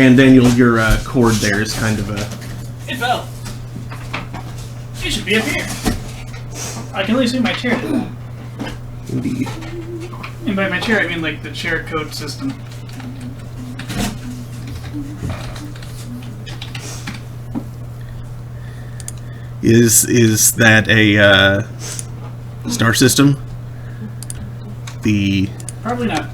And Daniel, your cord there is kind of a... It fell. It should be up here. I can only see my chair did that. Indeed. And by my chair, I mean like the chair code system. Is that a star system? Probably not.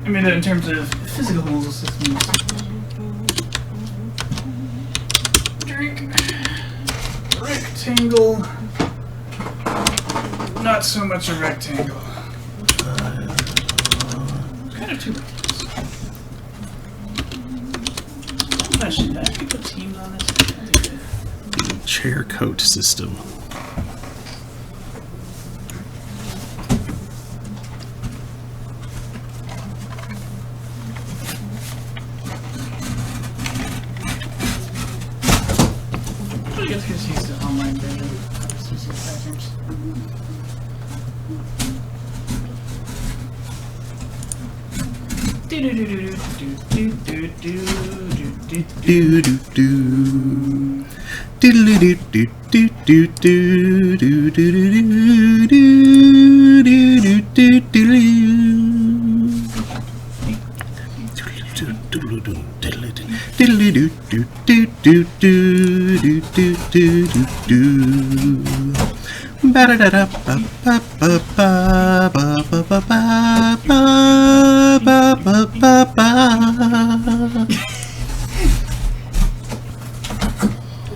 I mean, in terms of physical systems. Drink. Rectangle. Not so much a rectangle. Kind of two rectangles. Oh shit, I can put teams on this. The chair coat system. I guess because he's the online version. Did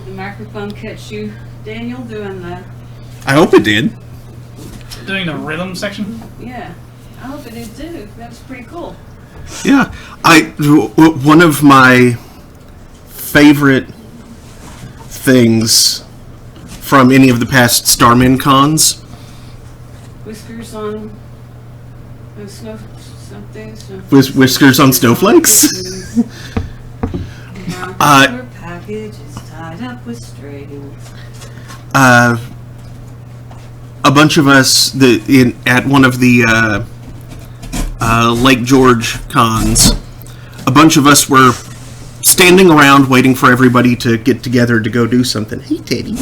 the microphone catch you, Daniel, doing the... I hope it did. Doing the rhythm section? Yeah, I hope it did too. That was pretty cool. Yeah, one of my favorite things from any of the past Starman cons. Whiskers on snow something. Whiskers on snowflakes. Your package is tied up with strings. A bunch of us at one of the Lake George cons, a bunch of us were standing around waiting for everybody to get together to go do something. Hey, Teddy.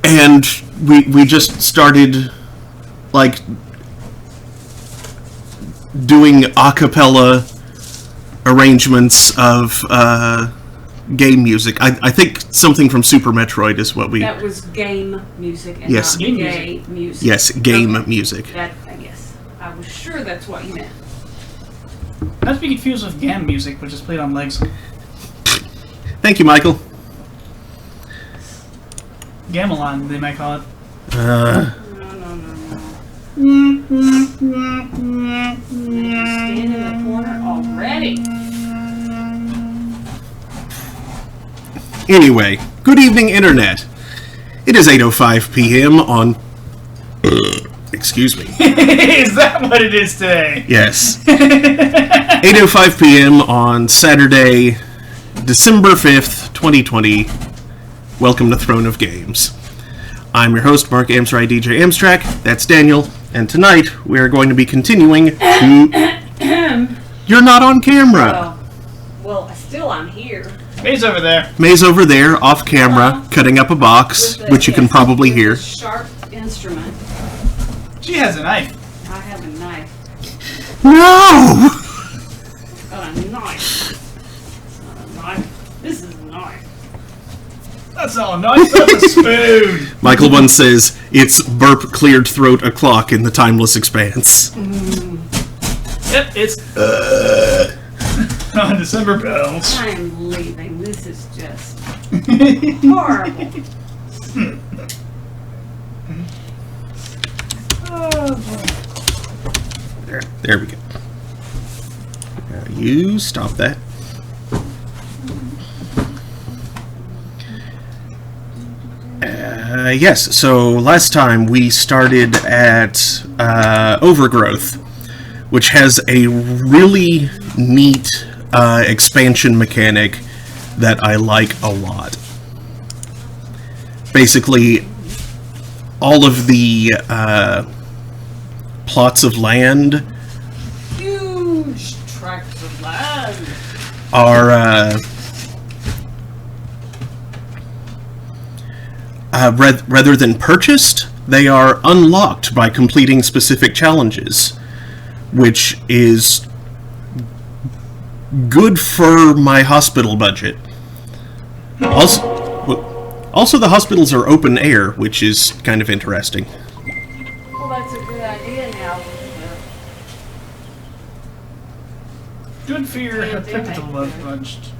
And we just started, like, doing a cappella arrangements of game music. I think something from Super Metroid is what we... That was game music and Yes. not gay music. Yes, game Okay. music. That, I guess. I was sure that's what you meant. Not to be confused with GAM music, which is played on legs. Thank you, Michael. Gamelan, they might call it. No. Stand in the corner already. Anyway, good evening, Internet. It is 8:05 p.m. on... excuse me. Is that what it is today? Yes. 8:05 p.m. on Saturday, December 5th, 2020. Welcome to Throne of Games. I'm your host, Mark Amsray, DJ Amstrack. That's Daniel. And tonight, we are going to be continuing to... You're not on camera. Well, still I'm here. May's over there. May's over there, off camera, cutting up a box, With a- which you can yes, probably with hear. a sharp instrument. She has a knife. I have a knife. No! Got a knife. It's not a knife. This is a knife. That's not a knife, that's a spoon. Michael once says, it's burp cleared throat o'clock in the timeless expanse. Yep, it's on December bells. I am leaving. This is just horrible. Oh, There we go. Now you stop that. Yes, so last time we started at Overgrowth, which has a really neat expansion mechanic that I like a lot. Basically, all of the plots of land are rather than purchased, they are unlocked by completing specific challenges, which is good for my hospital budget. Also, the hospitals are open air, which is kind of interesting. Well, that's a good idea now. Good for your pivotal budget.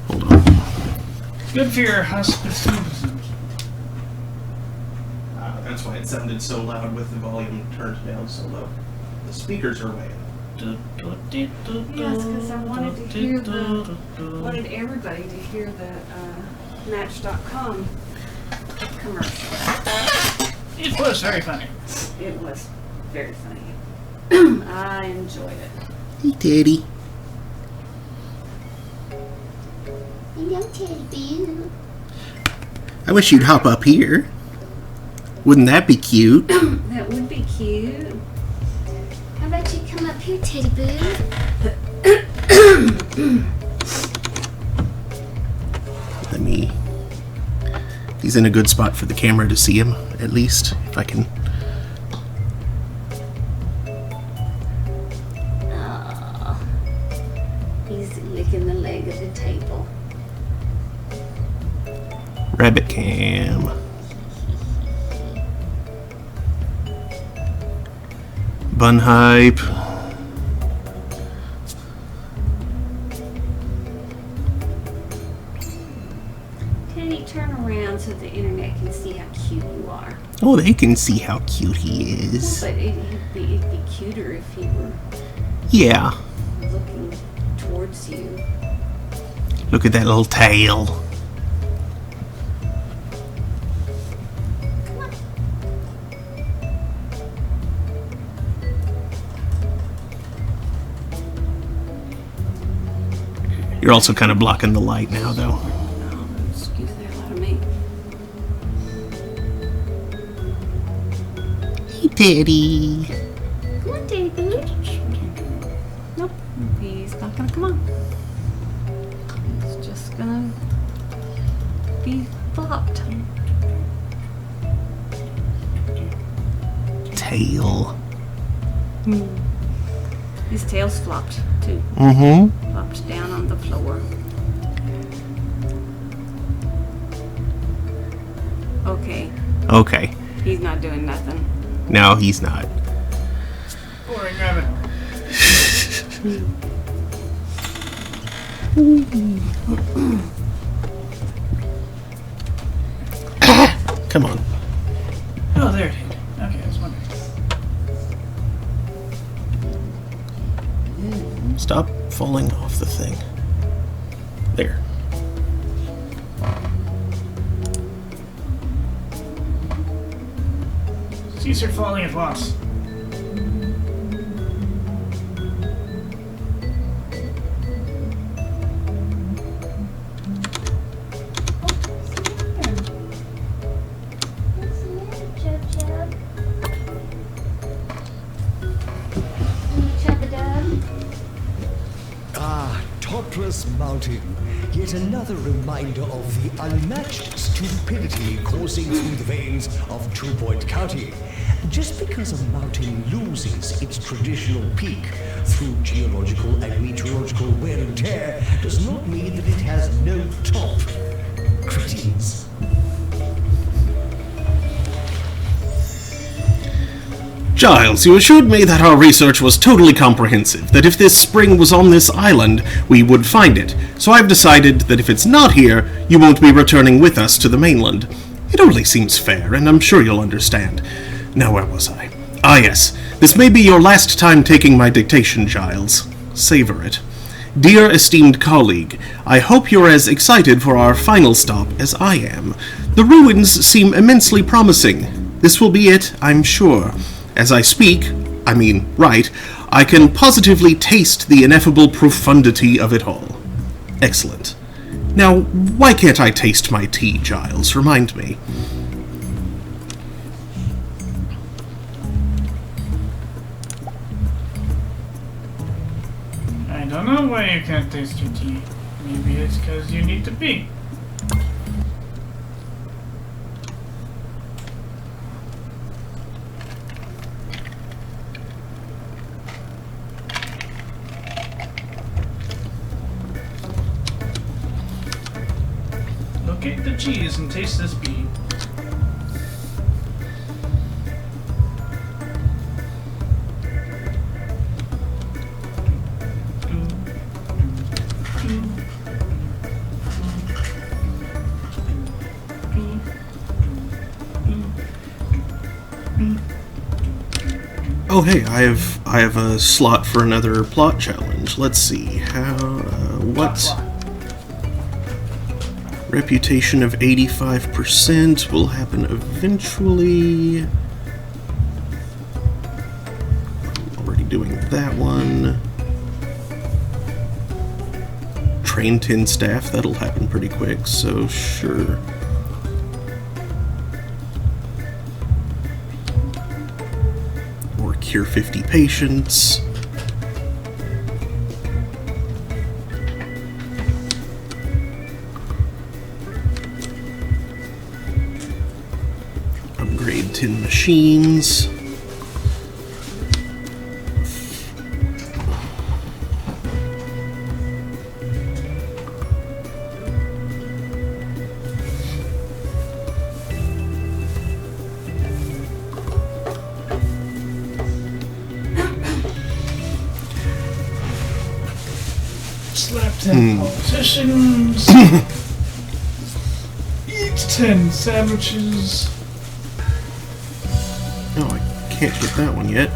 Hold on. Good for your hospice. That's why it sounded so loud with the volume turned down so low. The speakers are way up. Yes, because I wanted to hear wanted everybody to hear the Match.com commercial. It was very funny. It was very funny. I enjoyed it. Hey, Teddy. Hello, Teddy Boo. I wish you'd hop up here. Wouldn't that be cute? That would be cute. How about you come up here, Teddy Boo? Let me... He's in a good spot for the camera to see him, at least, if I can... Oh, he's licking the leg of the table. Rabbit cam. Bun hype. Teddy, turn around so the internet can see how cute you are. Oh, they can see how cute he is. But it'd be cuter if he were Yeah. looking towards you. Look at that little tail. You're also kind of blocking the light now, though. Oh, excuse the hell out of me. Hey, Daddy. Come on, Teddy Boo. Nope, he's not gonna come on. He's just gonna be flopped. Tail. His tail's flopped too. Mm-hmm. Flopped down on the floor. Okay, Okay. he's not doing nothing. No, he's not. Boring rabbit. Come on. Oh, there it is. Okay, I was wondering. Stop falling off the thing. There. Caesar falling at once. What's the matter, Chub Chub? Chub-a-dub? Ah, Topless Mountain. Yet another reminder of the unmatched stupidity coursing through the veins of Two Point County. Just because a mountain loses its traditional peak through geological and meteorological wear and tear does not mean that it has no top. Cretins. Giles, you assured me that our research was totally comprehensive, that if this spring was on this island, we would find it. So I've decided that if it's not here, you won't be returning with us to the mainland. It only seems fair, and I'm sure you'll understand. Now, where was I? Ah, yes. This may be your last time taking my dictation, Giles. Savor it. Dear esteemed colleague, I hope you're as excited for our final stop as I am. The ruins seem immensely promising. This will be it, I'm sure. As I speak, write, I can positively taste the ineffable profundity of it all. Excellent. Now, why can't I taste my tea, Giles? Remind me. I don't know why you can't taste your tea. Maybe it's because you need to pee. Locate the cheese and taste this bee. Oh hey, I have a slot for another plot challenge. Let's see what reputation of 85% will happen eventually. I'm already doing that one. Train 10 staff, that'll happen pretty quick, so sure. Or cure 50 patients. Upgrade 10 machines. Slap 10 politicians. Eat 10 sandwiches. Oh, I can't get that one yet.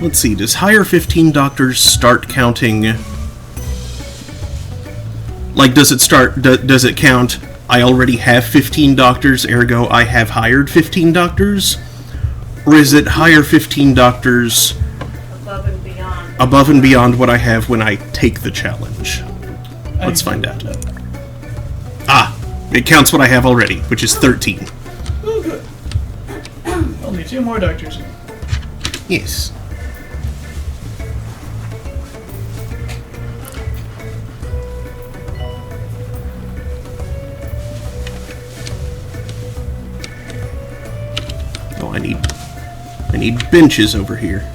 Let's see. Does hire 15 doctors start counting? Like, does it start? Does it count? I already have 15 doctors, ergo I have hired 15 doctors, or is it hire 15 doctors above and beyond what I have when I take the challenge? Let's find out. Ah, it counts what I have already, which is 13. Oh, good. Only 2 more doctors. Yes. Oh, I need benches over here.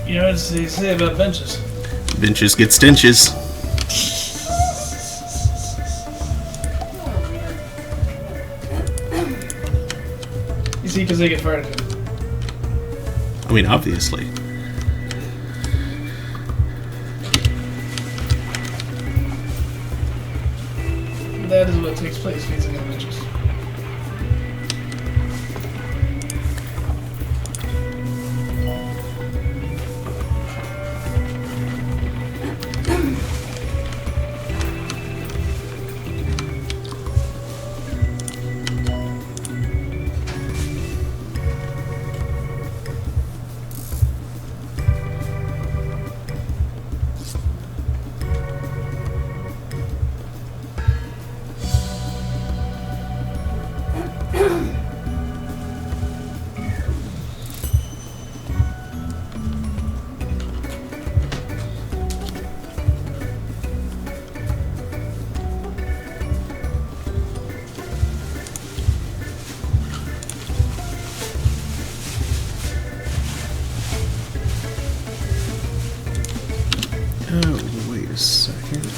You know what they say about benches? Benches get stenches. You see, because they get farted. I mean, obviously. That is what takes place facing the benches. Oh, wait a second.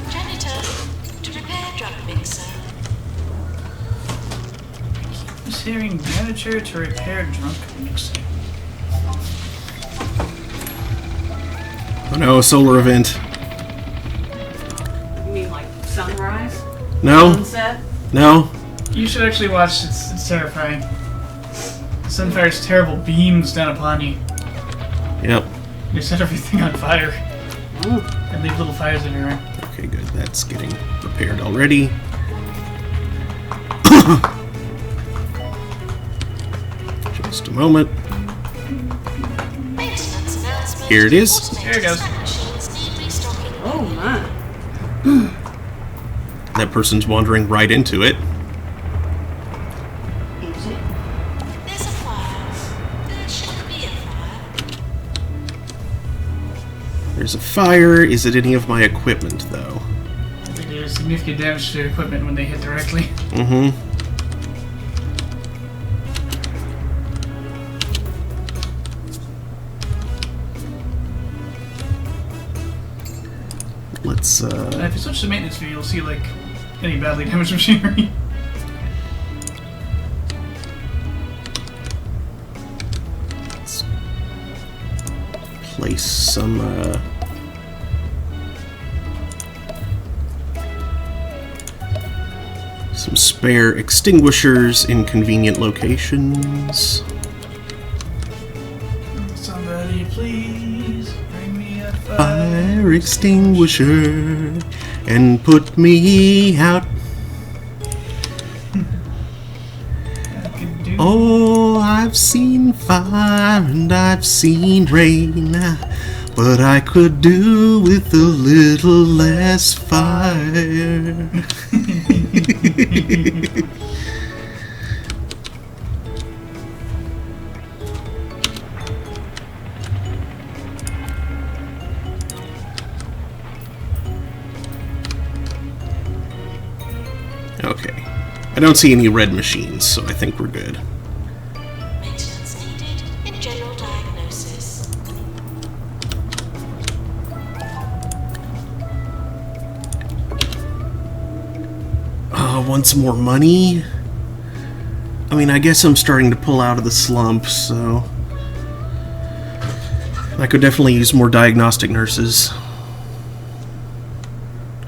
Janitor, to repair drug mixer. Just hearing manager to repair drunk mixing. Oh no, a solar event. You mean like sunrise? No, Sunset? no. You should actually watch. It's terrifying. Sunfire's terrible beams down upon you. Yep. They set everything on fire and leave little fires everywhere. Okay, good. That's getting repaired already. Just a moment. Here it is. Here it goes. Oh my. That person's wandering right into it. There's a fire. There should be a fire. There's a fire. Is it any of my equipment, though? They do significant damage to their equipment when they hit directly. Mm-hmm. Let's, If you switch to maintenance view, you'll see like any badly damaged machinery. let's place some, some spare extinguishers in convenient locations. Somebody please bring me a fire. Fire extinguisher and put me out. Oh, I've seen fire and I've seen rain, but I could do with a little less fire. Okay. I don't see any red machines, so I think we're good. Maintenance needed in general diagnosis. Want some more money? I mean, I guess I'm starting to pull out of the slump, so I could definitely use more diagnostic nurses.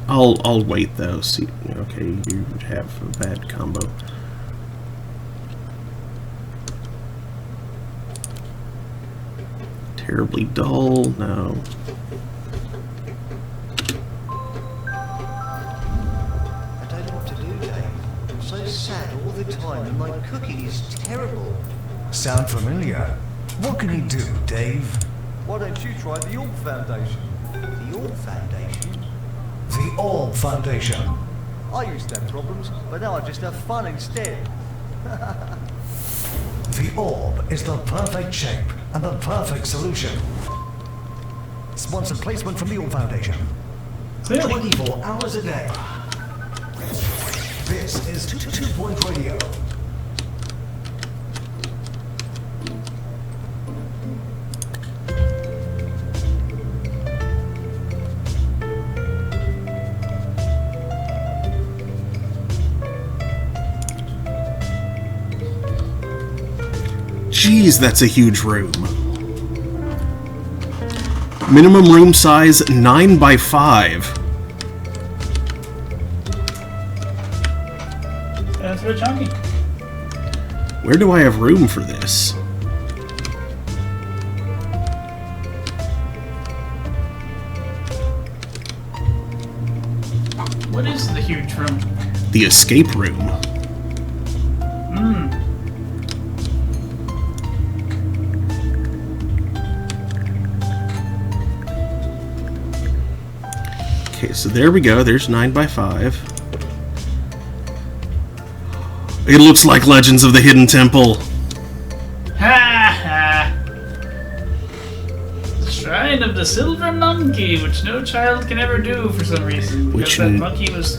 I'll wait though. See, okay, you have a bad combo. Terribly dull. No. I don't know what to do, Dave. I'm so sad all the time, and my cooking is terrible. Sound familiar? What can you do, Dave? Why don't you try the Orb Foundation? The Orb Foundation? The Orb Foundation. I used to have problems, but now I just have fun instead. The Orb is the perfect shape and the perfect solution. Sponsored placement from the Orb Foundation. Clearly. 24 hours a day. This is 2 Point Radio. Jeez, that's a huge room. Minimum room size 9 by 5. That's a bit chunky. Where do I have room for this? What is the huge room? The escape room. Okay, so there we go. There's 9 by 5. It looks like Legends of the Hidden Temple. Ha ha! The Shrine of the Silver Monkey, which no child can ever do for some reason. Because Which that monkey was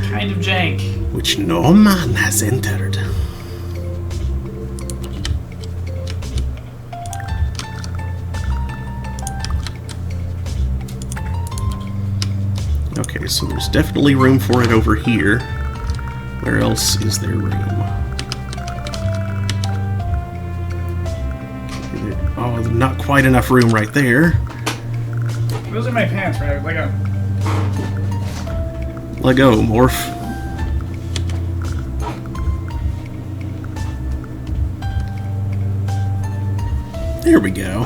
kind of jank. Which no man has entered. Okay, so there's definitely room for it over here. Where else is there room? Oh, not quite enough room right there. Those are my pants, right? Like a. Let go, Morph. There we go.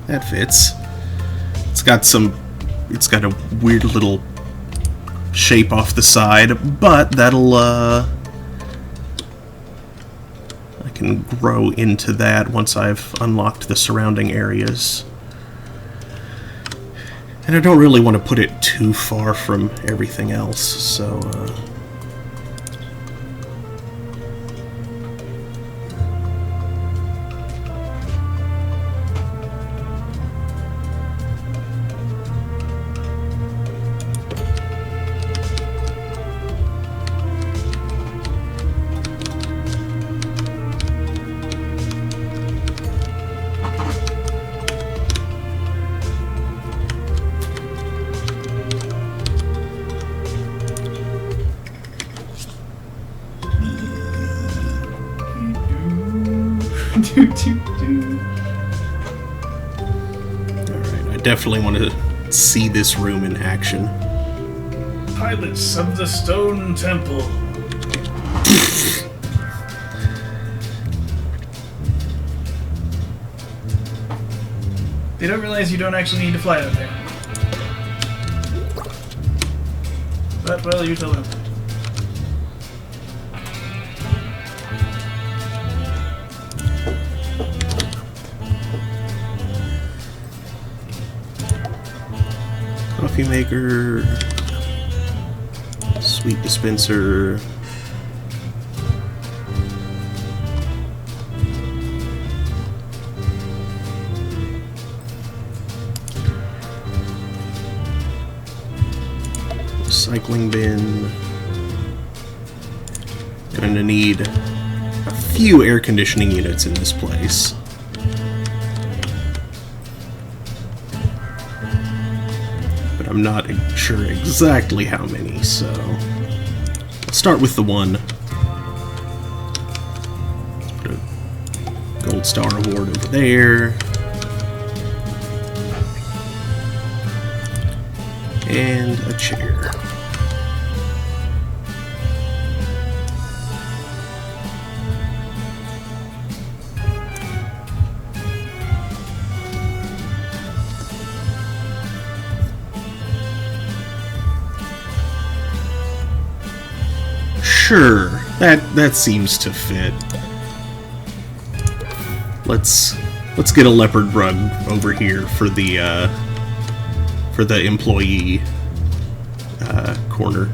That fits. It's got a weird little shape off the side, but that'll, I can grow into that once I've unlocked the surrounding areas. And I don't really want to put it too far from everything else, so, Alright, I definitely want to see this room in action. Pilots of the Stone Temple. They don't realize you don't actually need to fly out there. But, well, you tell them. Coffee maker, sweet dispenser. Recycling bin. Gonna need a few air conditioning units in this place. But I'm not sure exactly how many, so let's start with the one. Let's put a gold star award over there. And a chair. Sure, that seems to fit. Let's get a leopard rug over here for the employee corner.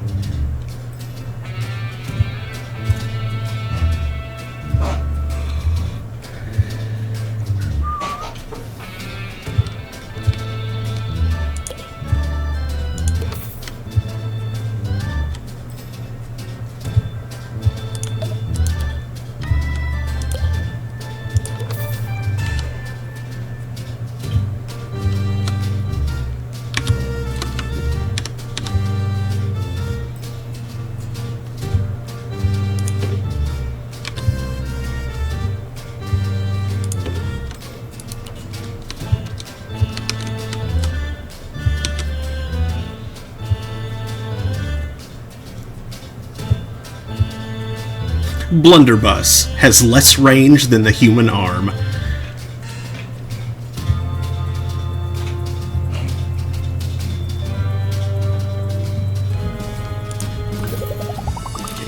Blunderbuss has less range than the human arm. Okay,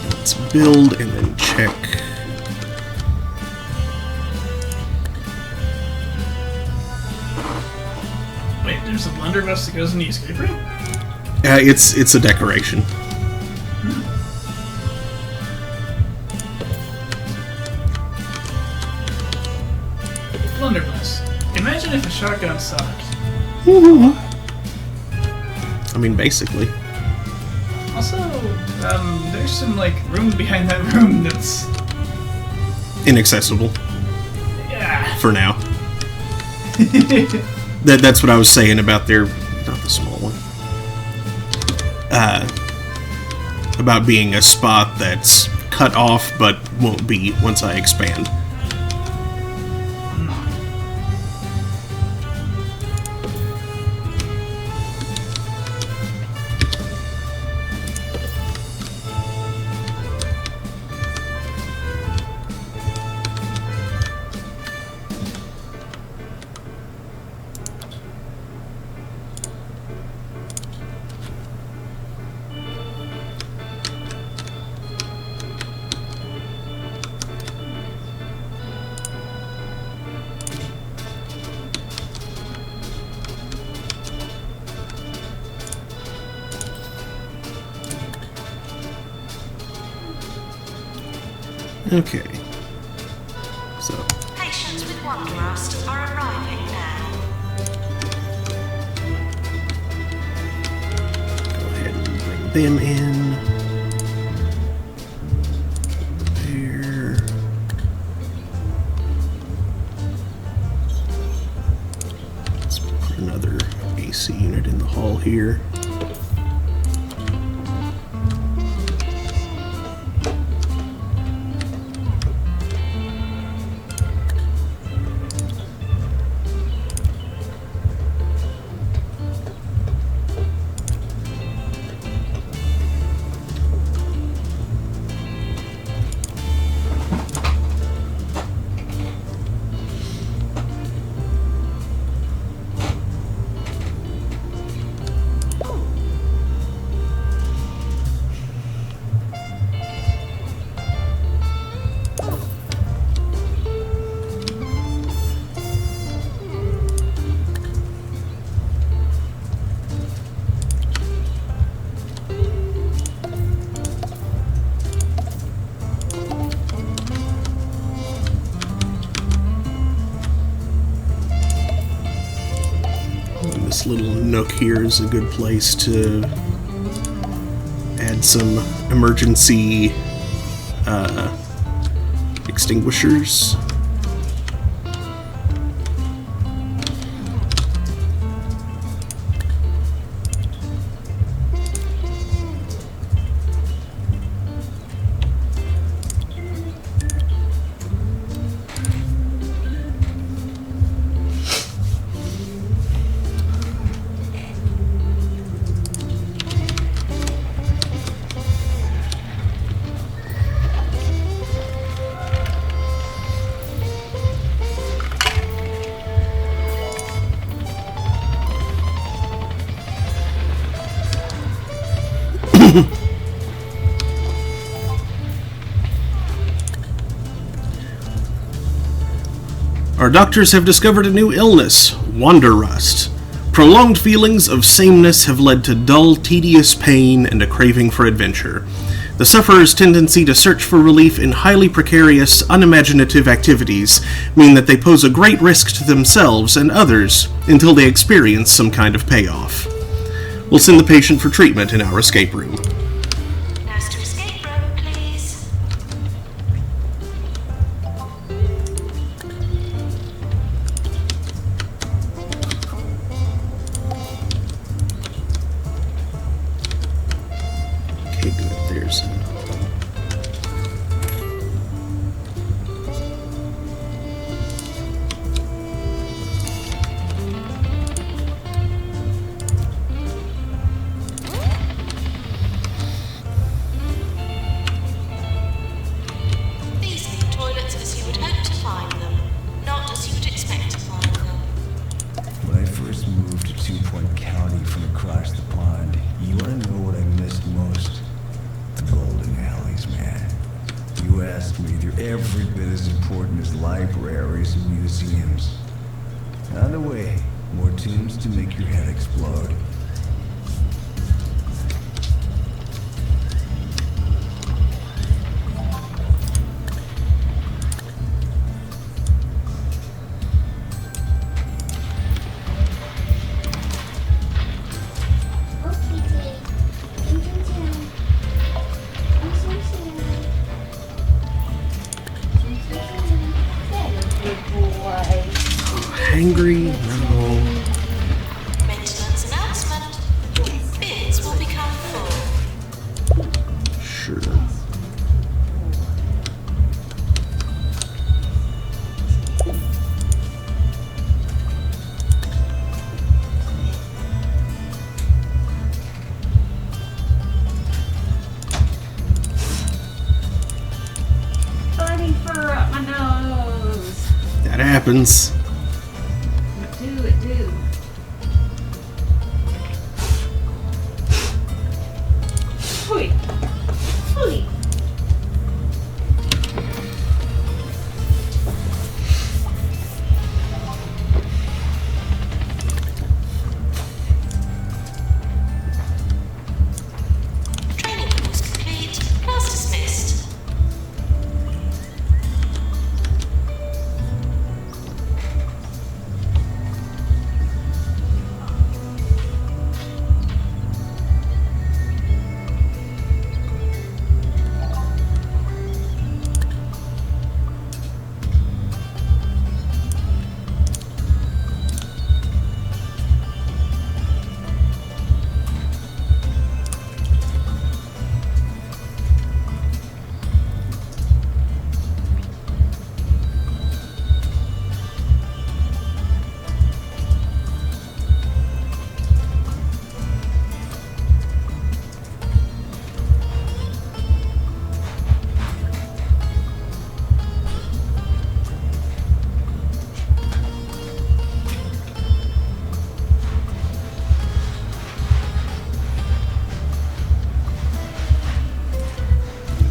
let's build and then check. Wait, there's a blunderbuss that goes in the escape room? It's a decoration. Blunderbuss. Imagine if a shotgun sucked. I mean, basically. Also, there's some, like, room behind that room that's... Inaccessible. Yeah. For now. That's what I was saying about their... Not the small one. About being a spot that's cut off, but won't be once I expand. Okay. So, Patients with Wanderlust are arriving now. go ahead and bring them in. There. Let's put another AC unit in the hall here. This little nook here is a good place to add some emergency extinguishers. Our doctors have discovered a new illness, wanderlust. Prolonged feelings of sameness have led to dull, tedious pain and a craving for adventure. The sufferer's tendency to search for relief in highly precarious, unimaginative activities mean that they pose a great risk to themselves and others until they experience some kind of payoff. We'll send the patient for treatment in our escape room. Nurse to escape room, please. Okay, good. There's These are the toilets as you would hope to find them, not as you would expect to find them. When I first moved to 2 Point County from across the pond, you want to know what I missed most? The golden alleys, man. You asked me, they're every bit as important as libraries and museums. On the way, more tunes to make your head explode. Okay, Teddy. Dun, dun, dun. I'm so sad. Dun, dun, dun. Good boy. hangry. No. Maintenance announcement. Bins will become full. Sure. Fighting fur up my nose. That happens. It do. Hoi. Hoi. Training course complete. Class dismissed.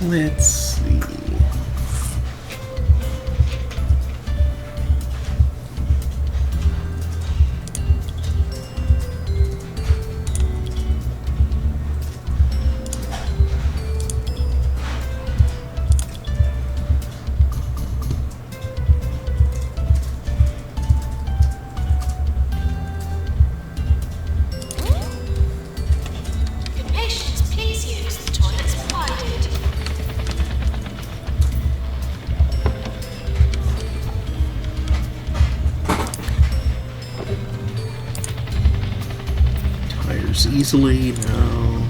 Let's see. Patients, please use the toilets provided. Tires easily, no.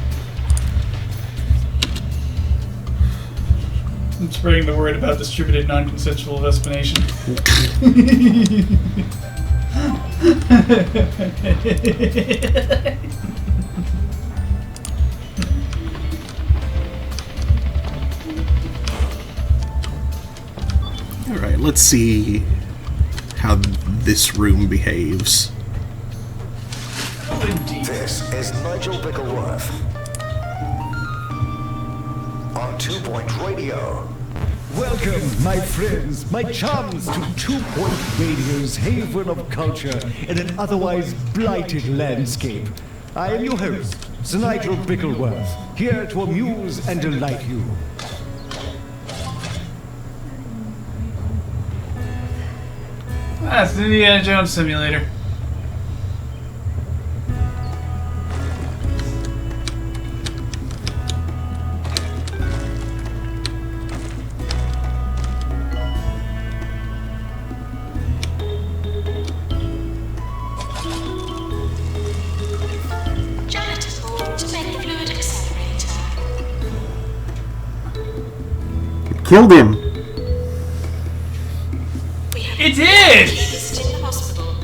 I'm spreading the word about distributed non-consensual vestination. Alright, let's see how this room behaves. Oh, indeed. This is Nigel Bickleworth. On 2 Point Radio. Welcome, my friends, my chums, to 2 Point Radio's haven of culture in an otherwise blighted landscape. I am your host, Sir Nigel Bickleworth, here to amuse and delight you. Ah, it's the Indiana Jones simulator. Janitor called to make the fluid accelerator. Killed him! We have It did! visiting the hospital.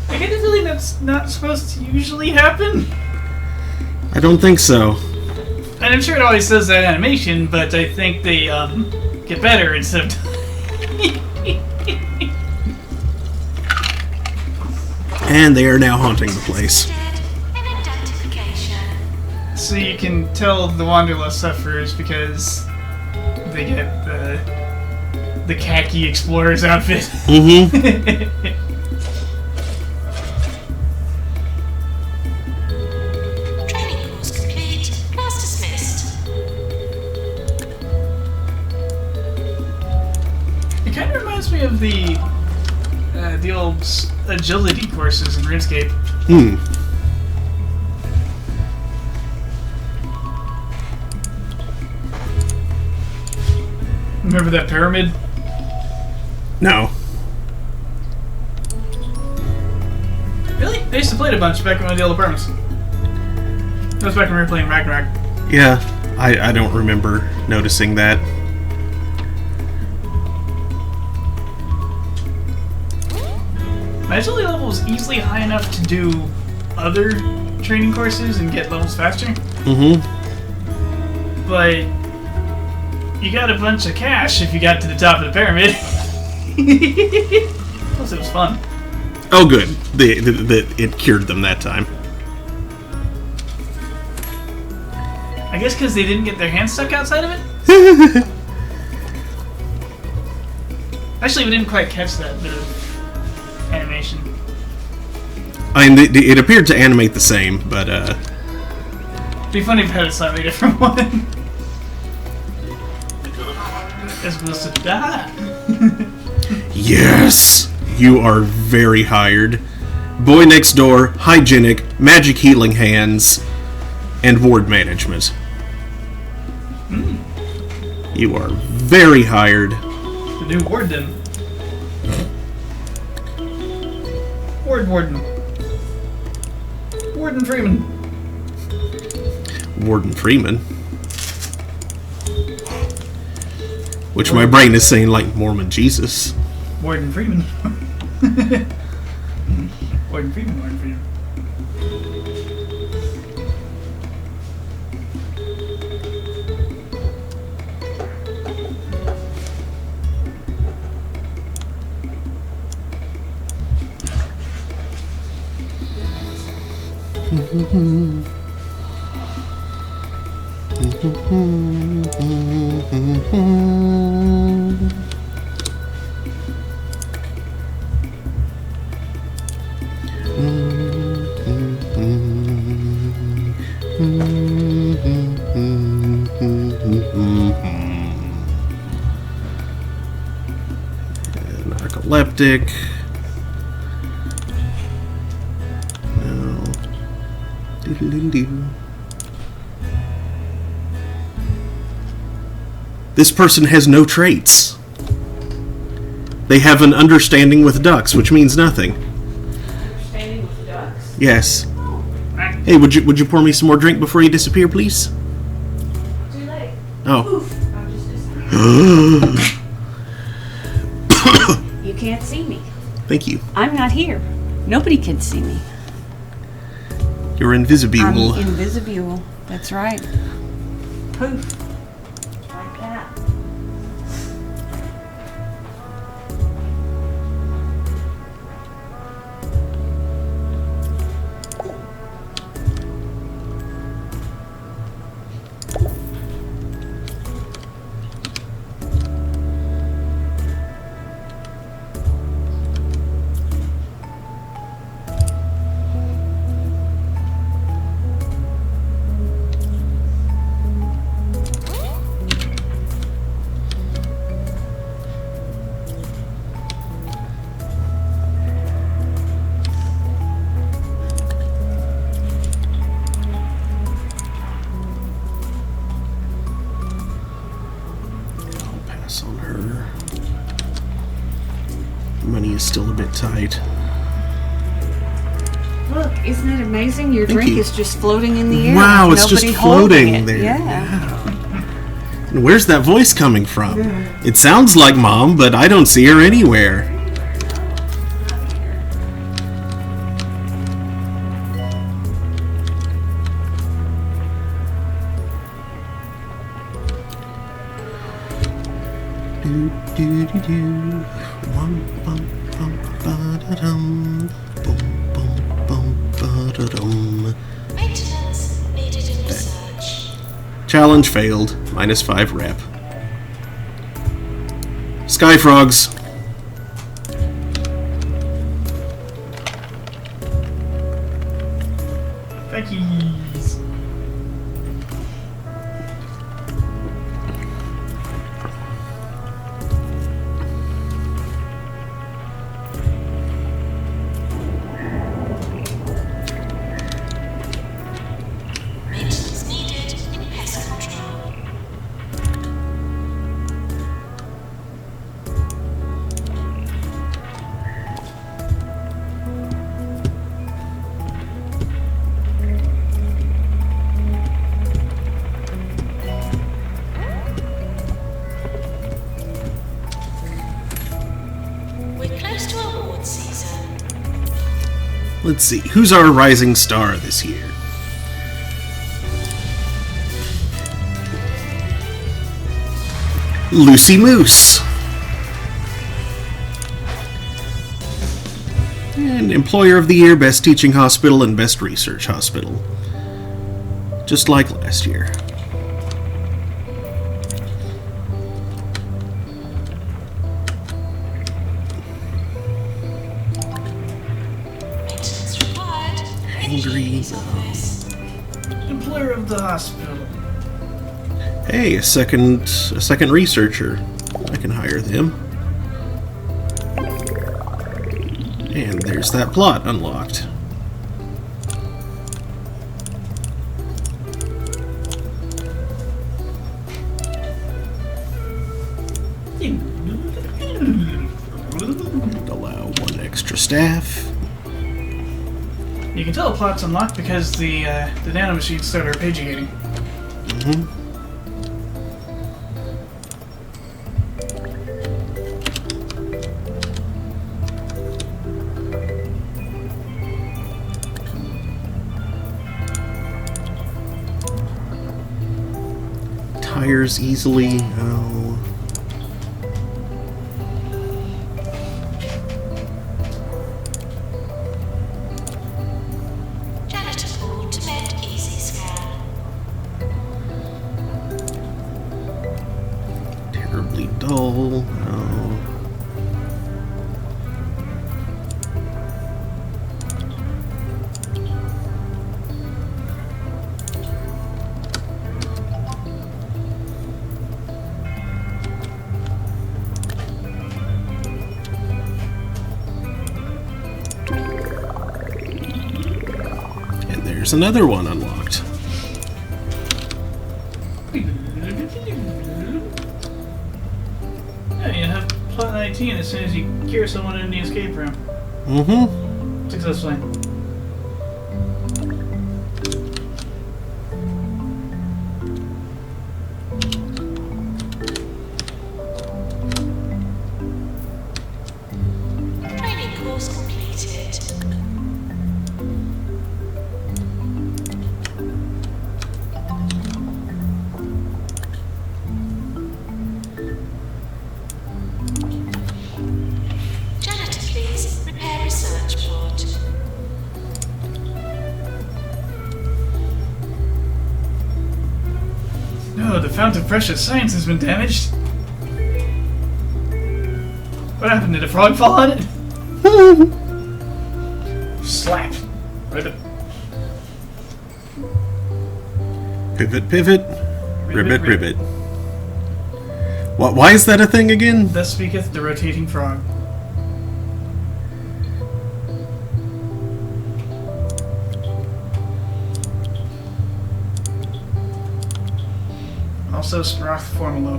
I get the feeling that's not supposed to usually happen. I don't think so. And I'm sure it always says that in animation, but I think they get better instead of. And they are now haunting the place. Interested in identification. So you can tell the Wanderlust suffers because they get the khaki explorer's outfit. Mm-hmm. Training course complete. Class dismissed. It kind of reminds me of the old agility courses in RuneScape. Hmm. Remember that pyramid? No. Really? I used to play it a bunch back in one of the old apartments. That was back when we were playing Ragnarok. Yeah, I don't remember noticing that. My agility level was easily high enough to do other training courses and get levels faster, Mm-hmm. but you got a bunch of cash if you got to the top of the pyramid. Plus, it was fun. Oh, good. It cured them that time. I guess because they didn't get their hands stuck outside of it? Actually, we didn't quite catch that bit of animation. I mean, it appeared to animate the same, but It'd be funny if it had a slightly different one. As opposed to that. yes, you are very hired. Boy next door, hygienic, magic healing hands, and ward management. You are very hired. The new warden. Warden. Warden Freeman. Warden Freeman. Which my brain is saying like Mormon Jesus. Warden Freeman. Warden Freeman, Warden Freeman. Narcoleptic. No. Doodle-doo-doo. This person has no traits. They have an understanding with ducks, which means nothing. Understanding with ducks? Yes. Hey, would you pour me some more drink before you disappear, please? Too late. Oh. Oof. I'm just disappeared. You can't see me. Thank you. I'm not here. Nobody can see me. You're invisible. I'm invisible. That's right. Poof. Like that. On her. Money is still a bit tight. Look, isn't it amazing? Your Thank drink you. is just floating in the air. Wow, with it's just nobody holding floating it. there. Yeah. And where's that voice coming from? It sounds like Mom, but I don't see her anywhere. Do, do, do, do. Bum, bum, bum, ba-da-dum. Bum, bum, bum, ba-da-dum. Maintenance needed in research. Challenge failed. -5 rep. Sky frogs. Becky's. Maintenance needed in pest control. We're close to award season. Let's see. Who's our rising star this year? Lucy Moose. And Employer of the Year, Best Teaching Hospital, and Best Research Hospital. Just like last year. Maintenance required. Angry. Office. Employer of the hospital. Hey, a second researcher. I can hire them. And there's that plot unlocked. Allow one extra staff. You can tell the plot's unlocked because the nanomachines start arpeggiating. Tires easily. Oh. Janitor pool to med easy scan. Careful. No. And there's another one unlocked. Yeah, you have plot 19 as soon as you cure someone in the escape room. Mm-hmm. Successfully. Training course completed. Janitor, please repair research pod. No, the fount of precious science has been damaged. What happened? Did a frog fall on it? Slap. Ribbit. Pivot, pivot. Ribbit, ribbit. What? Why is that a thing again? Thus speaketh the rotating frog. Also Sproth Formulo.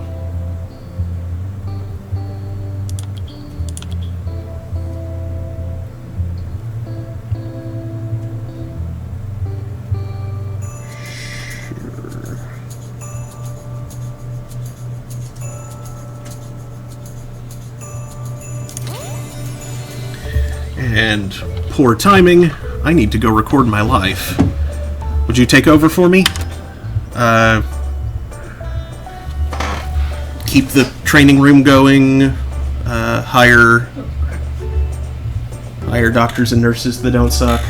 And poor timing. I need to go record my life. Would you take over for me? Keep the training room going. Hire doctors and nurses that don't suck.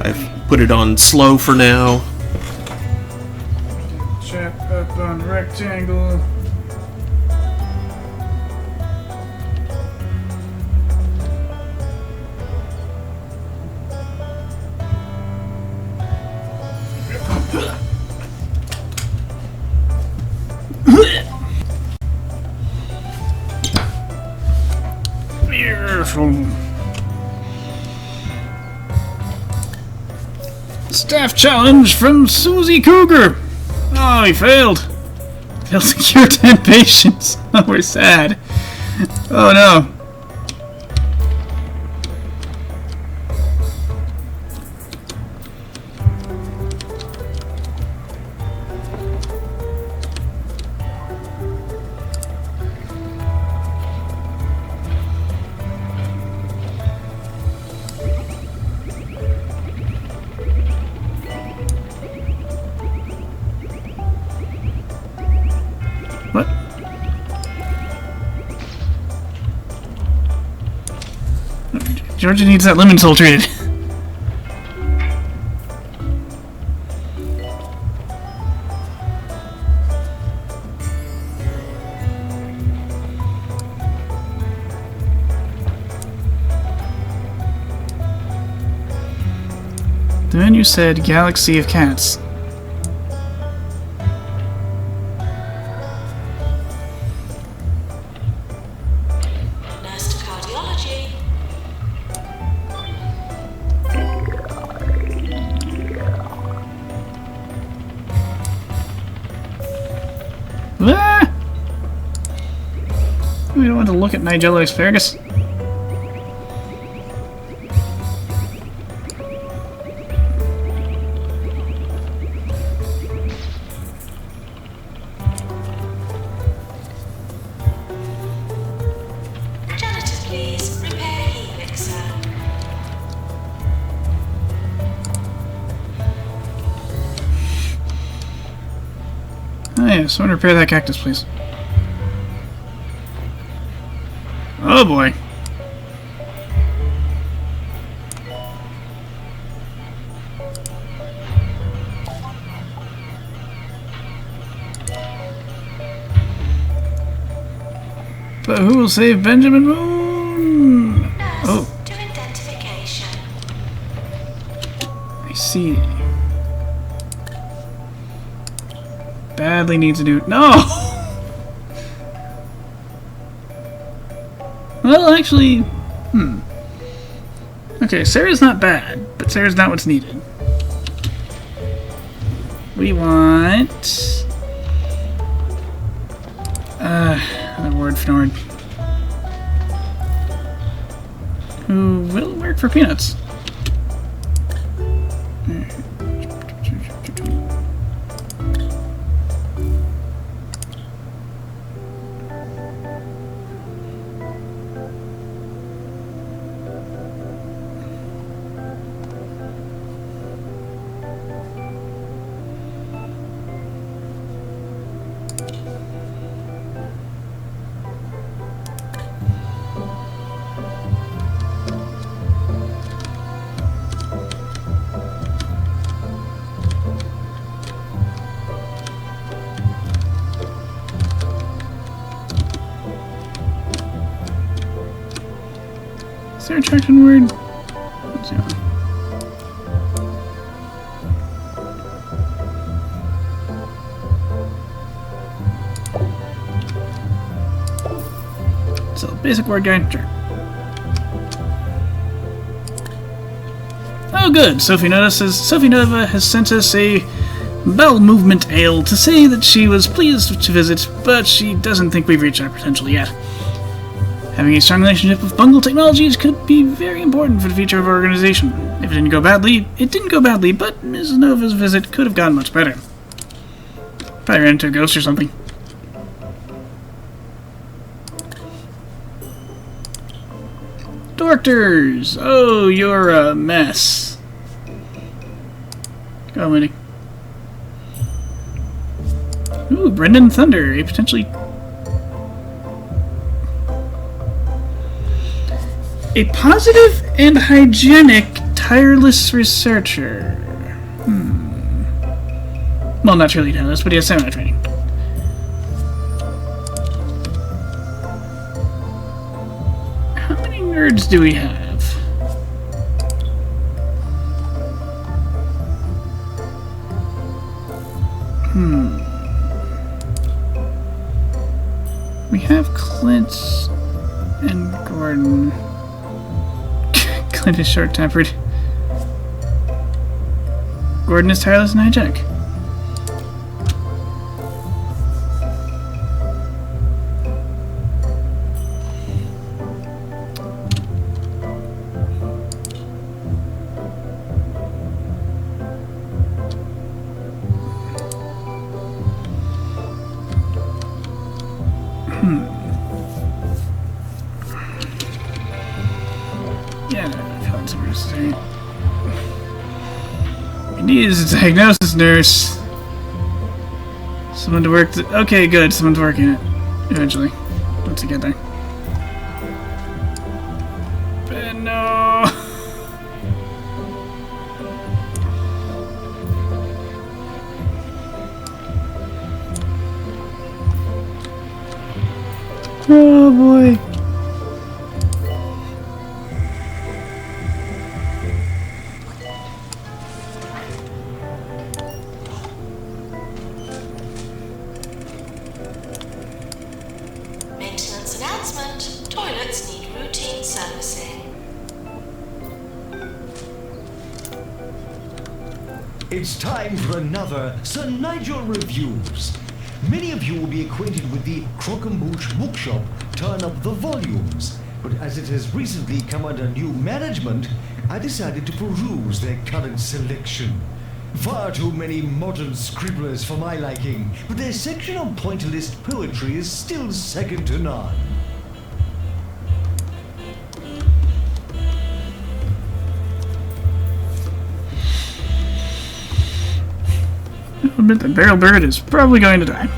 I've put it on slow for now. Chap up on rectangle. Staff challenge from Susie Cougar. Oh, he failed. Failed to cure 10 patients. Oh, we're sad. Oh no. What? Georgia needs that lemon soul treated. The menu said Galaxy of Cats. Nurse to cardiology. Ah! We don't want to look at Nigella asparagus. Janitor, please repair helixer. Oh yeah, someone repair that cactus, please. Oh boy. But who will save Benjamin Moon? Nurse Oh, to identification. I see. Badly needs a new. No! Well, actually. Okay, Sarah's not bad, but Sarah's not what's needed. We want. Another word for Nord. Who will work for Peanuts? Is there a attraction word? Let's see. So, basic word guide, sure. Oh, good. Sophie Nova has sent us a bowel movement ale to say that she was pleased to visit, but she doesn't think we've reached our potential yet. Having a strong relationship with Bungle Technologies could be very important for the future of our organization. If it didn't go badly, it didn't go badly, but Ms. Nova's visit could have gone much better. Probably ran into a ghost or something. Doctors! Oh, you're a mess. Go on, Winnie. Ooh, Brendan Thunder, a potentially... A positive and hygienic tireless researcher. Well, not really tireless, but he has semi-training. How many nerds do we have? We have Clint and Gordon. Clint is short-tempered. Gordon is tireless and hygienic. Yeah, we need a diagnosis nurse. Someone to work. Okay, good. Someone's working it. Eventually, once we get there. But no. Oh boy. Maintenance announcement. Toilets need routine servicing. It's time for another Sir Nigel Reviews. Many of you will be acquainted with the Crock'n'Booch bookshop, Turn Up the Volumes. But as it has recently come under new management, I decided to peruse their current selection. Far too many modern scribblers for my liking, but their section on pointillist poetry is still second to none. I'll admit that Barrel Bird is probably going to die.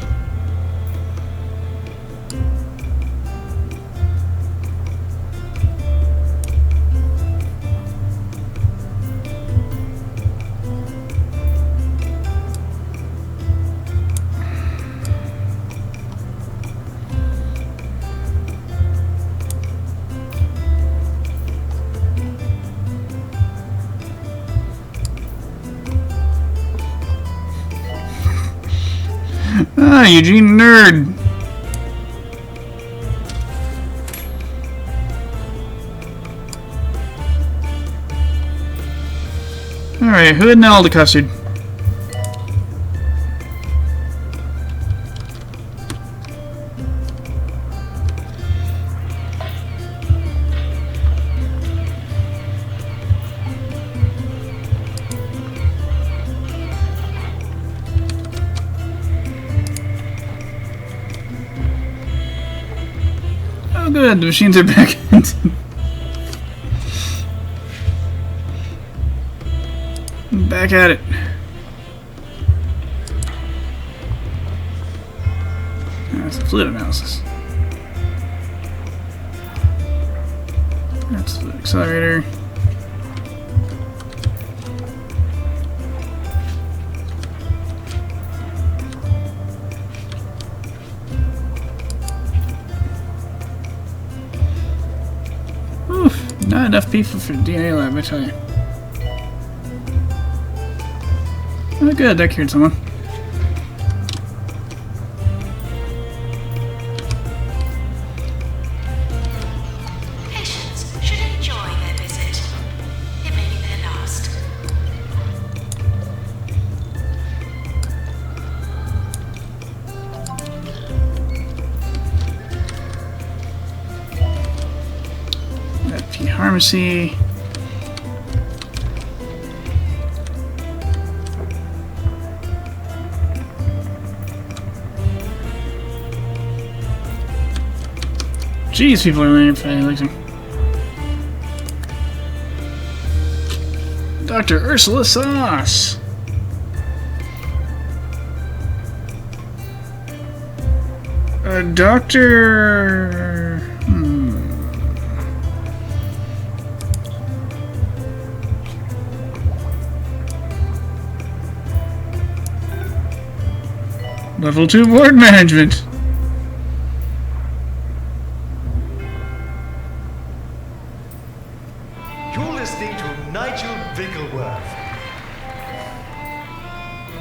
Ah, Eugene Nerd. Alright, who had an Alda custard? Oh good, the machines are back. Back at it. That's the fluid analysis. That's the accelerator. Oof, not enough people for DNA lab, I tell you. Oh good, that cured someone. Patients should enjoy their visit. It may be their last. That P Pharmacy. Jeez, people are learning for elixir. Dr. Ursula Sauce. Doctor. Level 2 board management. You're listening to Nigel Bickleworth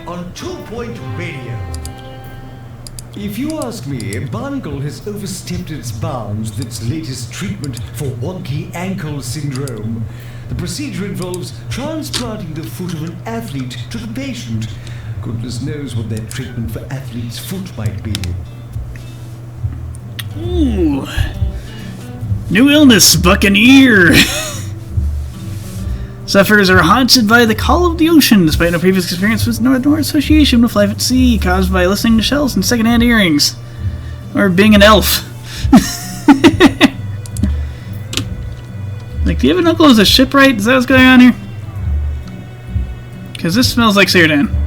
on 2 Point Radio. If you ask me, Barnacle has overstepped its bounds with its latest treatment for wonky ankle syndrome. The procedure involves transplanting the foot of an athlete to the patient. Goodness knows what their treatment for athlete's foot might be. Ooh. New illness, Buccaneer. Sufferers are haunted by the call of the ocean, despite no previous experience with nor association with life at sea, caused by listening to shells and secondhand earrings. Or being an elf. Like, do you have an uncle who's a shipwright? Is that what's going on here? Because this smells like Cyrdan.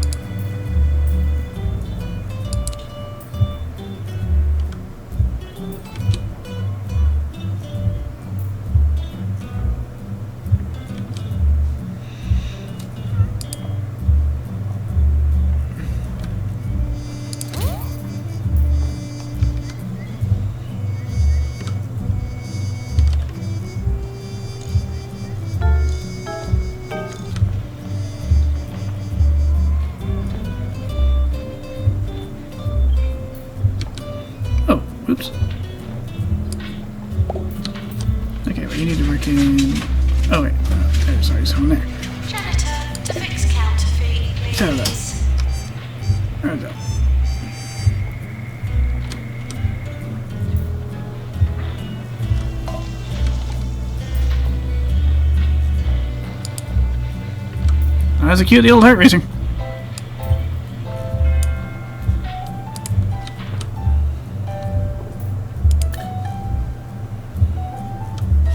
Oh, oops. Okay, well, you need to work in... Oh, wait. There's already someone there. Janitor, to fix counterfeit, Tell that. please. There we go. That's a cute, the old heart racing.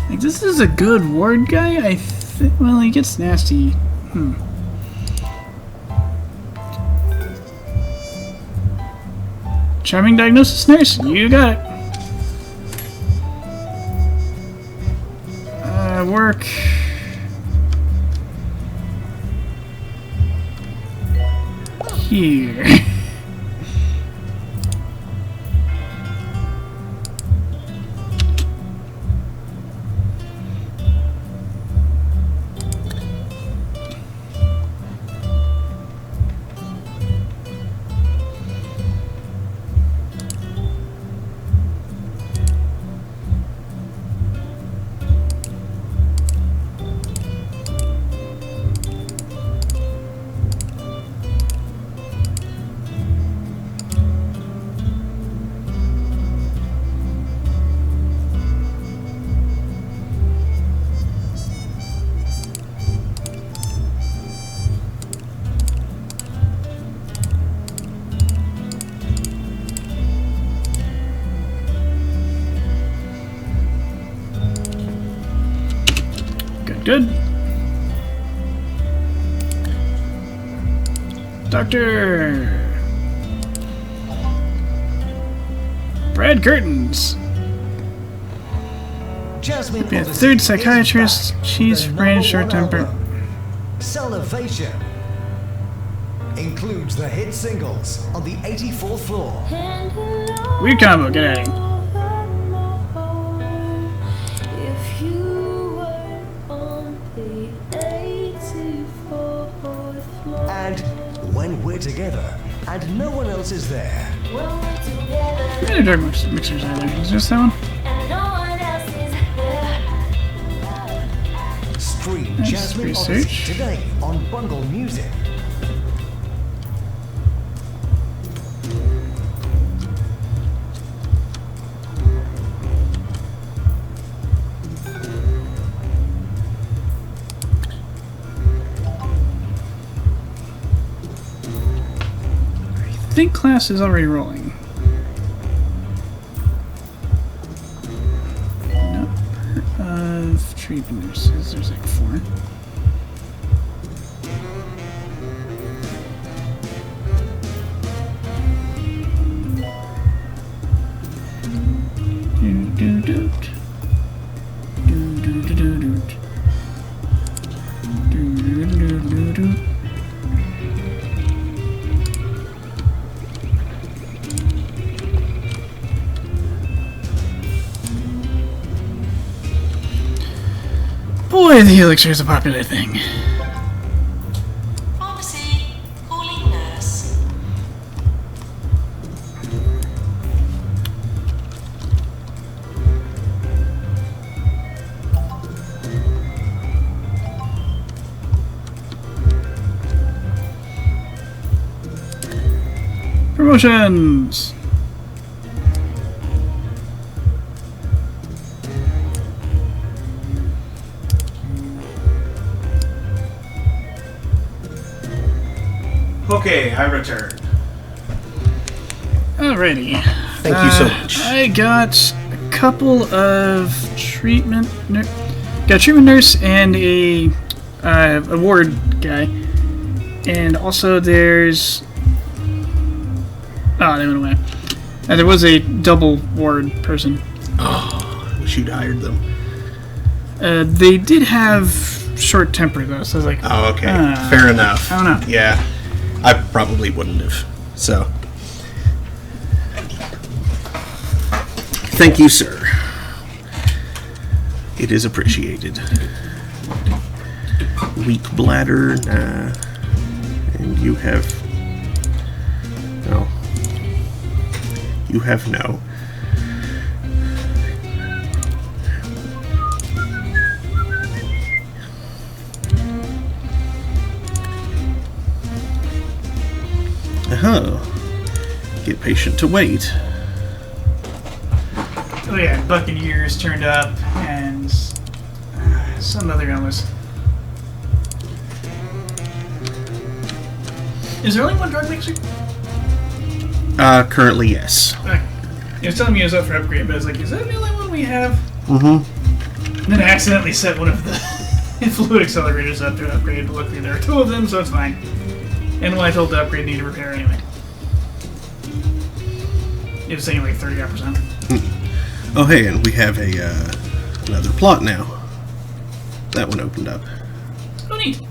Like, this is a good ward guy, I think. Well, he gets nasty. Charming diagnosis nurse, you got it. Work. Here. Good. Doctor Brad Curtains. Jasmine Be a obviously third is psychiatrist. back She's with the brain number short one temper. album, Salivation. Includes the hit singles on the 84th floor. Weird combo. Get out of here. If you were on the 84th floor. And When We're Together and No One Else Is There. When we're together No drug mixers either. Is this that one? and no one else is there. Stream Nice Jasmine research. Odyssey today on Bungle Music. I think class is already rolling. Nope. Of treatment nurses, there's like 4. Do-do-doot. Do-do-do-do-doot. Do-do-do-do-doot. Boy, the elixir is a popular thing. Pharmacy. Calling nurse. Promotions! Okay, I returned. Alrighty. Thank you so much. I got a couple of treatment got a treatment nurse and a ward guy. And also there's they went away. There was a double ward person. Oh, wish you'd hired them. They did have short temper though, so I was like, Oh, okay. Fair enough. I don't know. Yeah, I probably wouldn't have. So, thank you, sir. It is appreciated. Weak bladder, nah. And you have... No. You have no. Get patient to wait. oh yeah, Buccaneers turned up and some other illness. Is there only one drug mixer? Currently, yes. He was telling me he was up for upgrade, but I was like, is that the only one we have? Mm-hmm. And then I accidentally set one of the fluid accelerators up to upgrade, but luckily there are 2 of them, so it's fine. And when I told the upgrade needed repair anyway. It was saying like 30%. Oh, hey, and we have a another plot now. That one opened up. Oh, neat.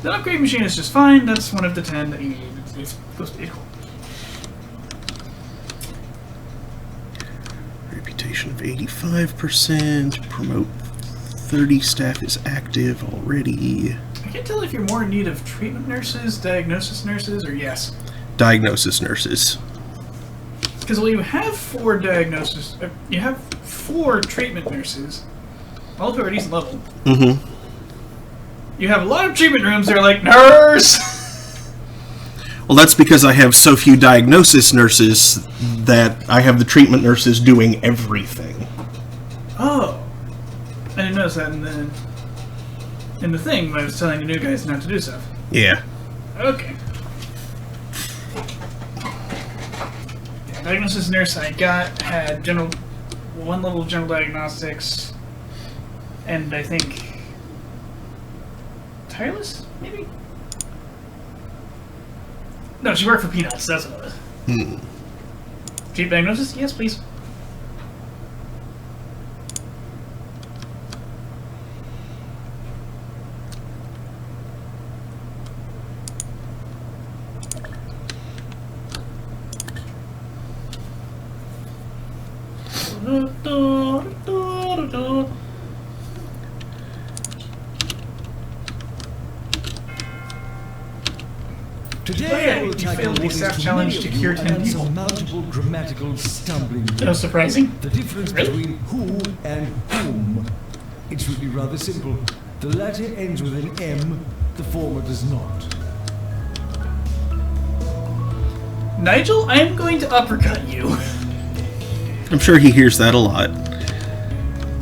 The upgrade machine is just fine. That's one of the 10 that you need. It's supposed to be cool. Reputation of 85%. Promote 30 staff is active already. I can't tell if you're more in need of treatment nurses, diagnosis nurses, or yes. Diagnosis nurses. Because well, you have 4 diagnosis, you have 4 treatment nurses, all of who are decent level. Mm-hmm. You have a lot of treatment rooms that are like, nurse! Well, that's because I have so few diagnosis nurses that I have the treatment nurses doing everything. Oh. I didn't notice that in the thing when I was telling the new guys not to do stuff. Yeah. Okay. Yeah, diagnosis nurse I got had 1 level of general diagnostics, And I think Tireless, maybe? No, she worked for Peanuts, that's what it was. Chief diagnosis? Yes, please. Today I will You tackle failed the what is staff to challenge many to of you cure 10 an people. insurmountable grammatical stumbling block. No surprising. The difference Really? between who and whom. It's really rather simple. The latter ends with an M, the former does not. Nigel, I am going to uppercut you. I'm sure he hears that a lot.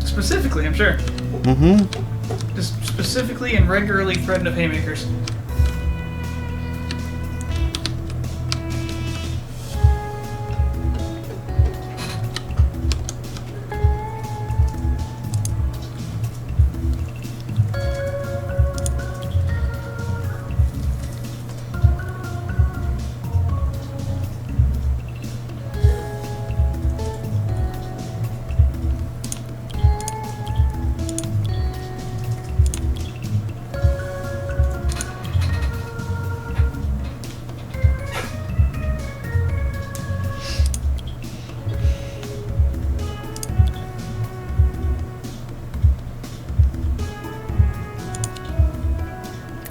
Specifically, I'm sure. Mm-hmm. Just specifically and regularly threatened of haymakers.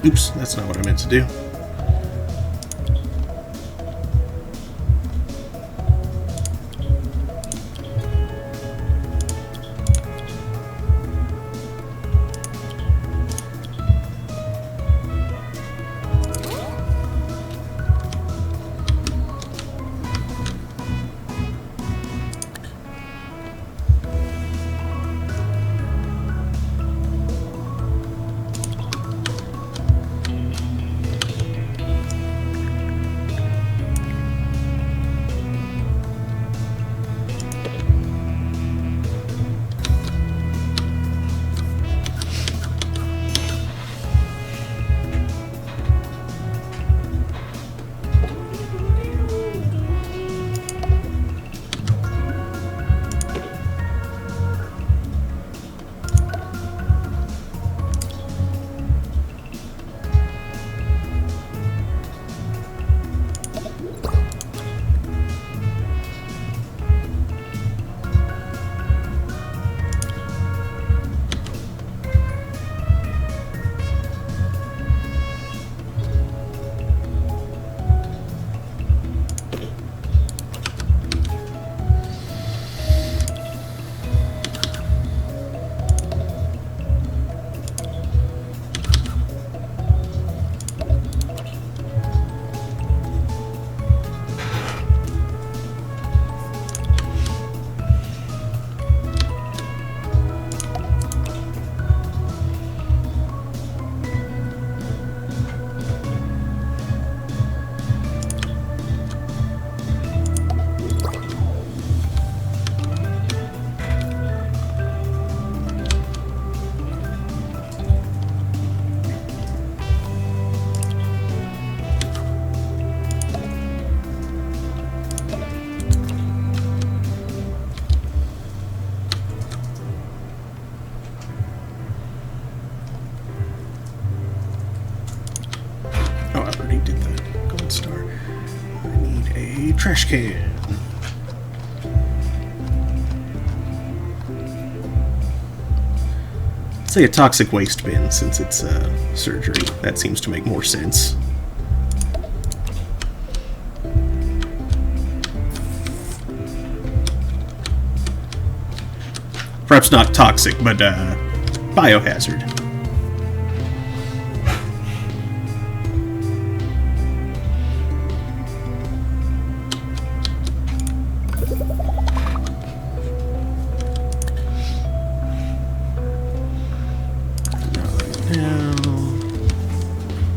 Oops, that's not what I meant to do. Oh, I already did that. Gold star. I need a trash can. Say a toxic waste bin, since it's surgery. That seems to make more sense. Perhaps not toxic, but biohazard.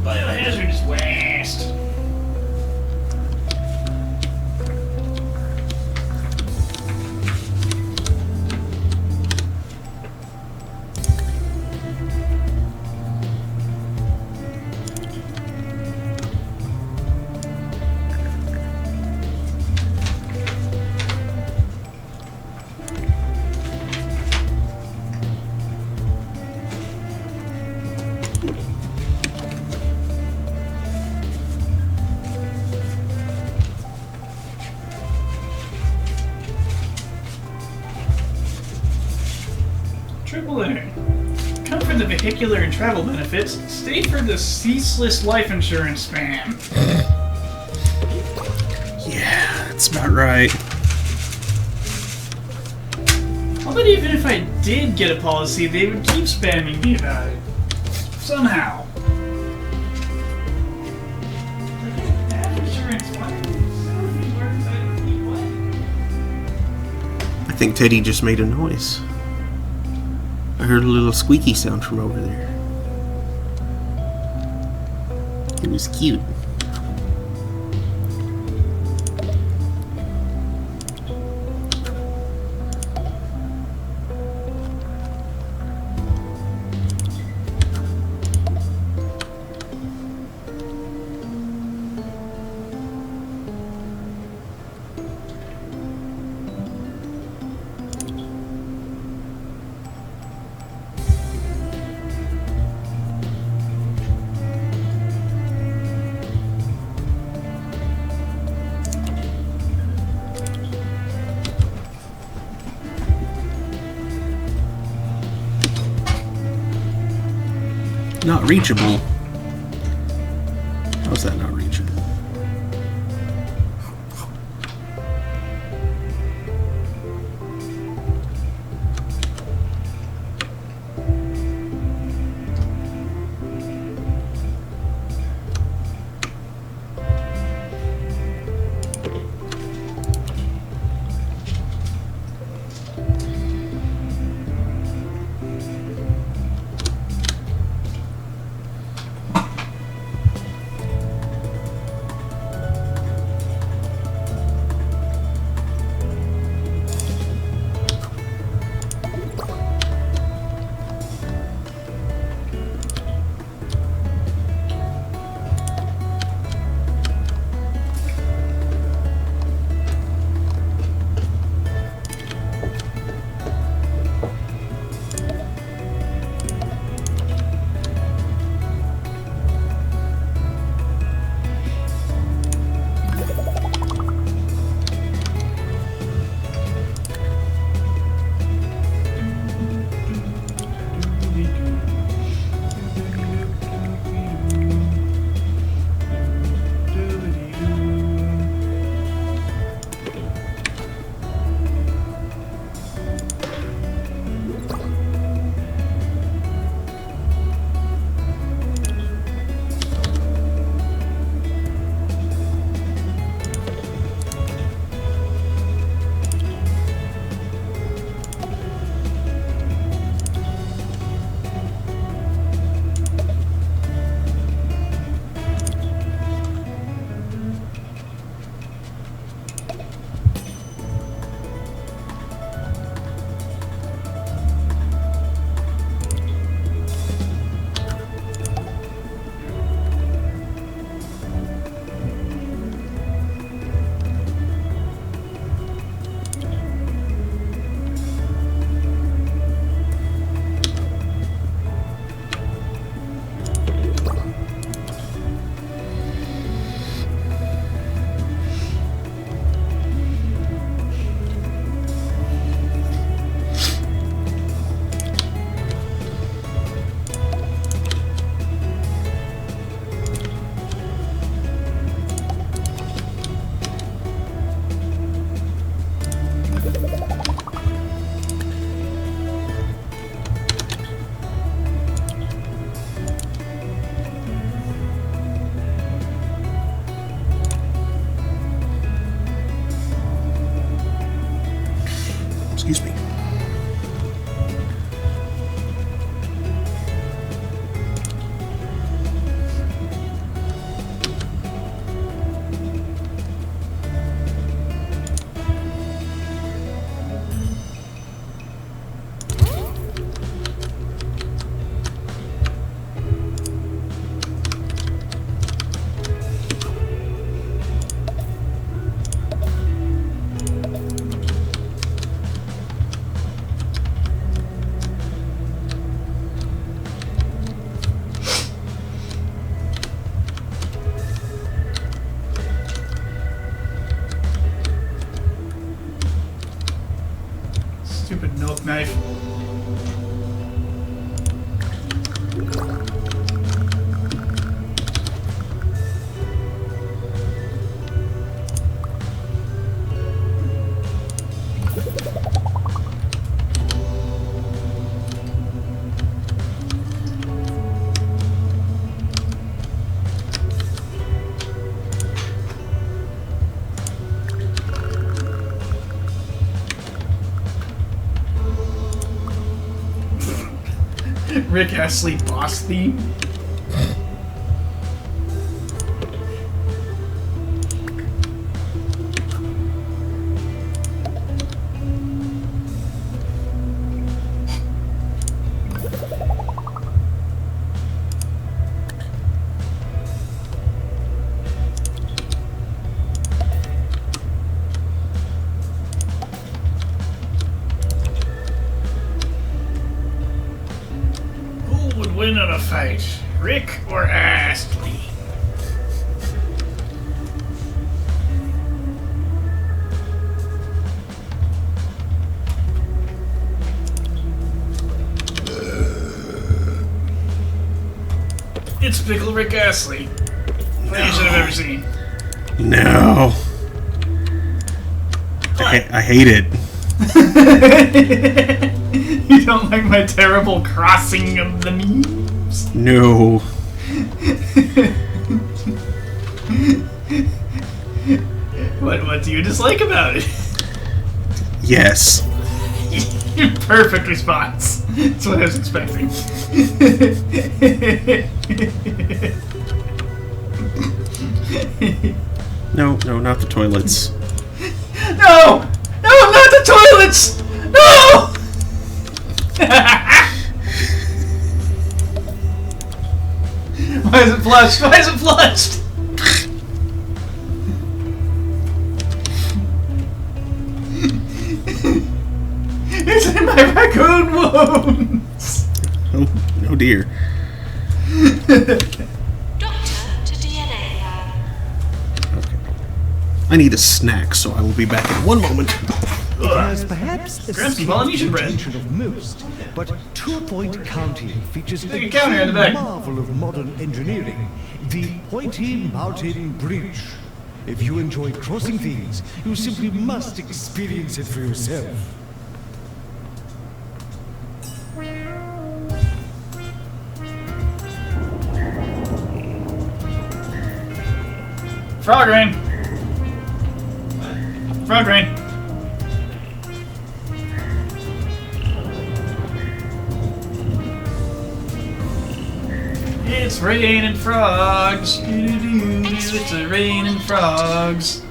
Biohazard is waste. AAA. Come for the vehicular and travel benefits. Stay for the ceaseless life insurance spam. Yeah, that's about right. I'll bet even if I did get a policy, they would keep spamming me about it. Somehow. Life insurance, what? I think Teddy just made a noise. I heard a little squeaky sound from over there. It was cute. Not reachable. How's that not reachable? Rick Astley boss theme. Who would win in a fight, Rick or Astley? It's Pickle Rick Astley. That you should have ever seen. No. I hate it. You don't like my terrible crossing of the memes? No. What do you dislike about it? Yes. Perfect response. That's what I was expecting. No, not the toilets. No! No, not the toilets! No! Why is it flushed? Why is it flushed? It's in my raccoon wounds! Oh dear. Doctor to DNA lab. Okay. I need a snack, so I will be back in 1 moment. It has perhaps Grab some escaped Polynesian the bread. attention of most, but Two Point County features Take a a counter in the back. marvel of modern engineering, the Pointy Mountain Bridge. If you enjoy crossing things, you simply must experience it for yourself. Frog rain! Frog rain! It's raining frogs. Doo-doo-doo-doo. It's a raining frogs.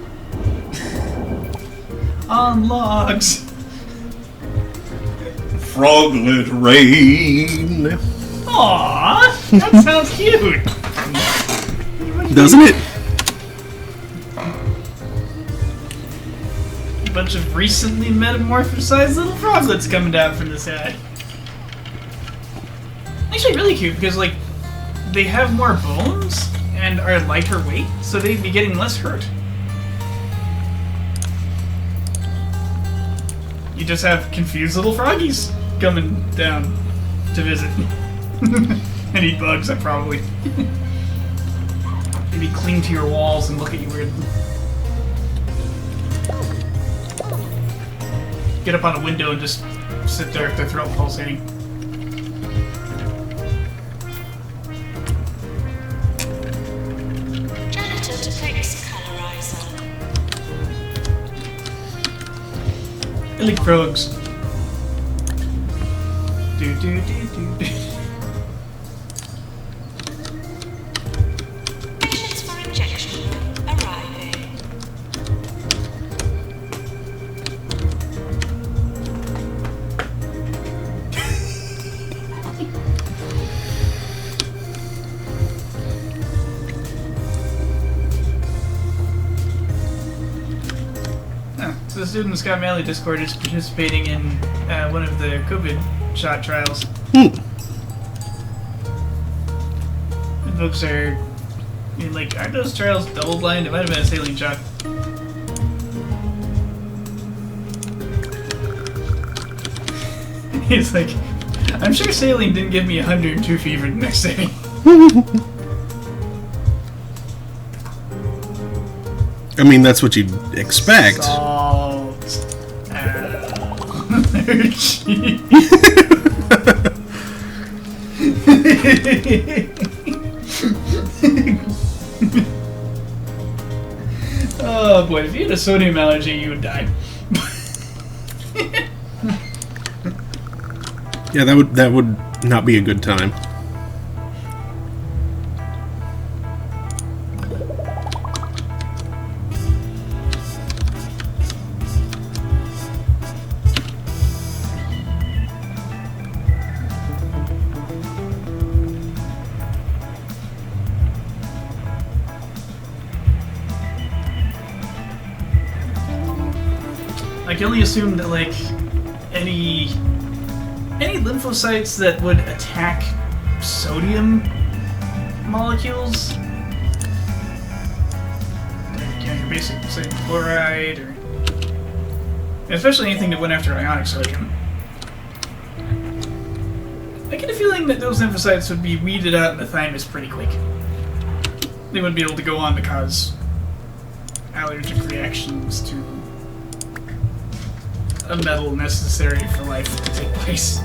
On logs. Froglet rain. Aww, that sounds cute. Doesn't it? A bunch of recently metamorphosized little froglets coming down from the side. Actually, really cute because like they have more bones and are lighter weight, so they'd be getting less hurt. You just have confused little froggies coming down to visit and eat bugs. Probably maybe cling to your walls and look at you weirdly. Get up on a window and just sit there with their throat pulsating. Janitor to fix colorizer. I like frogs. Do do do do do. Patients for injection room arriving. So the student Scott Manley Discord is participating in one of the COVID shot trials. The folks are, I mean, like, aren't those trials double blind? It might have been a saline shot. He's like, I'm sure saline didn't give me 102 fever the next day. I mean, that's what you'd expect. Salt. Allergy. Oh boy, if you had a sodium allergy, you would die. Yeah, that would not be a good time. I can only assume that, like, any lymphocytes that would attack sodium molecules, like, your basic sodium chloride, or especially anything that went after ionic sodium, I get a feeling that those lymphocytes would be weeded out in the thymus pretty quick. They wouldn't be able to go on to cause allergic reactions to a metal necessary for life to take place.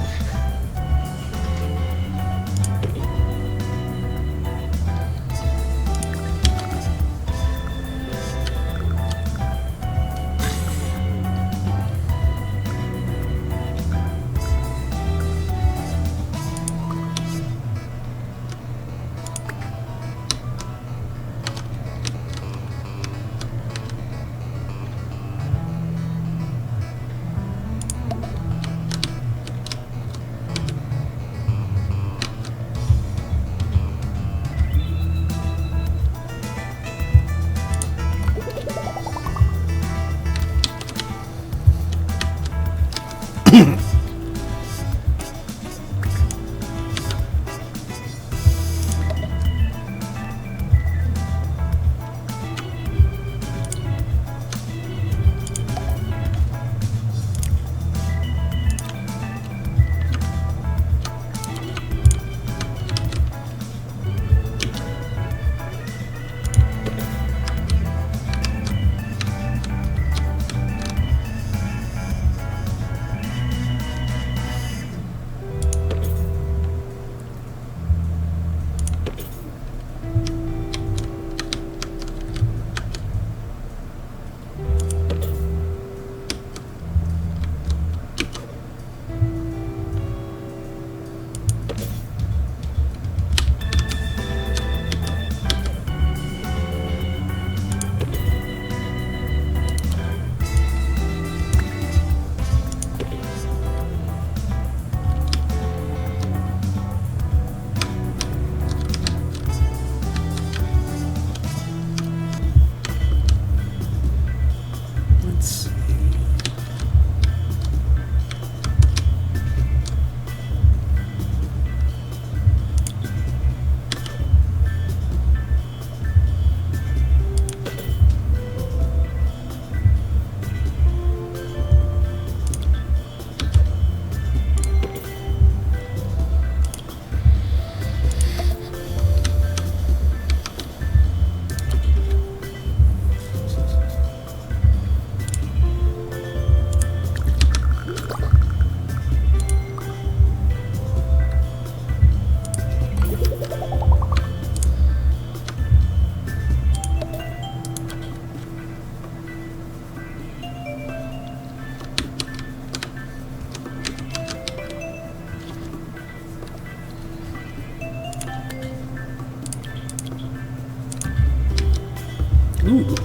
Ooh.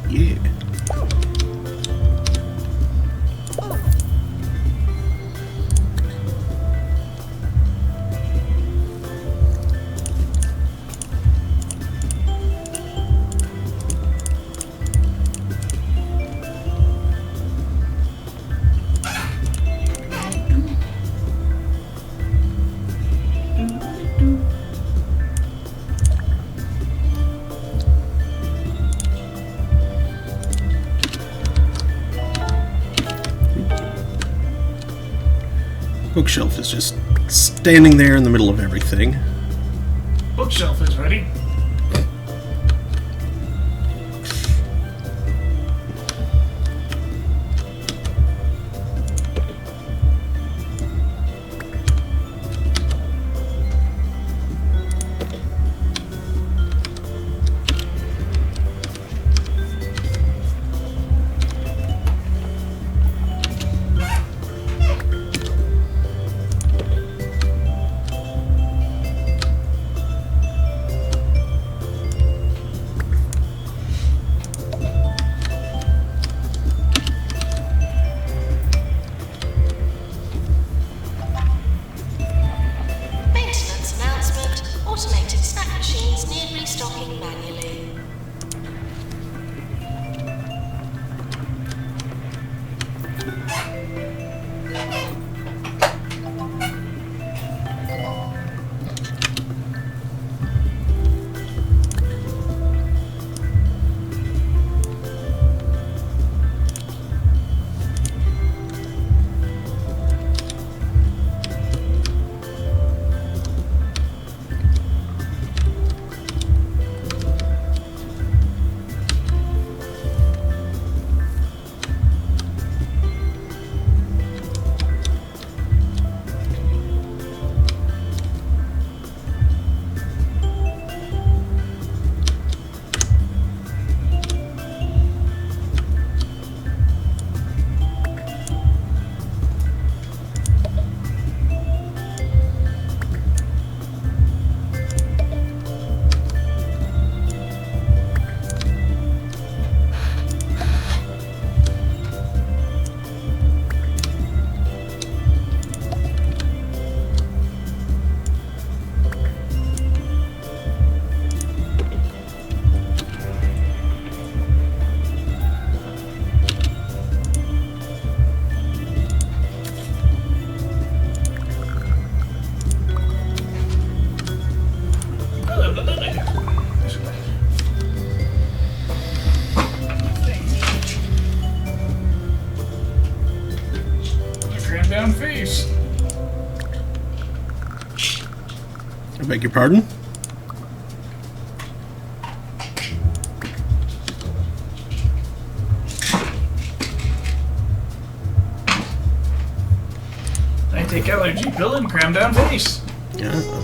Yeah. Bookshelf is just standing there in the middle of everything. Bookshelf is ready. machines need restocking manually. Cram down face. I beg your pardon? I take allergy pill and cram down face. Yeah.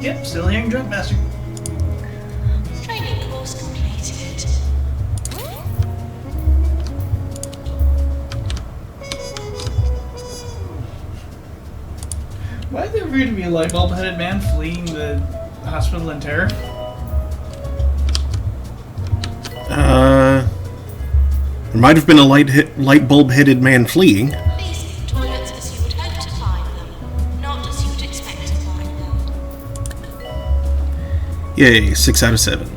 Yep, still hearing Drug Master. Training course completed. Why did there appear to be a light bulb headed man fleeing the hospital in terror? There might have been a light bulb headed man fleeing. Basic toilets as you would hope to find them, not as you would expect to find them. Yay, 6 out of 7.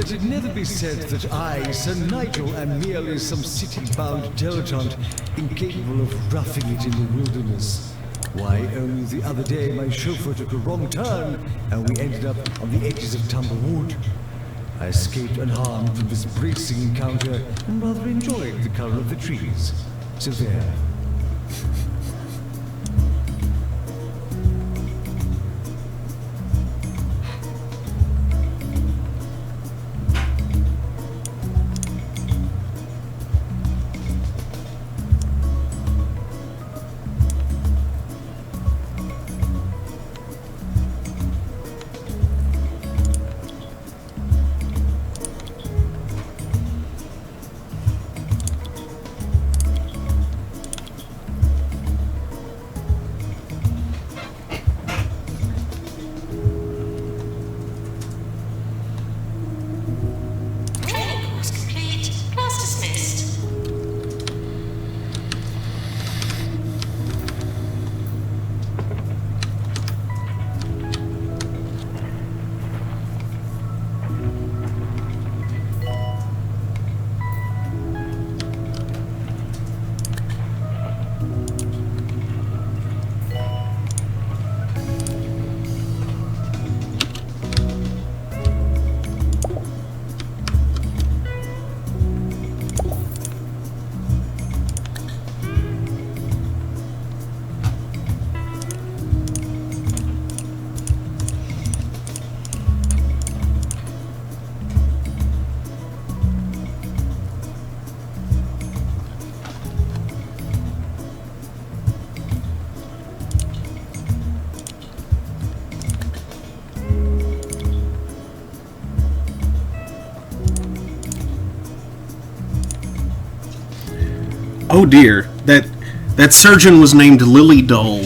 let it never be said that I, Sir Nigel, am merely some city-bound dilettante incapable of roughing it in the wilderness. Why, only the other day my chauffeur took a wrong turn and we ended up on the edges of Tumblewood. I escaped unharmed from this bracing encounter and rather enjoyed the color of the trees. So there. Training course complete. Class dismissed. Oh dear, that surgeon was named Lily Dull.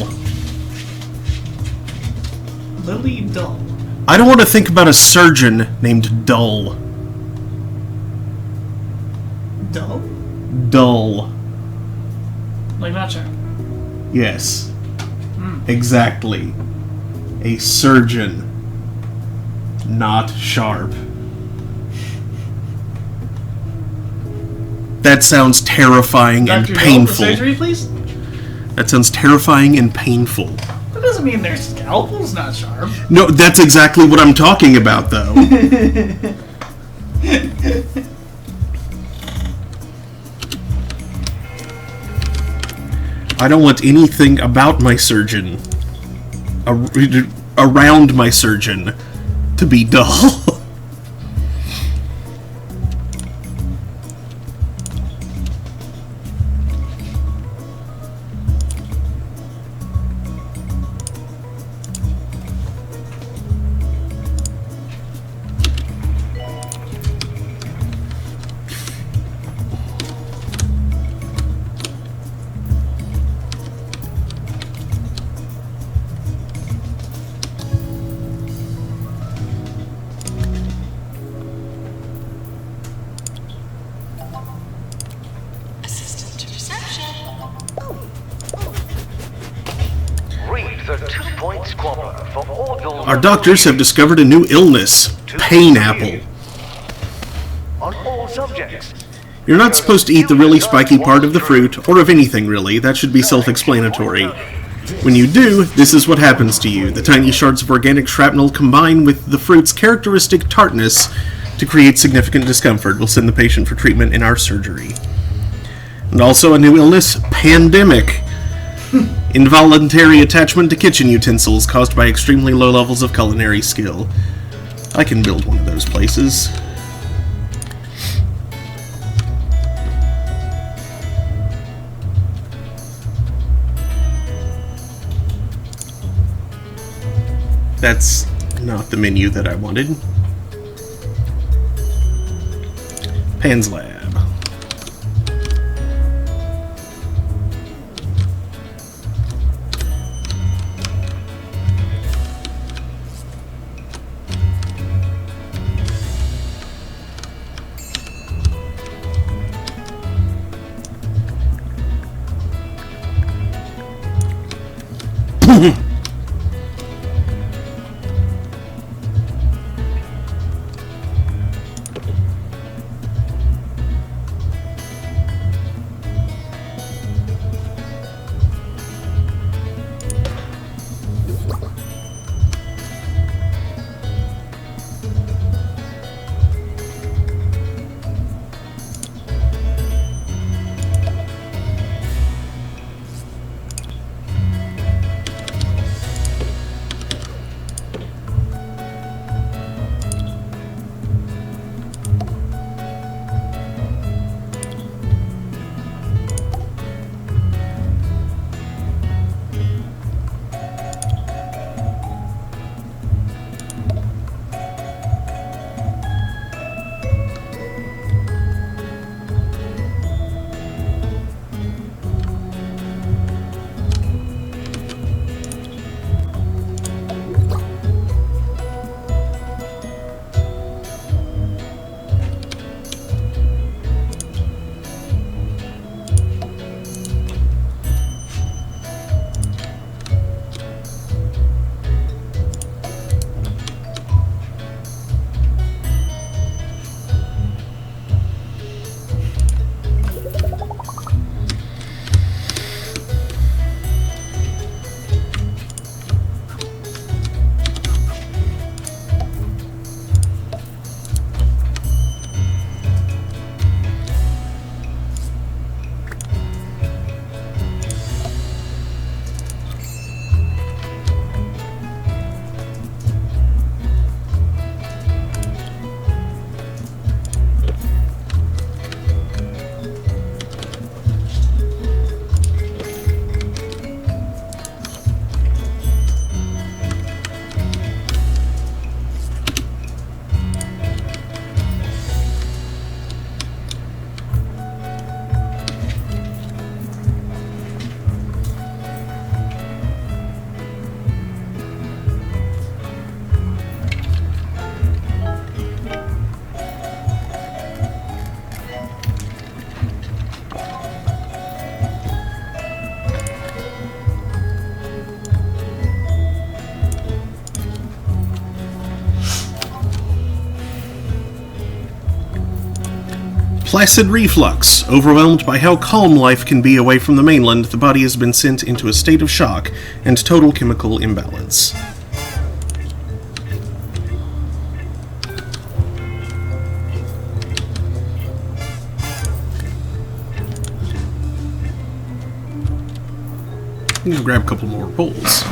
Lily Dull. I don't want to think about a surgeon named Dull. Dull? Dull. Like Nacho. Yes. Exactly. A surgeon. Not sharp. That sounds terrifying and Dr. Dull, for painful. surgery, please? That sounds terrifying and painful. That doesn't mean their scalpel's not sharp. No, that's exactly what I'm talking about, though. I don't want anything about my surgeon, around my surgeon, to be dull. Assistant to reception. Read the 2-point squabble for all your Our doctors have discovered a new illness, pain apple. on all subjects. You're not supposed to eat the really spiky part of the fruit, or of anything really. That should be self-explanatory. When you do, this is what happens to you. The tiny shards of organic shrapnel combine with the fruit's characteristic tartness to create significant discomfort. We'll send the patient for treatment in our surgery. And also a new illness, pandemic. Involuntary attachment to kitchen utensils caused by extremely low levels of culinary skill. I can build one of those places. That's not the menu that I wanted. Pan's Lab. Placid reflux. Overwhelmed by how calm life can be away from the mainland, the body has been sent into a state of shock and total chemical imbalance. I'm gonna grab a couple more bowls.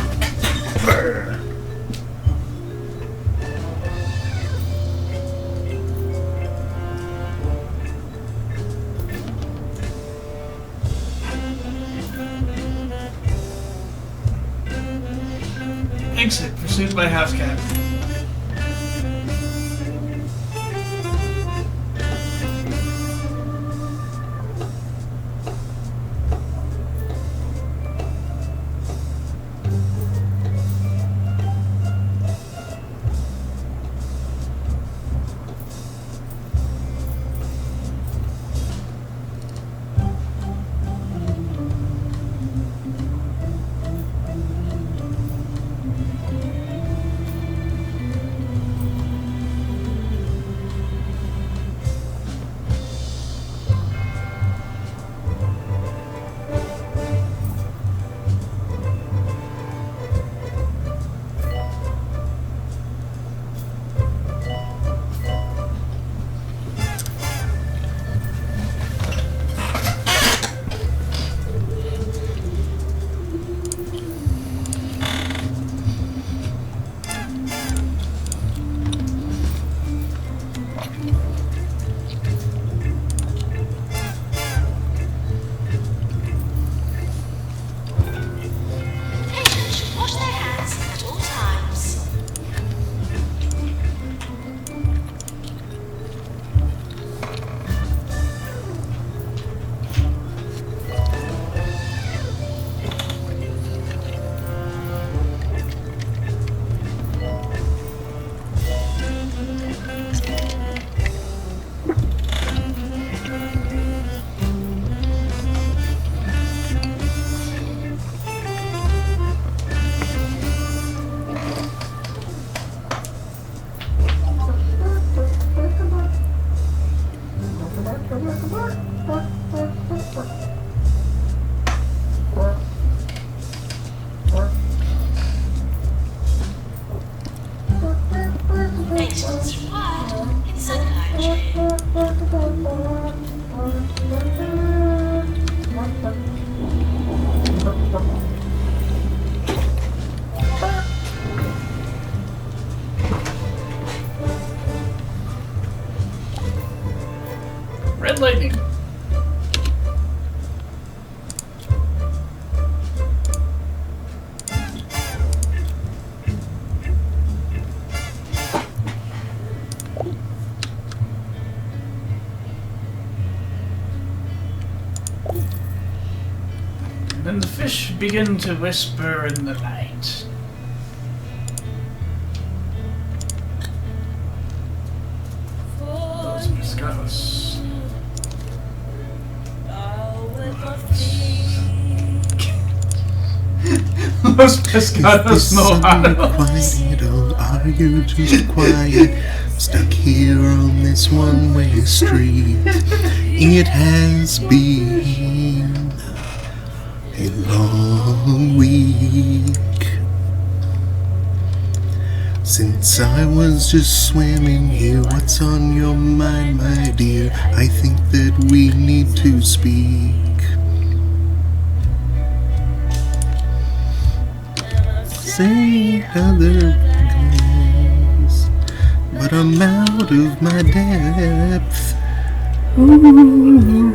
Exit pursued by house cat. Patients should wash their hands at all times. Maintenance required in psychiatry. Red lightning. Then the fish begin to whisper in the night. Those pescados. Los pescados mojados. Quiet, or are you just quiet? Stuck here on this one-way street. It has been a long week since I was just swimming here. What's on your mind, my dear? I think that we need to speak. Say other things, but I'm out of my depth. Ooh.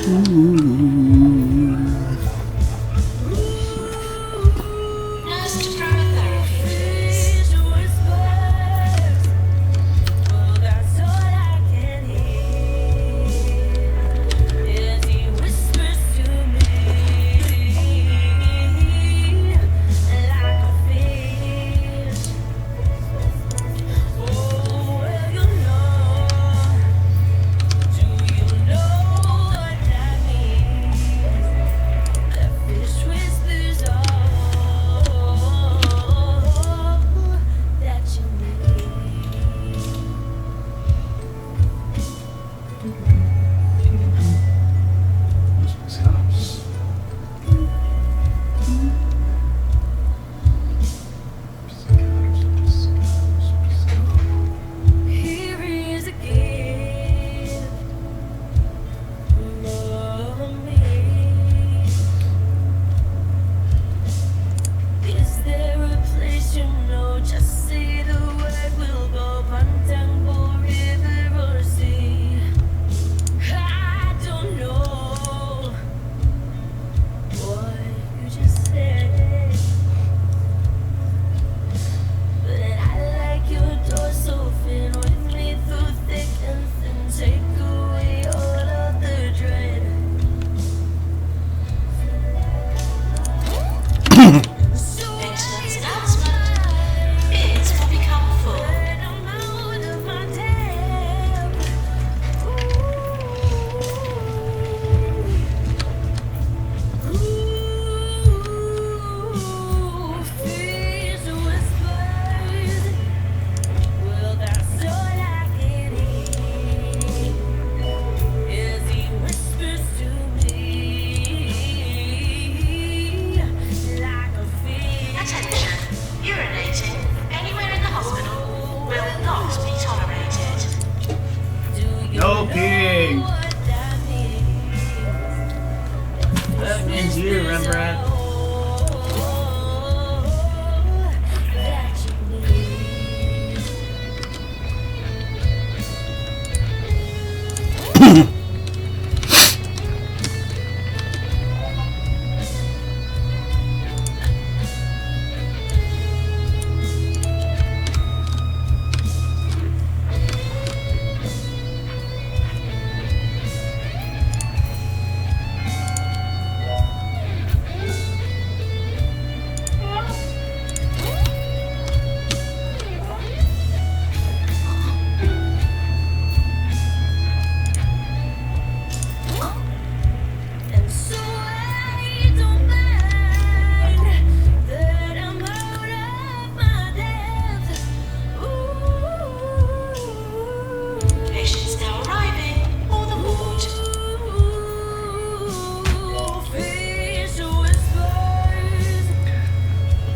Nurse to cryotherapy, please.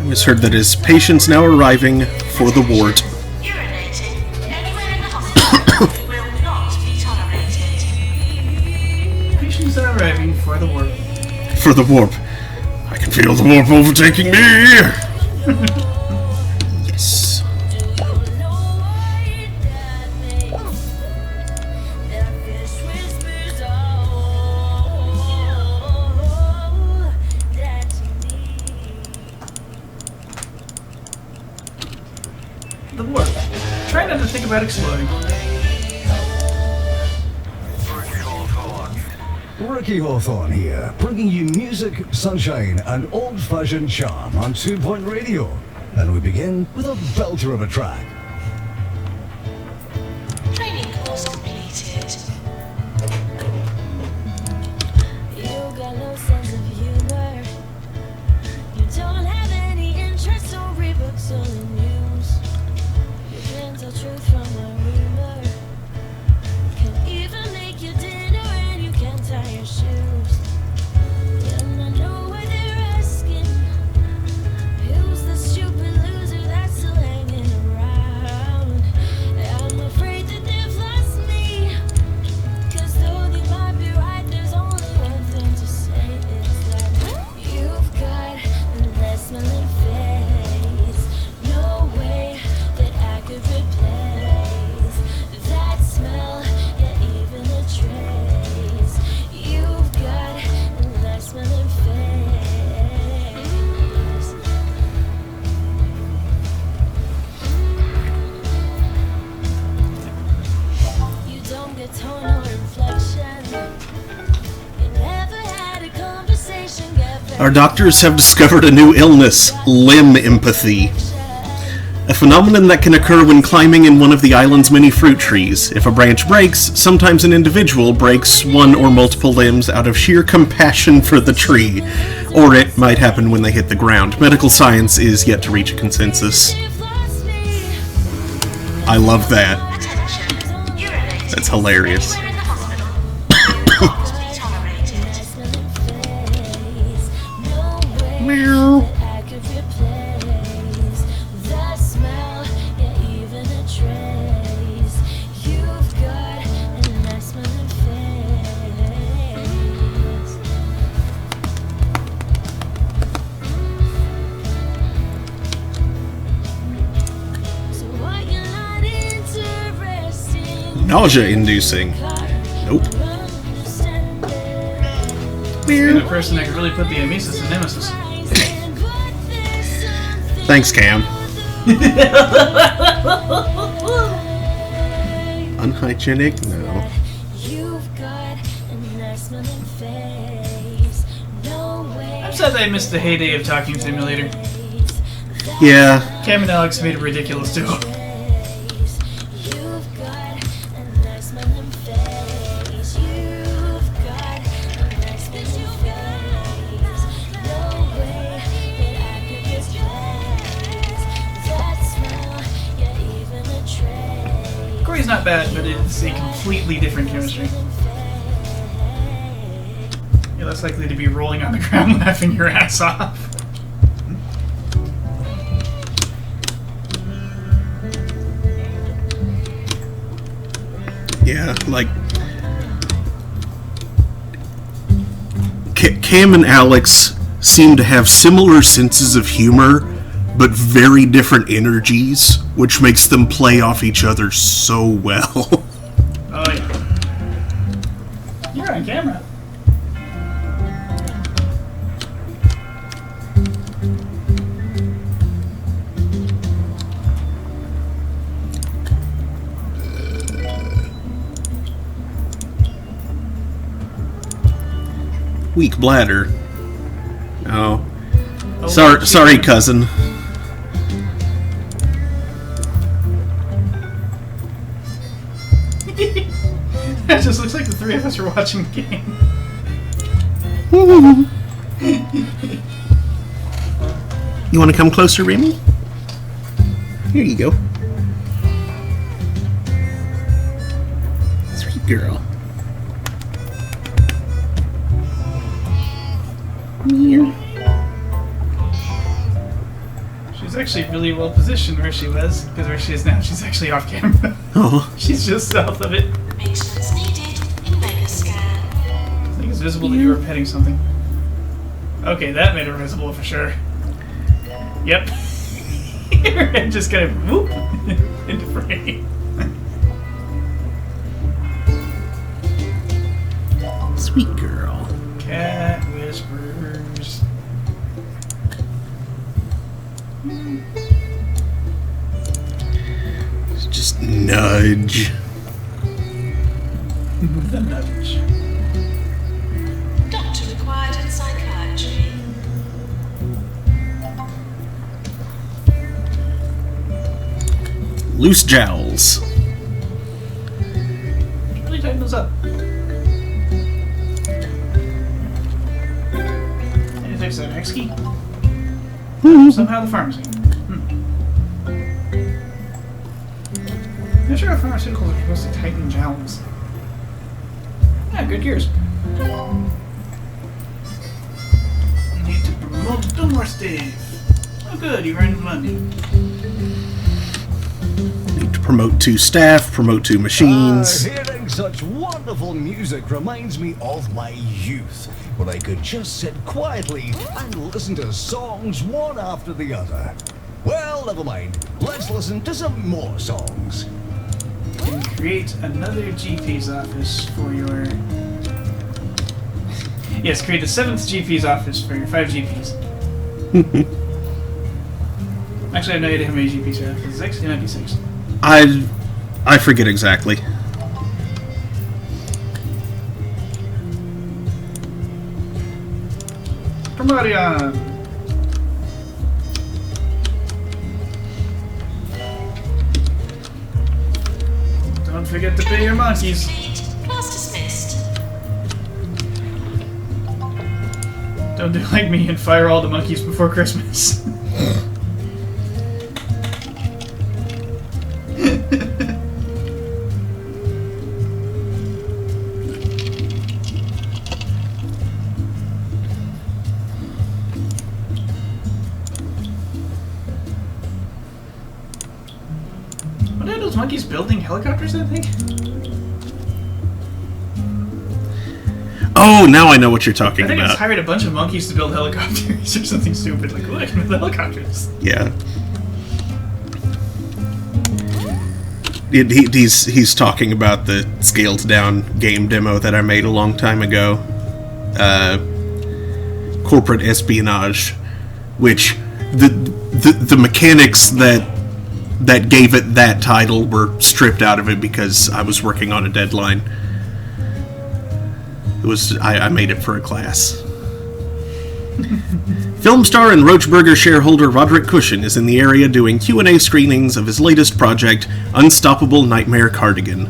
It was heard that his patient's now arriving for the wart. Urinating anywhere in the hospital will not be tolerated. Patients are arriving for the warp. For the warp. I can feel the warp overtaking me! Yes. The warp. Try not to think about exploding. Ricky Hawthorne here, bringing you music, sunshine, and old-fashioned charm on 2 Point Radio. And we begin with a belter of a track. Training course completed. You got no sense of humor. You don't have any interest or read books or the news. You can't tell truth from a rumor. Can't even make your dinner and you can't tie your shoes. And I know what they're asking. Who's the stupid loser that's still hanging around? I'm afraid that they've lost me. 'Cause though they might be right, there's only one thing to say. It's that you've got that smelling face. No way that I could replace that smell, yeah, even a trace. You've got that smelling face. You don't get tone or inflection. You never had a conversation. Our doctors have discovered a new illness, limb empathy. A phenomenon that can occur when climbing in one of the island's many fruit trees. If a branch breaks, sometimes an individual breaks one or multiple limbs out of sheer compassion for the tree. Or it might happen when they hit the ground. Medical science is yet to reach a consensus. I love that. Attention. Urinating That's hilarious. anywhere in the hospital will not be tolerated. Meow. I could replace that smell, yeah, even a trace. You've got a nice smelling face. So what you're not interesting. Nausea-inducing. Nope. You're the person that could really put the emesis in nemesis. Thanks, Cam. Unhygienic? No. You've got a nice smelling face. No way. I'm sad that I missed the heyday of Talking Simulator. Yeah. Cam and Alex made it ridiculous too. You've got a nice smelling face. You've got a nice smelling face. No way that I could replace that smell, yeah, even a trace. Corey's not bad, but it's a completely different chemistry. You're less likely to be rolling on the ground laughing your ass off. Yeah, like... Cam and Alex seem to have similar senses of humor, but very different energies, which makes them play off each other so well. Oh yeah. You're on camera. Weak bladder. Oh. Oh, Sorry, cousin. It just looks like the three of us are watching the game. You want to come closer, Remy? Here you go. Sweet girl. Meow. actually really well positioned where she was, because where she is now, she's actually off camera. Oh, She's just south of it. Maintenance needed in Vega scan. I think it's visible that you were petting something. Okay, that made her visible for sure. Yep. Her head just kind of whoop into frame. sweet girl. Cat whispers. Just nudge. The nudge. Doctor required in psychiatry. Loose jowls. Really tighten those up. And you fix that X key? Somehow the pharmacy. Not sure how pharmaceuticals are supposed to tighten jowls. Yeah, good gears. Need to promote the more Steve. Oh good, you earned money. Need to promote 2 staff, promote 2 machines. Hearing such wonderful music reminds me of my youth, when I could just sit quietly and listen to songs one after the other. Well, never mind. Let's listen to some more songs. And create another GP's office for your... Yes, create the 7th GP's office for your 5 GPs. Actually, I have no idea how many GPs you have, because it might be 6. I forget exactly. Promotion! Don't forget to pay your monkeys. Complete. Class dismissed. Don't do like me and fire all the monkeys before Christmas. What are those monkeys building helicopters, I think? Oh, now I know what you're talking I think I just about. hired a bunch of monkeys to build helicopters or something stupid. Like, look, I can build helicopters. Yeah. He's talking about the scaled down game demo that I made a long time ago. Corporate espionage, which the mechanics that gave it that title were stripped out of it because I was working on a deadline. I made it for a class. Film star and Roachburger shareholder Roderick Cushion is in the area doing Q&A screenings of his latest project, Unstoppable Nightmare Cardigan.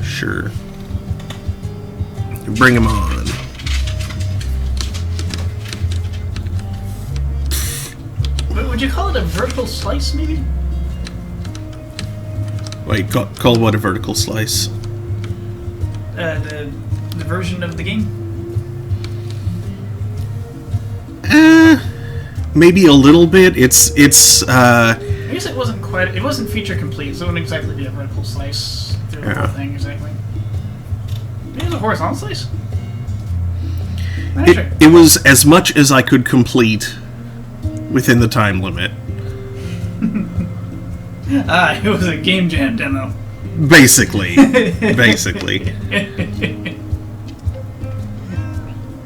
Sure. Bring him on. Would you call it a vertical slice, maybe? Wait, call what a vertical slice? The version of the game? Maybe a little bit. It's I guess it wasn't quite. It wasn't feature complete, so it wouldn't exactly be a vertical slice through the whole thing exactly. Maybe it was a horizontal slice. Not sure. it was as much as I could complete within the time limit. It was a game jam demo. Basically.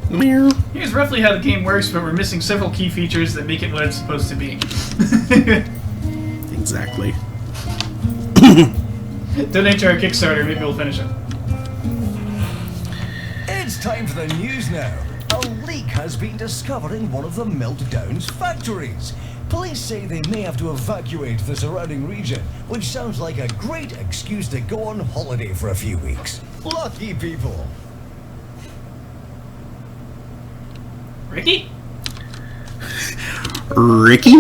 Meow. Here's roughly how the game works, but we're missing several key features that make it what it's supposed to be. Exactly. Donate to our Kickstarter, maybe we'll finish it. It's time for the news now. A leak has been discovered in one of the Meltdown's factories. Police say they may have to evacuate the surrounding region, which sounds like a great excuse to go on holiday for a few weeks. Lucky people. Ricky? Ricky?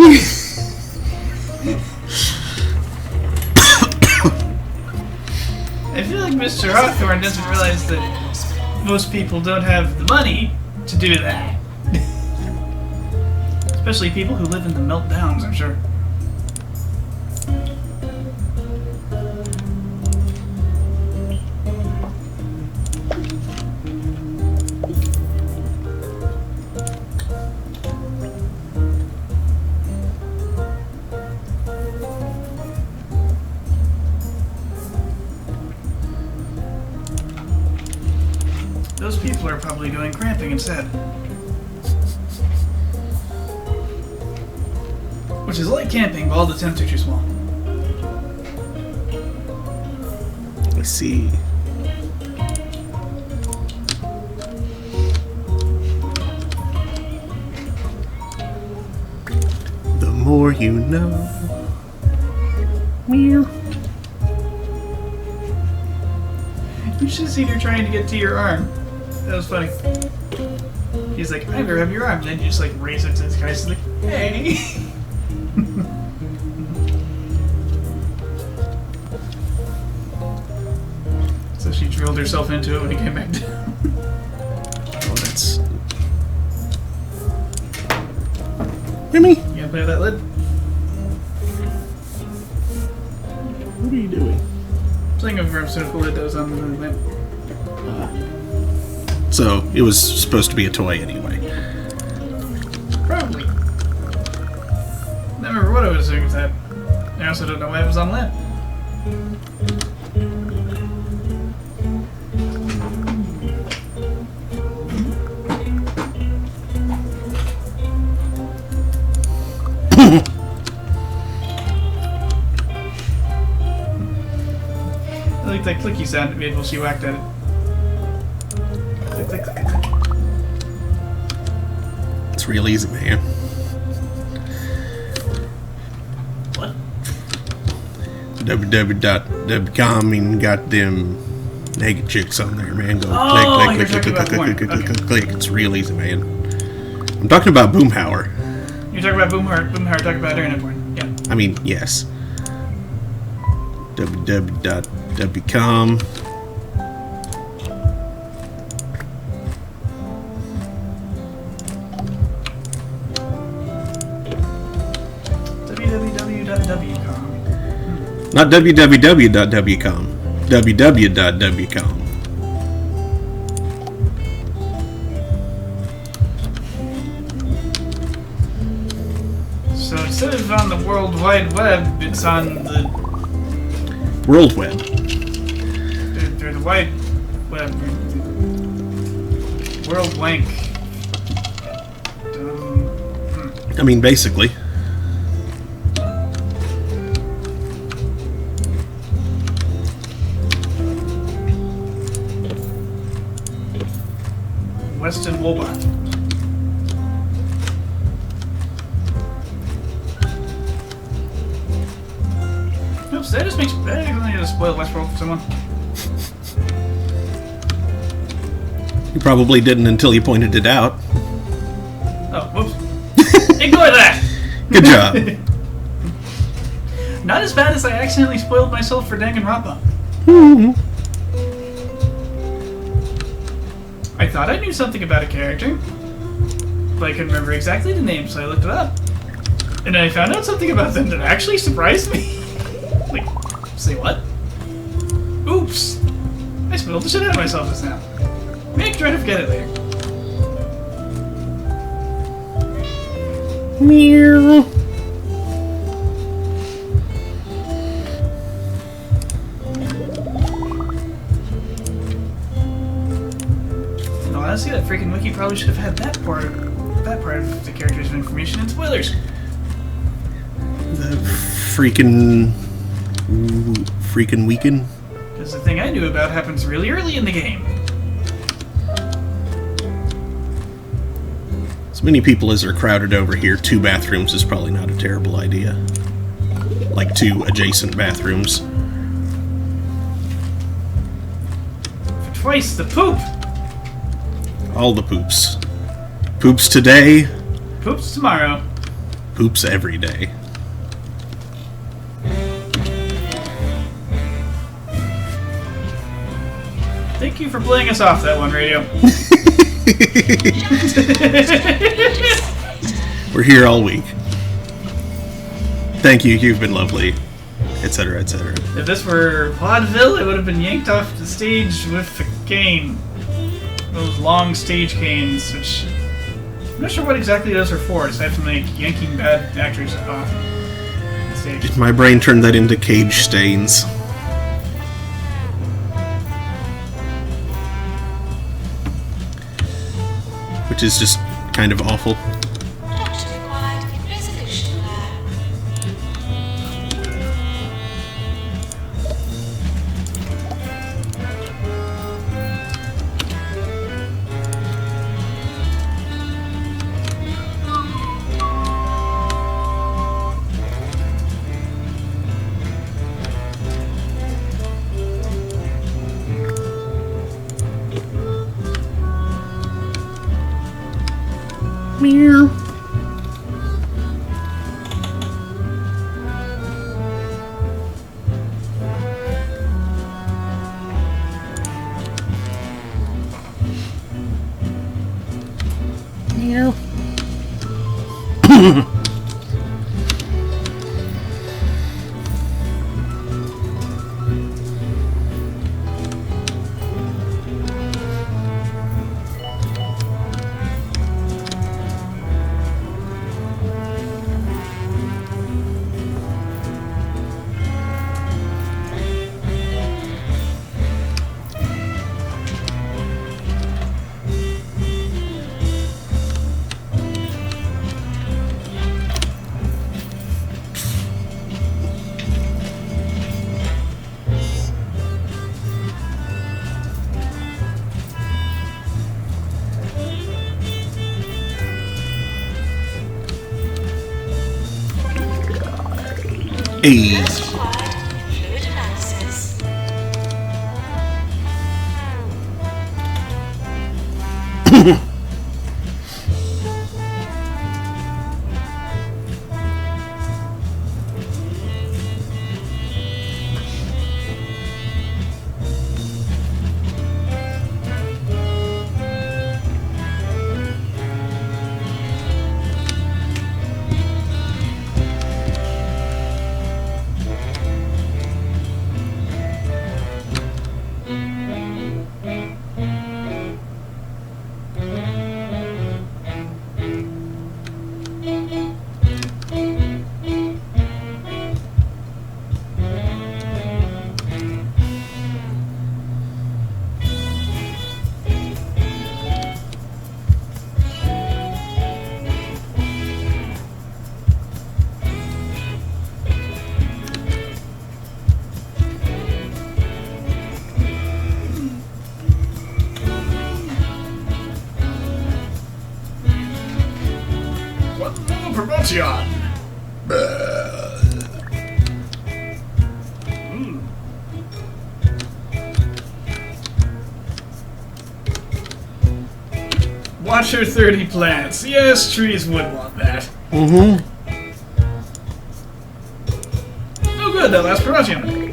I feel like Mr. Hawthorne doesn't realize that most people don't have the money to do that. Especially people who live in the meltdowns, I'm sure. Those people are probably doing cramping instead. Which is like camping, but all the tents are too small. I see. The more you know. Meow. You should have seen her trying to get to your arm. That was funny. He's like, I grab your arm. Then you just like raise it to the sky. She's like, hey. So she drilled herself into it when he came back down. Oh, that's. Remy, You gonna play with that lid? what are you doing? Playing with a pharmaceutical lid that was on the lamp. So, it was supposed to be a toy anyway. Probably. I remember what I was doing with that. I also don't know why it was on lamp. I like that clicky sound it made while she whacked at it. Click, click, click, click, click. It's real easy, man. What? www.wcom and got them naked chicks on there, man. Go Oh, click, you're click, click, talking click, about click, porn. click, click, Okay. click, click. It's real easy, man. I'm talking about Boomhauer. You're talking about Boomhauer talking about internet porn. Yeah. I mean, yes. www.wcom. www.wcom. Not www.wcom. www.wcom. So instead of on the World Wide Web, it's on the World Web. through the Wide Web. World Wank. I mean, basically. Weston Wolbach. Oops, that just makes I need to spoil Westworld for someone. You probably didn't until you pointed it out. Oh, whoops. Ignore that! Good job. Not as bad as I accidentally spoiled myself for Danganronpa. I thought I knew something about a character, but I couldn't remember exactly the name, so I looked it up. And then I found out something about them that actually surprised me. Like, say what? Oops! I spoiled the shit out of myself just now. Maybe I can try to forget it later. Meow. No, honestly, that freaking wiki probably should have had that part of the character's information in spoilers. The freaking weekend. Because the thing I knew about happens really early in the game. As many people as are crowded over here, 2 bathrooms is probably not a terrible idea. Like 2 adjacent bathrooms. For twice the poop! All the poops. Poops today, Poops tomorrow. poops every day. Thank you for playing us off that one, radio. We're here all week. Thank you, you've been lovely, etc., etc. If this were vaudeville, it would have been yanked off the stage with a cane. Those long stage canes, which I'm not sure what exactly those are for, aside from like yanking bad actors off the stage. My brain turned that into cage stains. Which is just kind of awful. Doctor required resolution lab. Meow. Meow. Hey. Required fluid analysis. Promotion! Watcher 30 plants. Yes, trees would want that. Mm-hmm. Oh good, that last promotion.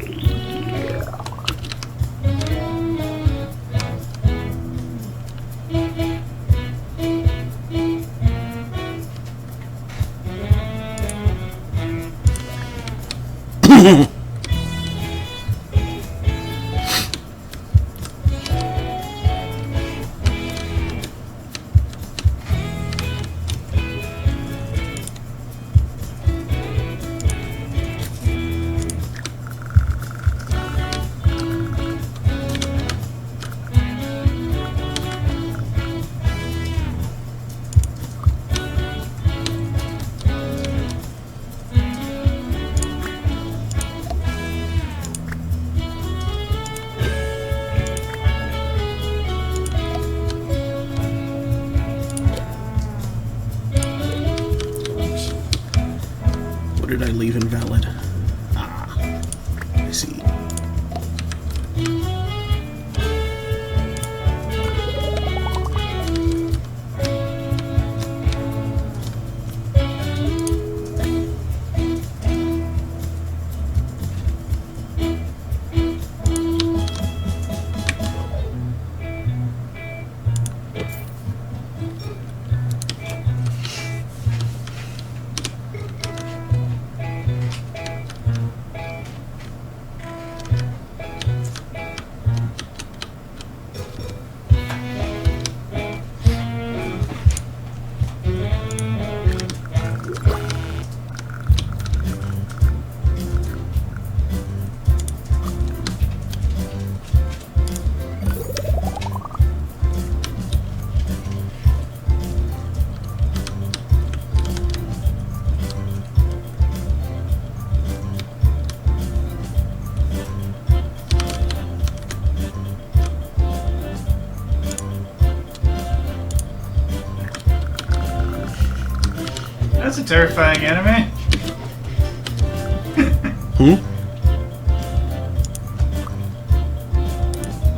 What did I leave invalid? Ah, I see. That's a terrifying anime.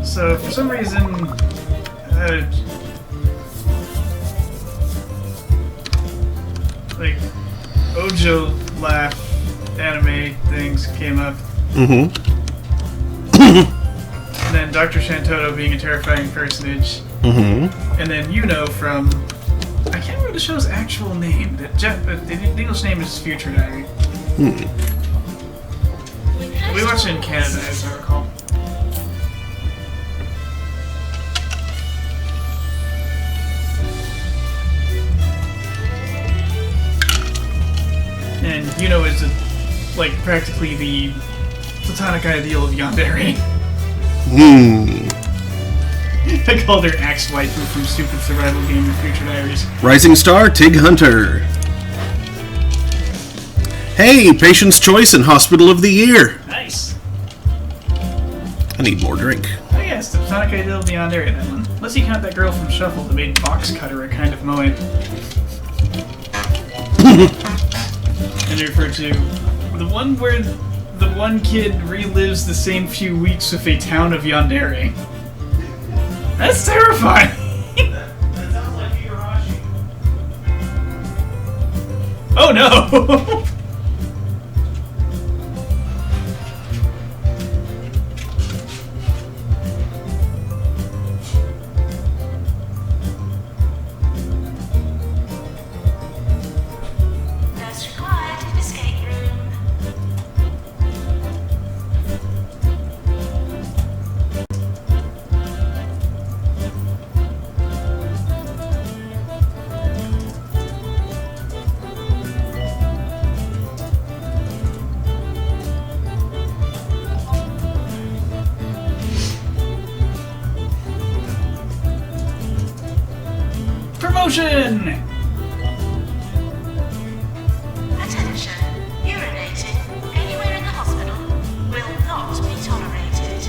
So, for some reason, like, Ojo laugh anime things came up. And then Dr. Shantoto being a terrifying personage. And then from... I can't remember the show's actual name. The English name is Future Diary. We watched it in Canada, as I recall. And is practically the platonic ideal of Yandere. I called her Axe Waifu from stupid survival game of Future Diaries. Rising Star Tig Hunter. Hey, Patient's Choice and Hospital of the Year. Nice. I need more drink. Oh yeah, it's the platonic ideal of Yandere, that one. Unless you count that girl from Shuffle that made Box Cutter a kind of moe. And refer to the one where the one kid relives the same few weeks with a town of Yandere. That's terrifying! That sounds like Higurashi. Oh no! That's required. Escape room. Promotion! Attention. Urinating anywhere in the hospital will not be tolerated.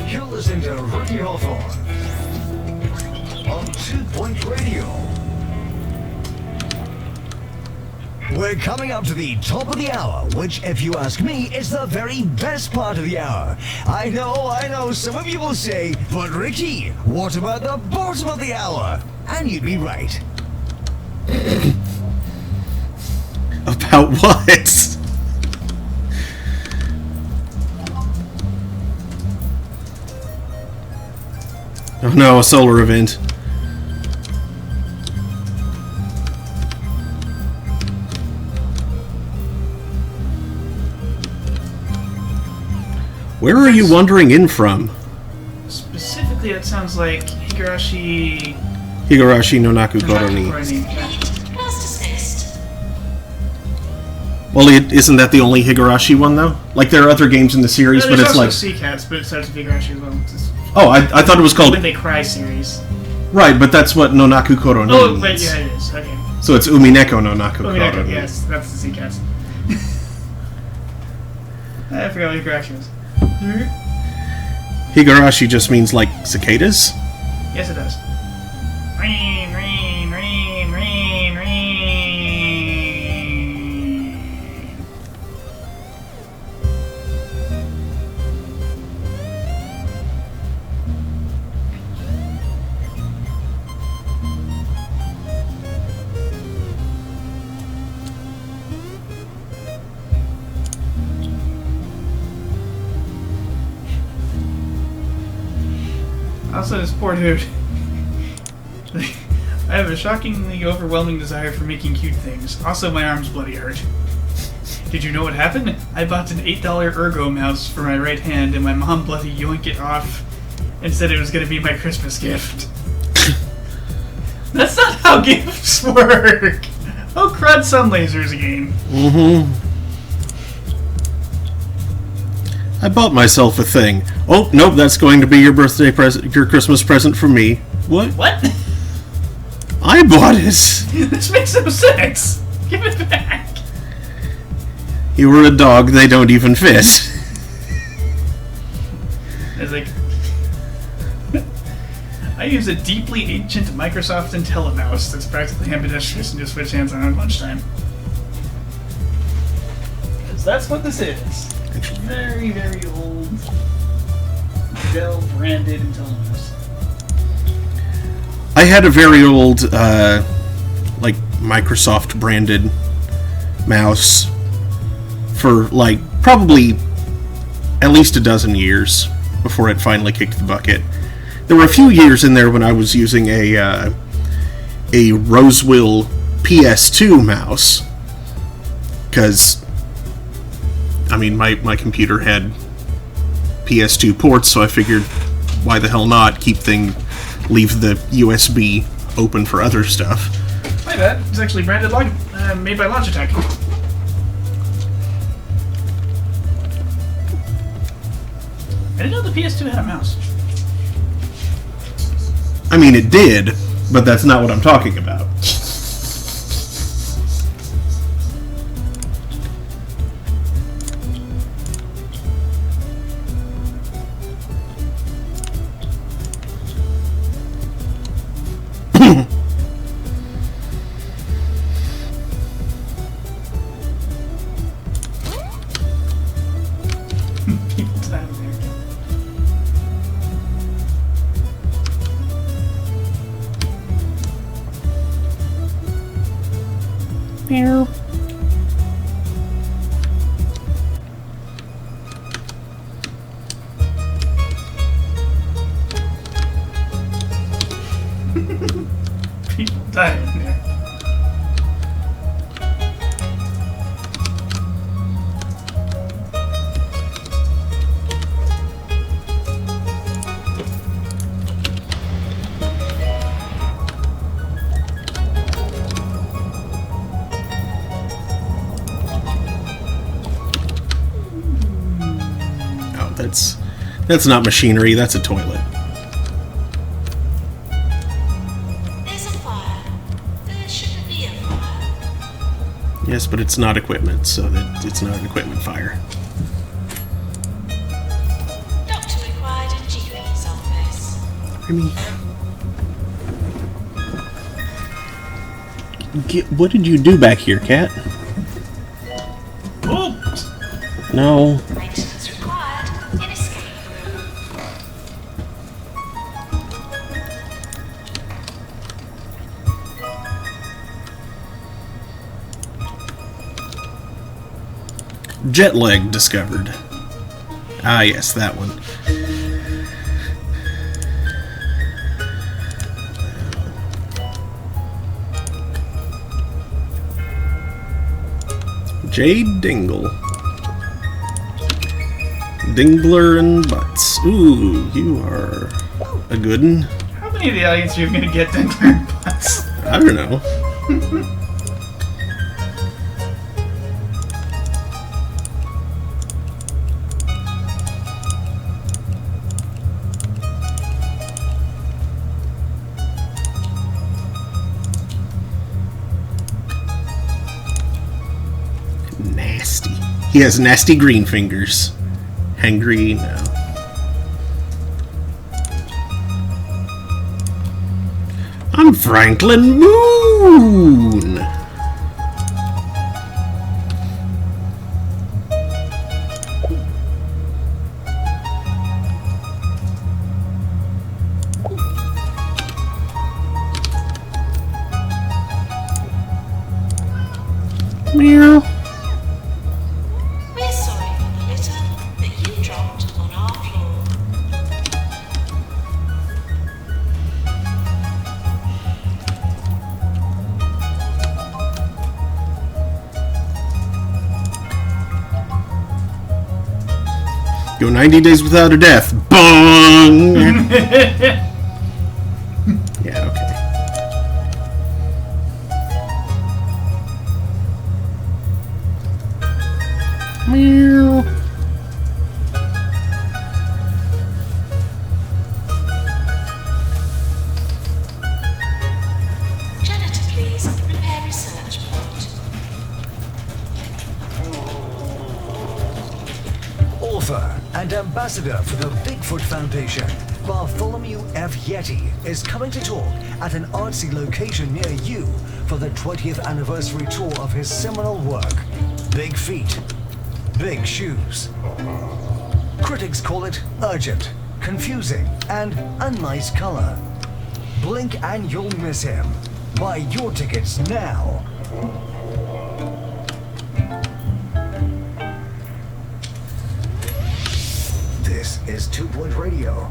You're listening to Ricky Hawthorne on 2 Point Radio. We're coming up to the top of the hour, which, if you ask me, is the very best part of the hour. I know, some of you will say, but Ricky, what about the bottom of the hour? And you'd be right. About what? Oh no, a solar event. Where are you wandering in from? Specifically, it sounds like Higurashi... Higurashi no Naku Koroni. Class dismissed. Well, isn't that the only Higurashi one, though? Like, there are other games in the series, but There's it's also like... Sea Cats, but it starts with Higurashi as well. It's Oh, I thought it was called... When They Cry series. Right, but that's what no Naku Koroni Oh, means. but yeah, it is. Okay. So it's Umineko no Naku Koroni. Yes, that's the Sea Cats. I forgot what Higurashi was. Higurashi just means, like, cicadas? Yes, it does. Rain, rain, rain, rain, rain. Also, this poor dude. I have a shockingly overwhelming desire for making cute things. Also, my arm's bloody hurt. Did you know what happened? I bought an $8 Ergo mouse for my right hand, and my mom bloody yoinked it off and said it was going to be my Christmas gift. That's not how gifts work! Oh, crud, Sunlaser is a game. I bought myself a thing. Oh, nope, that's going to be your birthday present, your Christmas present from me. What? What? I bought it. This makes no sense. Give it back. You were a dog, they don't even fit. It's like... I use a deeply ancient Microsoft IntelliMouse that's practically ambidextrous and just switch hands on at lunchtime. Because that's what this is. Very, very old Dell branded IntelliMouse. I had a very old, like, Microsoft branded mouse for, like, probably at least a dozen years before it finally kicked the bucket. There were a few years in there when I was using a Rosewill PS2 mouse, because, I mean, my computer had PS2 ports, so I figured, why the hell not leave the USB open for other stuff. My bad. It's actually branded made by Logitech. I didn't know the PS2 had a mouse. I mean, it did, but that's not what I'm talking about. People's out of there. People died in there. Oh, that's not machinery, that's a toilet. There's a fire. There shouldn't be a fire. Yes, but it's not equipment, so that it's not an equipment fire. Doctor required in GP's office. I mean, what did you do back here, Cat? Oops! No. Maintenance required in escape room. Jet lag discovered. Ah, yes, that one. Jade Dingle. Dingler and Butts. Ooh, you are a good one. How many of the audience are you going to get Dingler and Butts? I don't know. Nasty. He has nasty green fingers. Hangry, no. I'm Franklin Moon! Meow. We're sorry for the litter that you dropped on our floor. Go 90 days without a death. Bong! Yeah, okay. Meow. ambassador for the Bigfoot Foundation, Bartholomew F. Yeti, is coming to talk at an artsy location near you for the 20th anniversary tour of his seminal work, Big Feet, Big Shoes. Critics call it urgent, confusing, and a nice color. Blink and you'll miss him. Buy your tickets now. This is 2 Point Radio.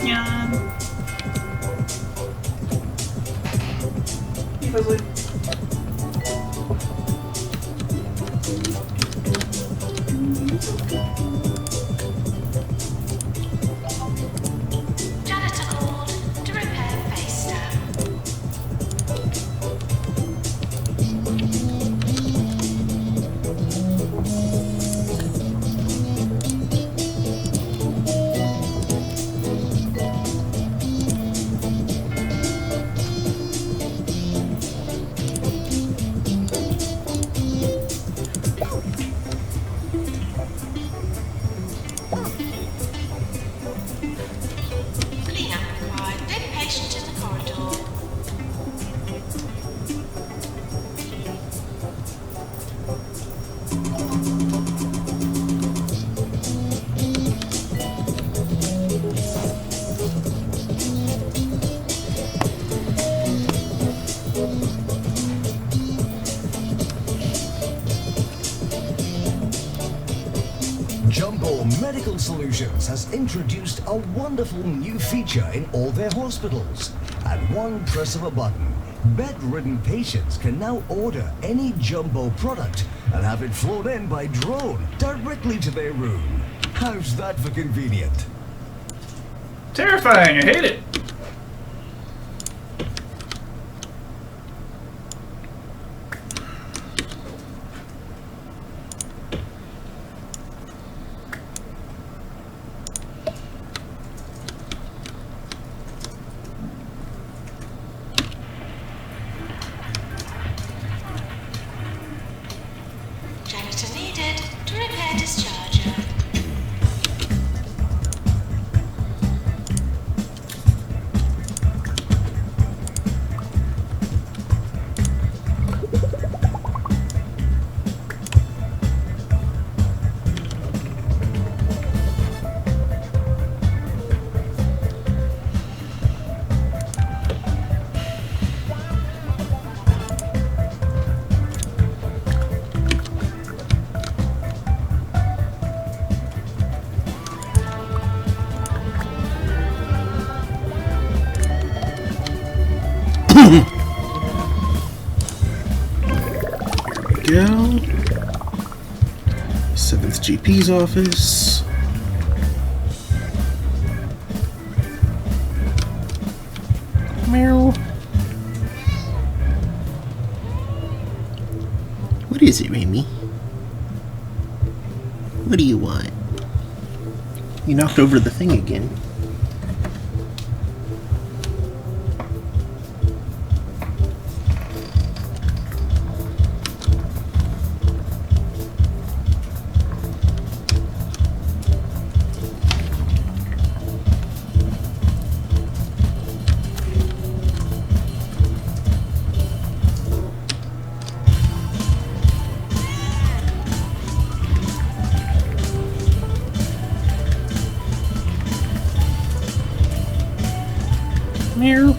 Yeah. Janitor called to repair face stone. Cleanup required. Big patient in the corridor. Jumbo Medical Solutions has introduced a wonderful new feature in all their hospitals. At one press of a button, bedridden patients can now order any Jumbo product and have it flown in by drone directly to their room. How's that for convenient? Terrifying, I hate it. Janitor needed to repair discharger. Go. 7th GP's office. Meow. What is it, Remy? What do you want? You knocked over the thing again. Meow.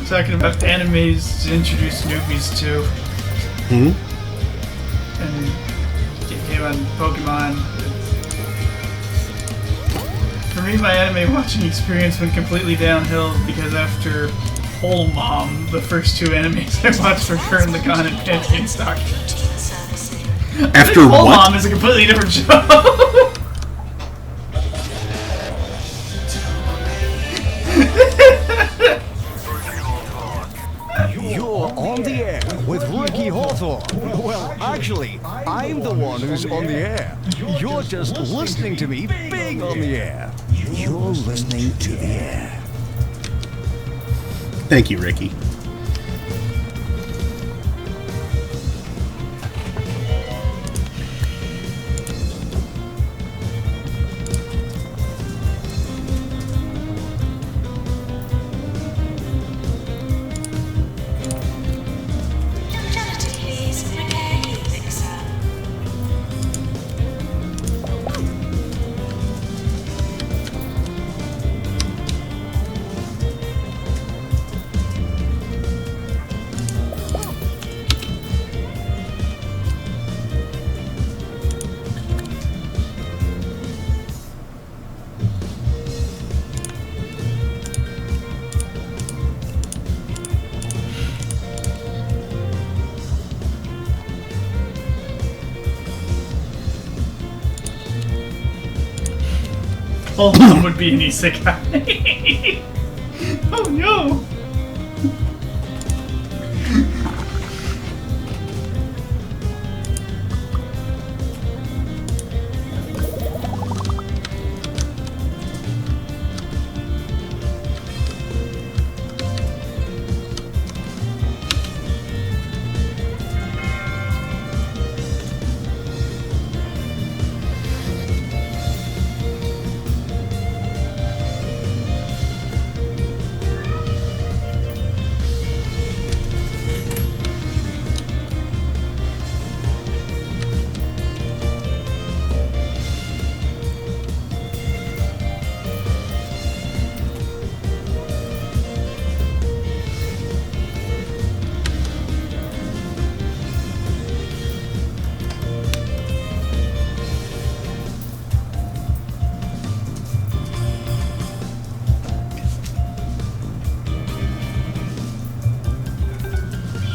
Talking about animes to introduce newbies to. And came on Pokemon. For me, my anime watching experience went completely downhill because after Whole Mom, the first two animes I watched were Gurren Lagann and Panty Stock. After Whole what? Mom is a completely different show. You're on the air with Ricky Hawthorne. Well, actually, I'm the one who's on the air. You're just listening to me being on the air. You're listening to the air. Thank you, Ricky. Longevity, please. Repair helix, sir. Whole Mom would be an isekai. Oh no!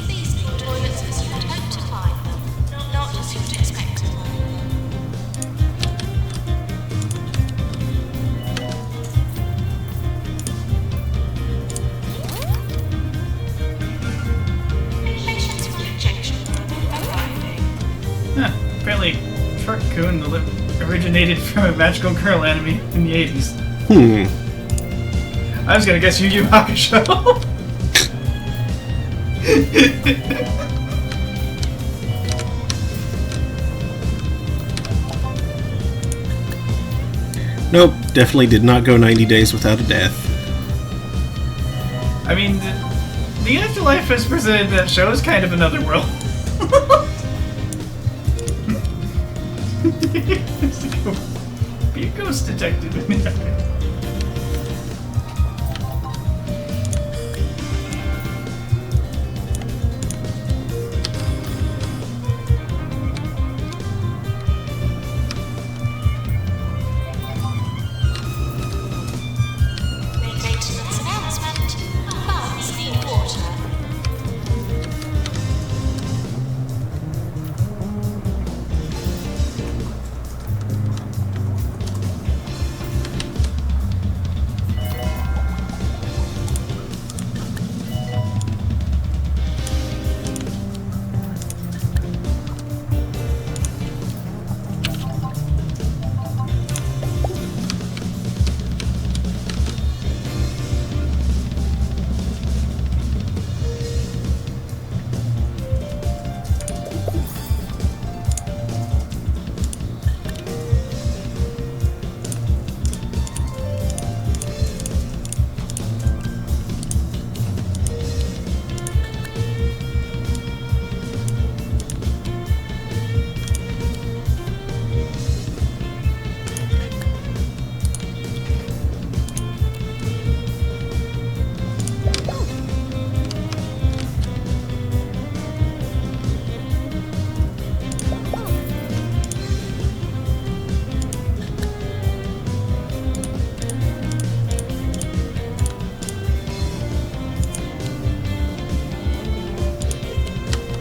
Please clean toilets as you would hope to find them, not as you would expect to find them. Patients for injection arriving. Huh, apparently, Shark-kun originated from a magical girl anime in the 80s. I was gonna guess Yu Yu Hakusho. Nope, definitely did not go 90 days without a death. I mean, the afterlife as presented in that show is kind of another world. Be a ghost detective in the afterlife. Maintenance announcement. Bugs need water.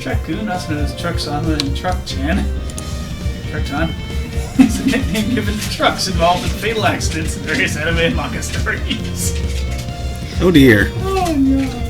Truck-kun, also known as Truck-sama and Truck-chan. Truck-tan is a nickname given to trucks involved in fatal accidents in various anime and manga stories. Oh dear. Oh no.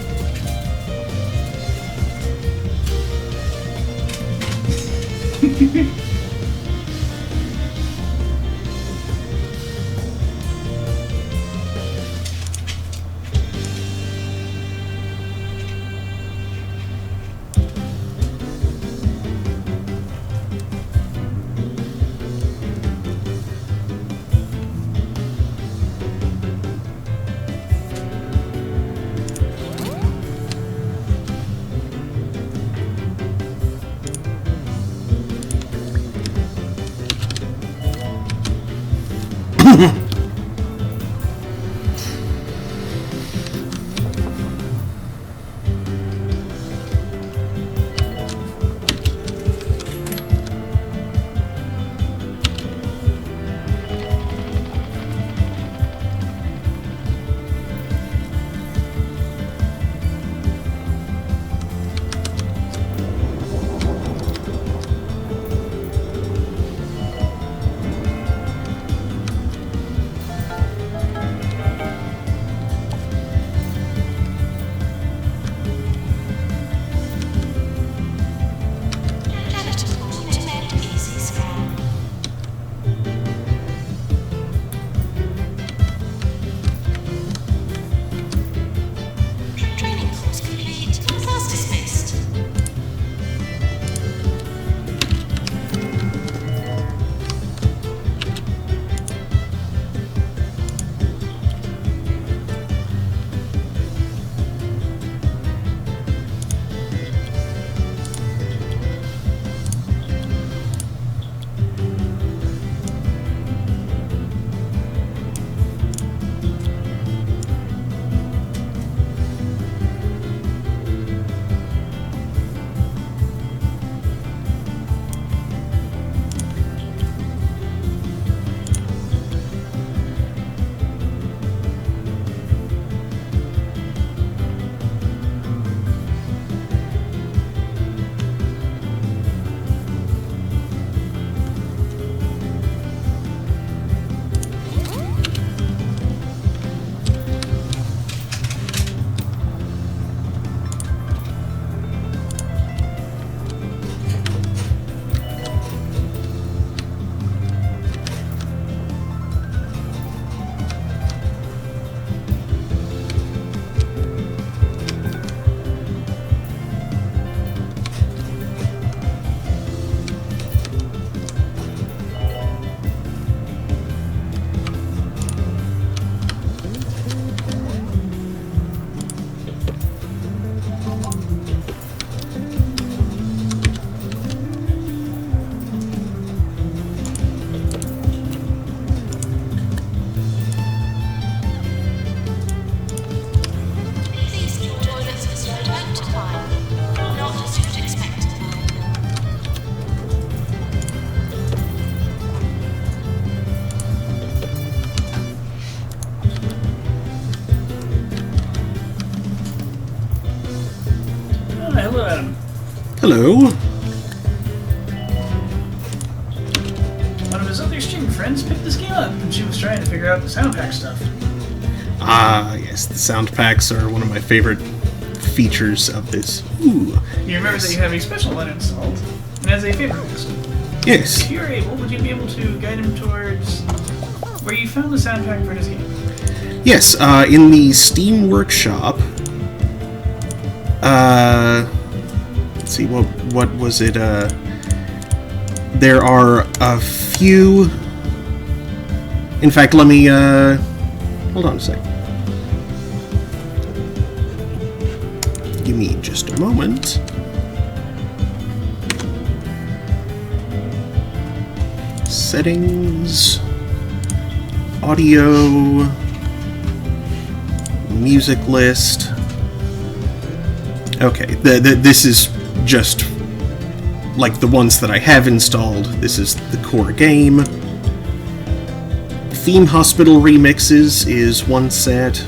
Training course complete. Class dismissed. Please keep toilets as you'd hope to find, not as you'd expect to find. Oh, hello, Adam. Hello. One of his other student friends picked this game up, and she was trying to figure out the sound pack stuff. Ah, yes, the sound packs are one of my favorite features of this. Ooh. You remember that you have a special one installed, and as a favor request, Yes. if you're able, would you be able to guide him towards where you found the sound pack for his game? Yes, in the Steam Workshop. Let's see, what was it? There are a few. In fact, let me hold on a sec. Give me just a moment. Settings, audio, music list. Okay, this is just like the ones that I have installed. This is the core game. Theme Hospital Remixes is one set.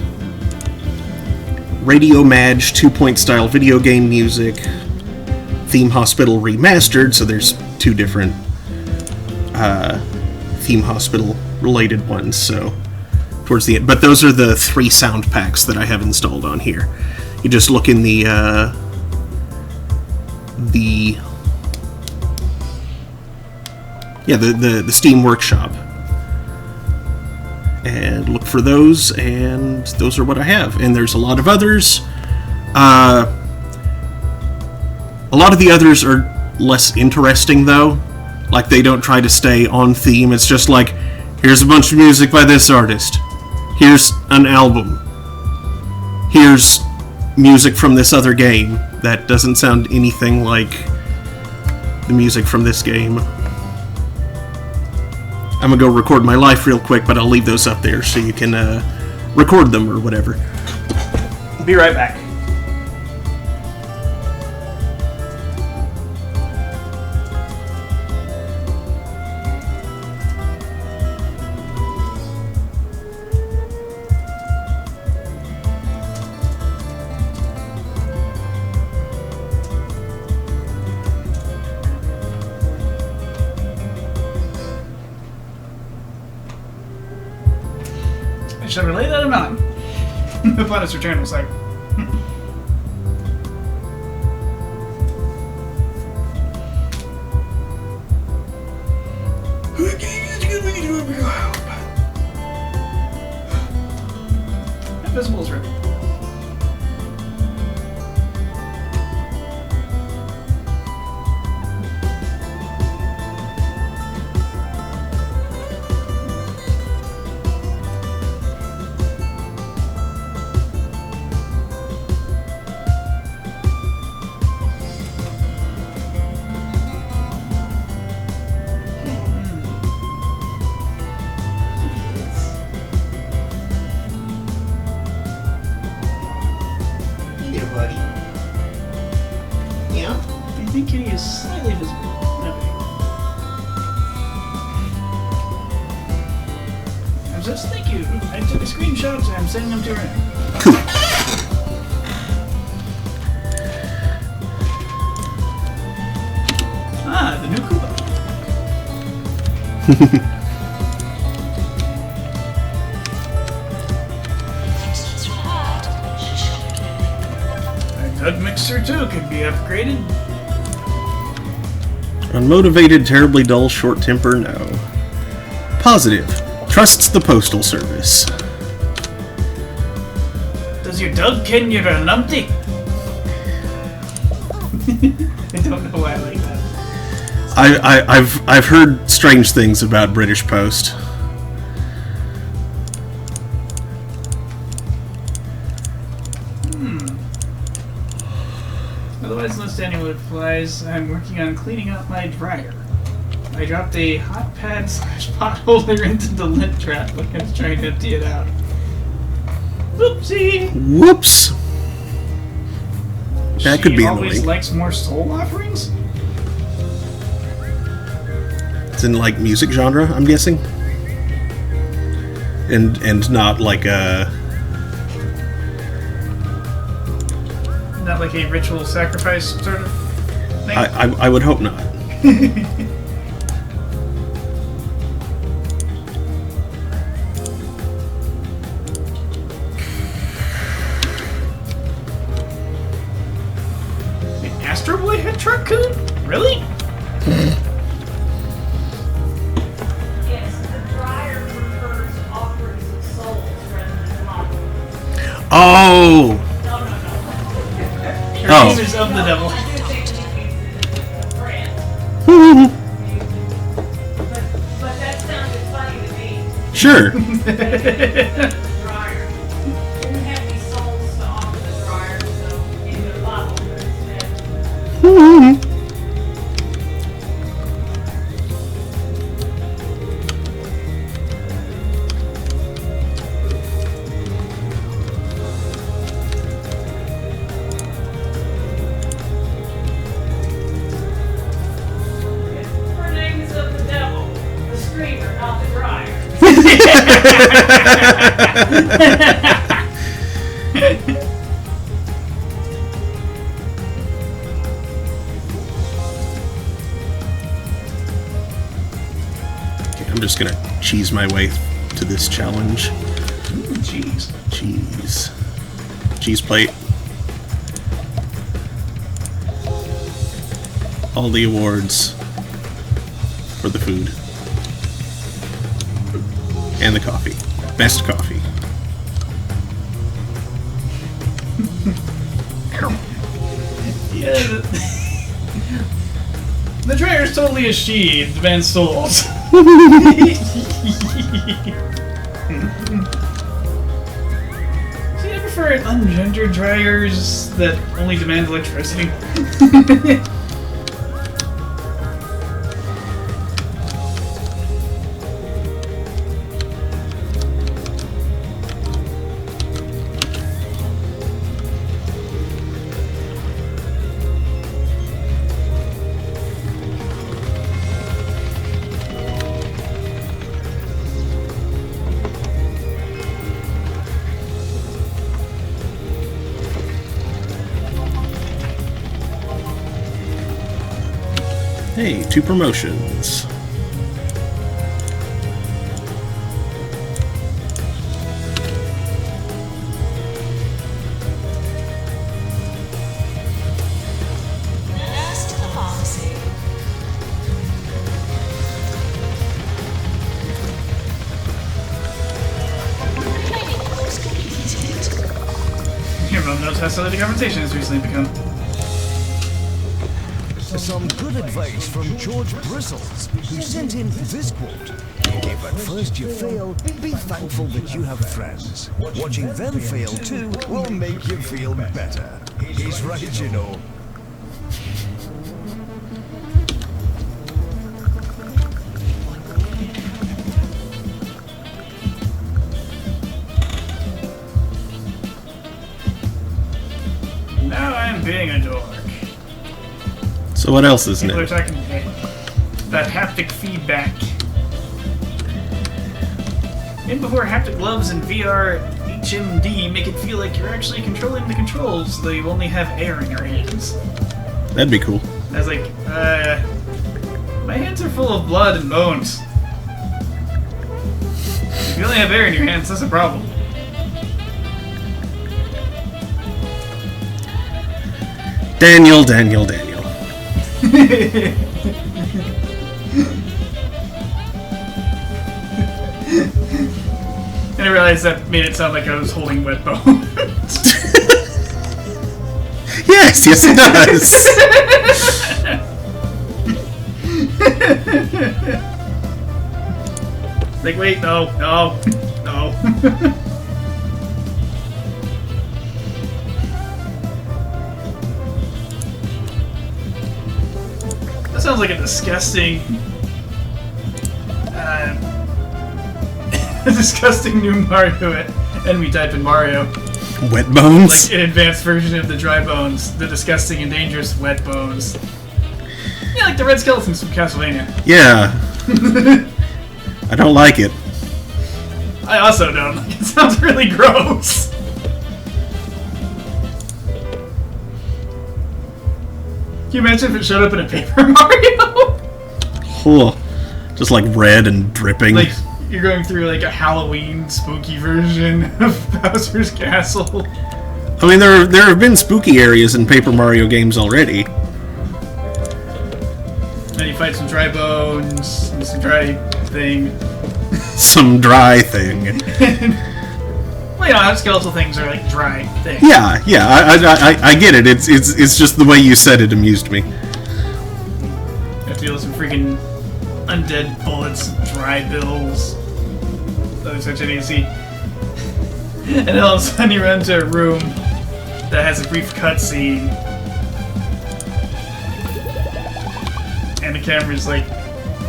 Radio Madge 2-point style video game music. Theme Hospital Remastered, so there's 2 different Theme Hospital related ones, so towards the end. But those are the 3 sound packs that I have installed on here. You just look in the Steam Workshop and look for those, and those are what I have. And there's a lot of others. A lot of the others are less interesting, though. Like, they don't try to stay on theme. It's just like, here's a bunch of music by this artist. Here's an album. Here's music from this other game that doesn't sound anything like the music from this game. I'm gonna go record my life real quick, but I'll leave those up there so you can record them or whatever. Be right back. Should I relay that or not? Upon its return, was like, Invisible is ripped. I think Kitty is slightly visible. Okay. I'm just thank you. I took a screenshot and I'm sending them to her. Ah, the new Koopa. Our Doug Mixer too could be upgraded. Unmotivated, terribly dull, short temper, no. Positive. Trusts the Postal Service. Does your Doug ken you're a numpty? I don't know why I like that. I've heard strange things about British Post. Otherwise, unless anyone applies, I'm working on cleaning out my dryer. I dropped a hot pad / pot holder into the lint trap when I was trying to empty it out. Oopsie! Whoops! That could be She always annoying. likes more soul offerings? It's in, like, music genre, I'm guessing? And not like a... Not like a ritual sacrifice sort of thing? I would hope not. The Astro Boy had Truck-Coon? Really? Yes, the dryer prefers offerings of souls rather than love. Oh! No. Her Oh. name is of the devil. I do think he means it as a friend. But that sounded funny to me. Sure. The dryer. Didn't have any souls to offer the dryer, so he did a lot of it instead. Her name is of the devil, the screamer, not the dryer. just gonna cheese my way to this challenge. Jeez. Cheese plate. All the awards for the food. And the coffee. Best coffee. Yeah. The Dreyer's totally a she. It demands souls. See, I prefer ungendered dryers that only demand electricity. Hey, 2 promotions. Nurse to the pharmacy. Training course completed. Your mom knows how silly the conversation has recently become. Some good advice from George Bristles, who sent in this quote. If at first you fail, be thankful that you have friends. Watching them fail too will make you feel better. He's right, you know. Now I'm being a dork. So what else is People are new? talking about haptic feedback. In before haptic gloves and VR HMD make it feel like you're actually controlling the controls, though you only have air in your hands. That'd be cool. I was like, my hands are full of blood and bones. If you only have air in your hands, that's a problem. Daniel. And I realized that made it sound like I was holding wet bones. Yes, it does. Like, wait, no. That sounds like a disgusting, a disgusting new Mario enemy type in Mario. Wet bones? Like an advanced version of the dry bones, the disgusting and dangerous wet bones. Yeah, like the red skeletons from Castlevania. Yeah. I don't like it. I also don't. It sounds really gross. Can you imagine if it showed up in a Paper Mario? Ugh. Just like red and dripping. Like, you're going through like a Halloween spooky version of Bowser's Castle. I mean, there have been spooky areas in Paper Mario games already. And you fight some dry bones, and some dry thing. Some dry thing. Well, you know, skeletal things are like dry things. Yeah, I get it. It's just the way you said it amused me. You have to deal with some freaking undead bullets, dry bills, other such idiocy. And then all of a sudden you run into a room that has a brief cutscene. And the camera's like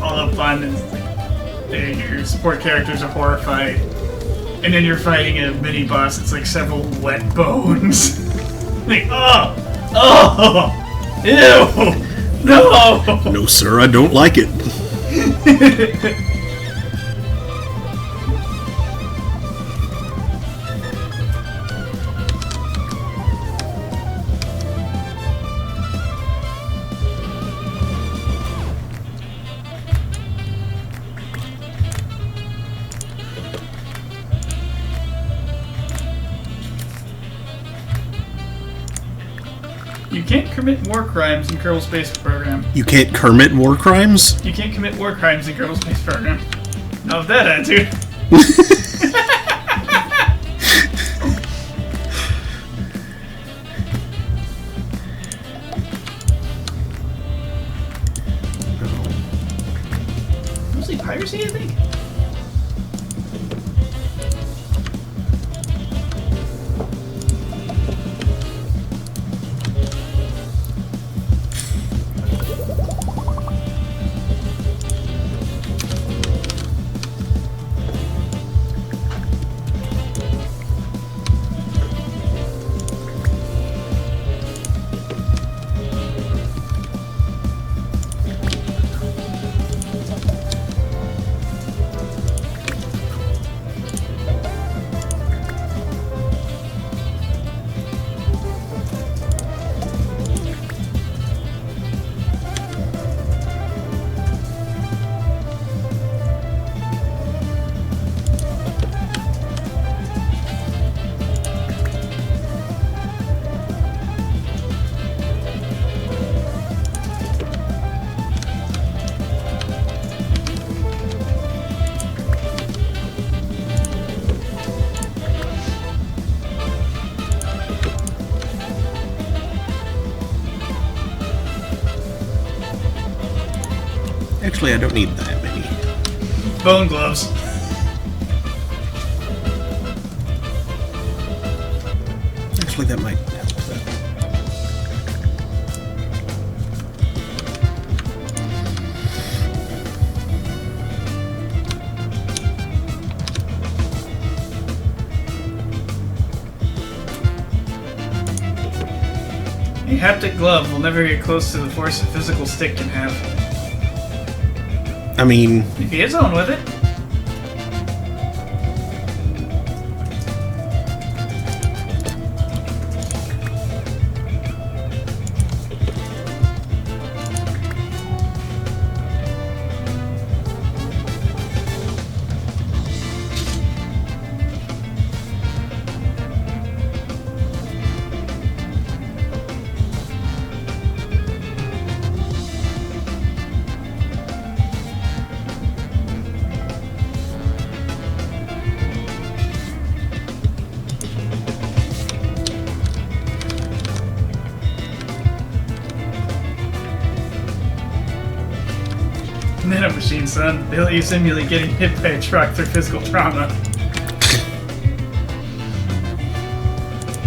all up on, and your support characters are horrified. And then you're fighting a mini boss. It's like several wet bones. Like, ew, no. No, sir, I don't like it. You can't commit war crimes in Kerbal Space Program. You can't Kermit war crimes? You can't commit war crimes in Kerbal Space Program. Not with that attitude. Mostly piracy, I think. Actually, I don't need that many. Bone gloves. Actually, that might help. A haptic glove will never get close to the force a physical stick can have. I mean, If he is on with it. Nanomachine, son. They let you simulate getting hit by a truck through physical trauma.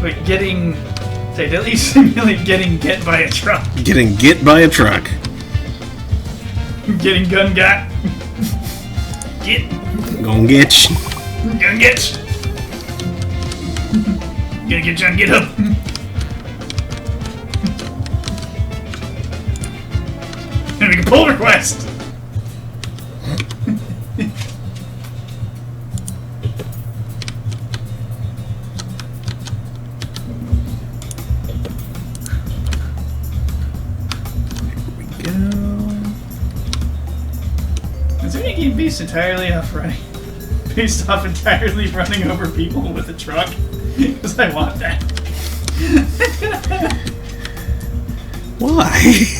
Wait, getting... Say, they let you simulate getting get by a truck. getting get by a truck. Getting gun got. Get. Gonna get you. Gun get. Gonna get John, get up. Gonna make a pull request. Is there any game based entirely off running? Based off entirely running over people with a truck? Because I want that. Why?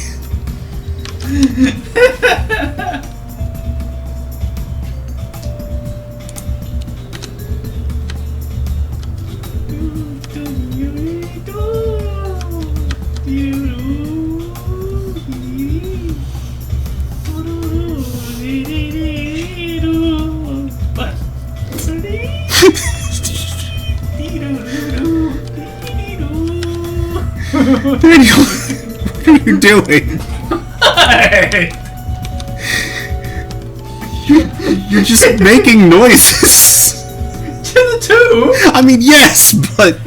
Daniel, what are you doing? You're just making noises. To the two! I mean, yes, but...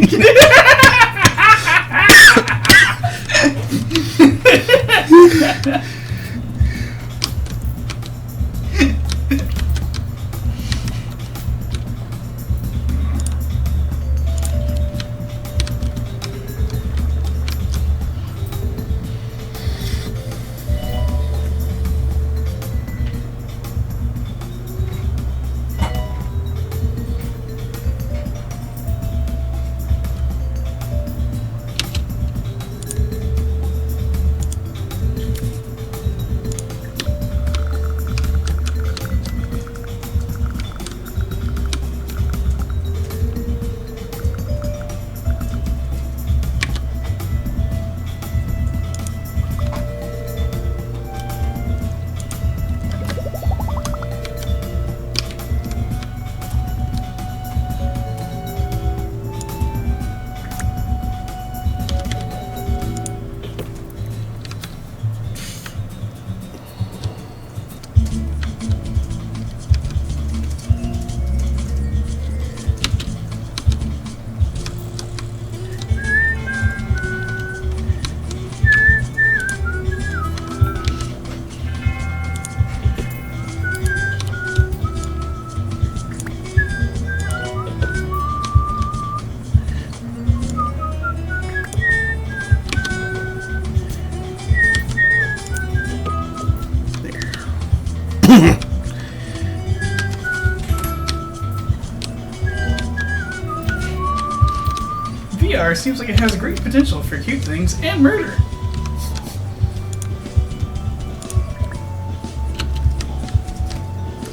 VR seems like it has great potential for cute things and murder.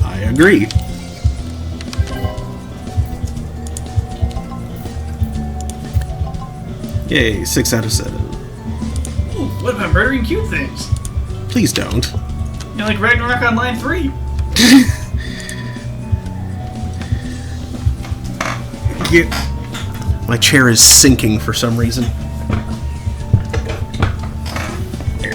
I agree. Yay, 6 out of 7. Ooh, what about murdering cute things? Please don't. You know, like Ragnarok Online 3. My chair is sinking for some reason. There.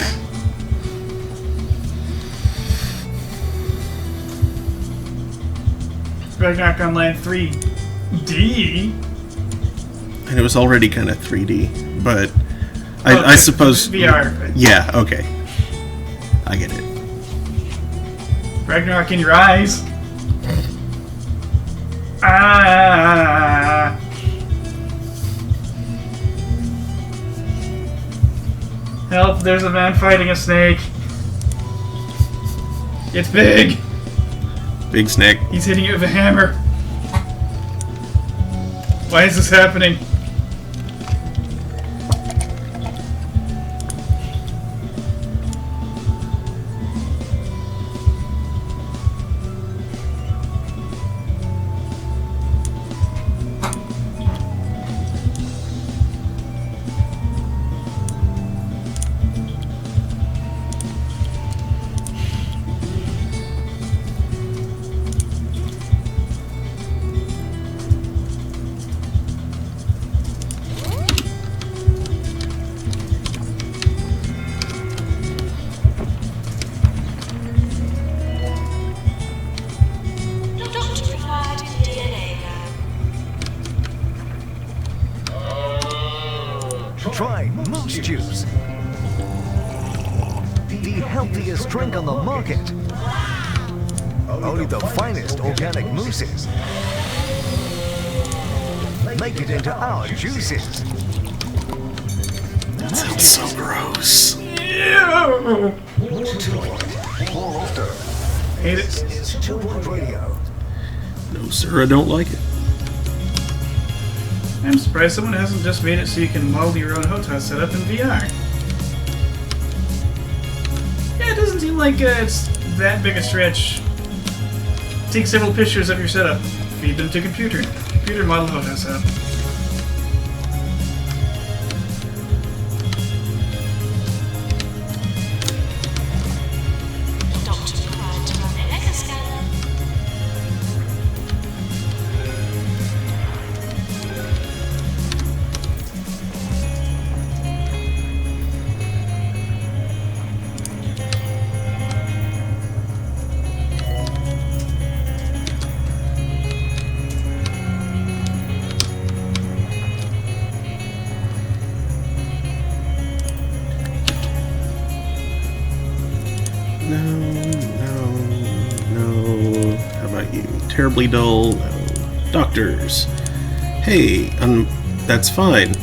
Ragnarok Online 3D. And it was already kind of 3D, but I suppose... VR. Yeah, okay. I get it. Ragnarok in your eyes. Ah. Help, there's a man fighting a snake. It's big. Big snake. He's hitting it with a hammer. Why is this happening? Doctor required DNA lab. Try Moose Juice. The healthiest drink on the market. Only the finest organic mooses. Make it into our juices. That sounds so gross. Ew. More often. Hate it. It's 2 Point Radio. No, sir, I don't like it. I'm surprised someone hasn't just made it so you can model your own hotel setup in VR. Yeah, it doesn't seem like it's that big a stretch. Take several pictures of your setup, feed them to computer model hotel setup. Doctor required to run an echo scanner. No. How about you? Terribly dull? No. Doctors. Hey, that's fine.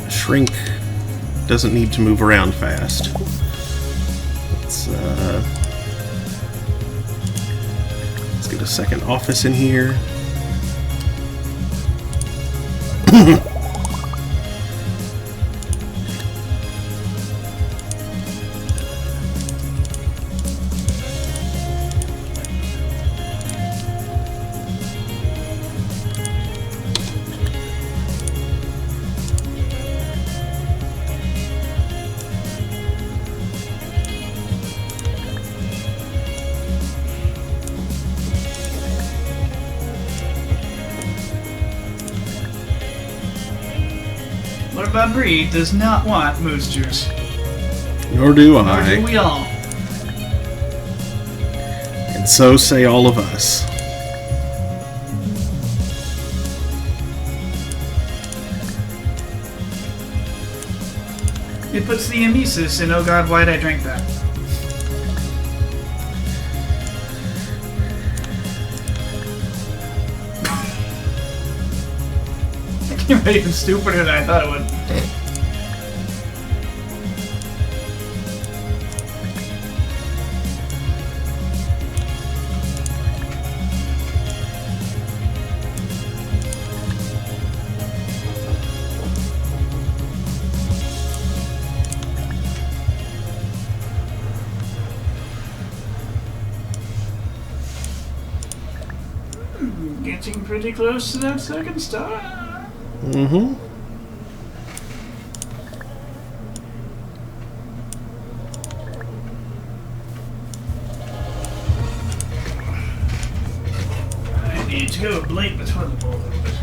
A shrink doesn't need to move around fast. Let's get a second office in here. What about Bree does not want moose juice? Nor do Nor I. do we all. And so say all of us. It puts the emesis in, oh god, why'd I drink that? It came out even stupider than I thought it would. pretty close to that second star. Mm-hmm. I need to go blade the toilet bowl a little bit.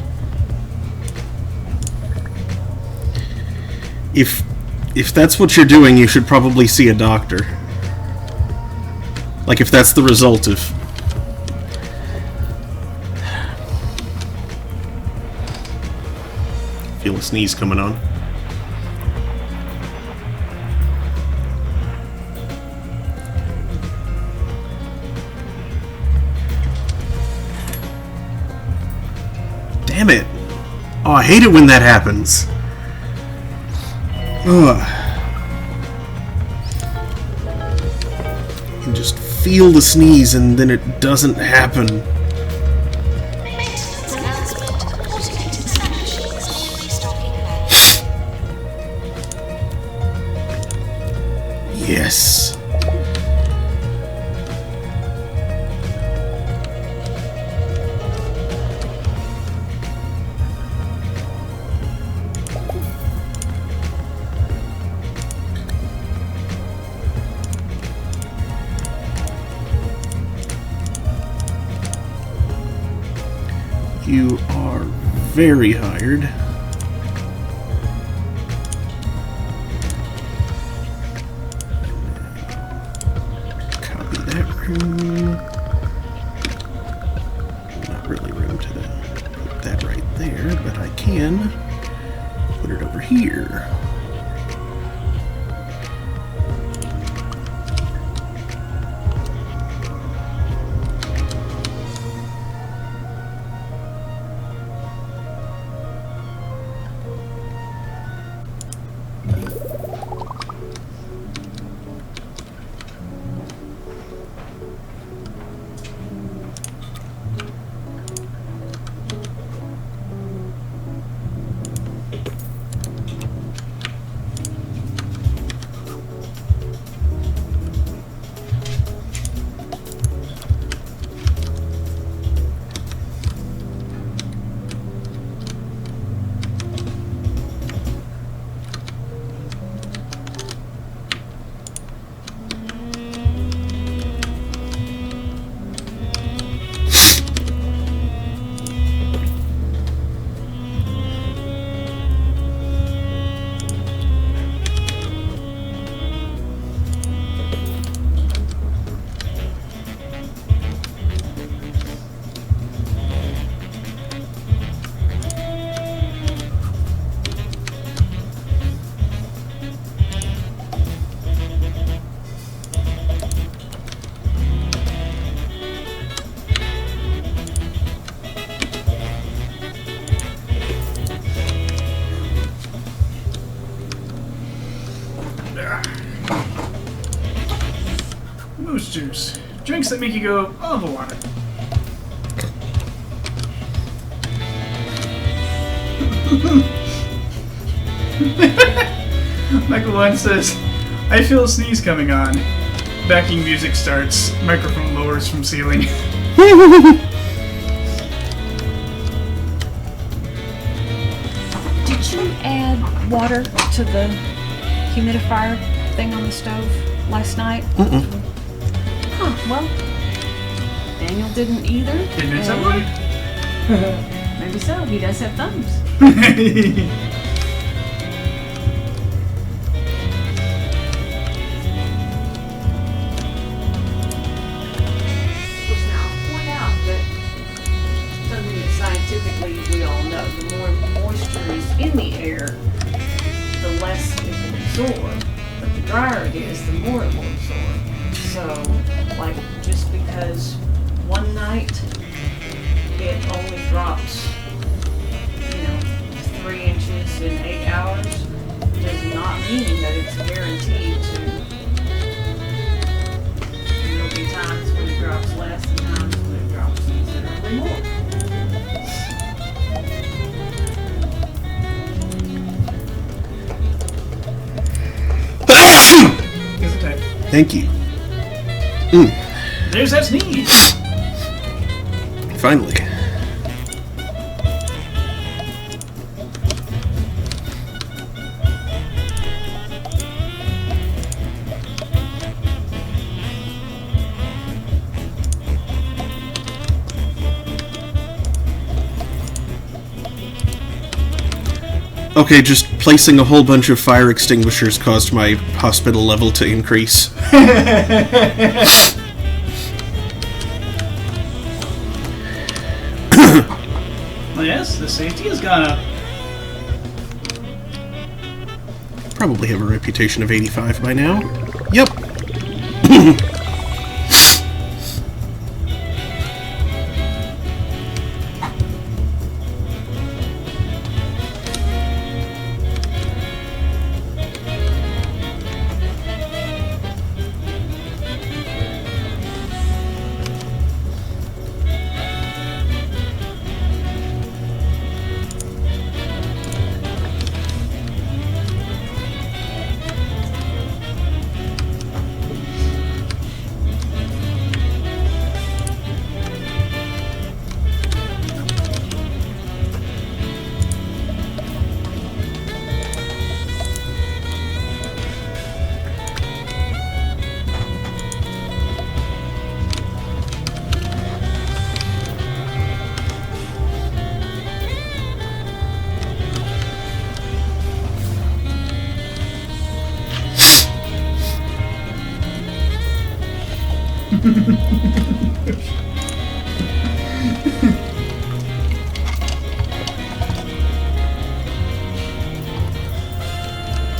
If that's what you're doing, you should probably see a doctor. Like, if that's the result of... Feel a sneeze coming on. Damn it. Oh, I hate it when that happens. Ugh. You can just feel the sneeze and then it doesn't happen. Maintenance announcement. Automated snack machines nearly stocking beds. Yes. You are very hired. Copy that room. Not really room to put that right there, but I can put it over here. Moose juice. Drinks that make you go, oh, the water. Michael One says, I feel a sneeze coming on. Backing music starts. Microphone lowers from ceiling. Did you add water to the humidifier thing on the stove last night? Mm-mm. Huh, well, Daniel didn't either. Didn't it sound right? Maybe so. He does have thumbs. Now, I'll point out that something that scientifically we all know, the more moisture is in the air, the less it will absorb. But the drier it is, the more it will absorb. So, like, just because one night it only drops, 3 inches in 8 hours, does not mean that it's guaranteed to. There'll be times when it drops less and times when it drops considerably more. Is it type? Thank you. There's that sneeze. Finally. Okay, just placing a whole bunch of fire extinguishers caused my hospital level to increase. Well, yes, the safety has gone up. Probably have a reputation of 85 by now. Yep.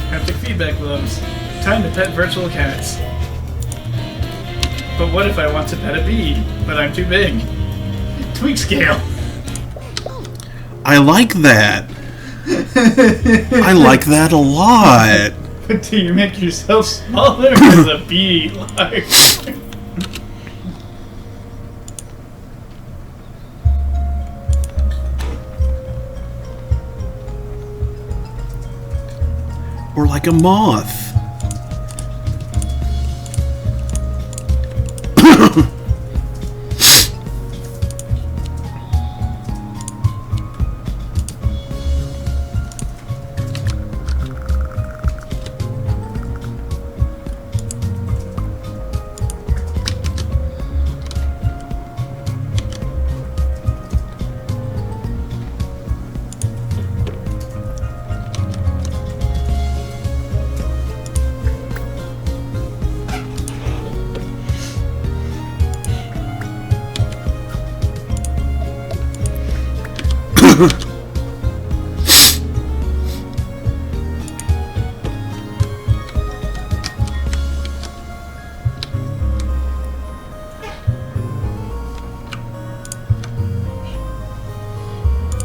Haptic feedback globes. Time to pet virtual cats. But what if I want to pet a bee, but I'm too big? Tweak scale. I like that. I like that a lot. But do you make yourself smaller or is a bee large? Or like a moth.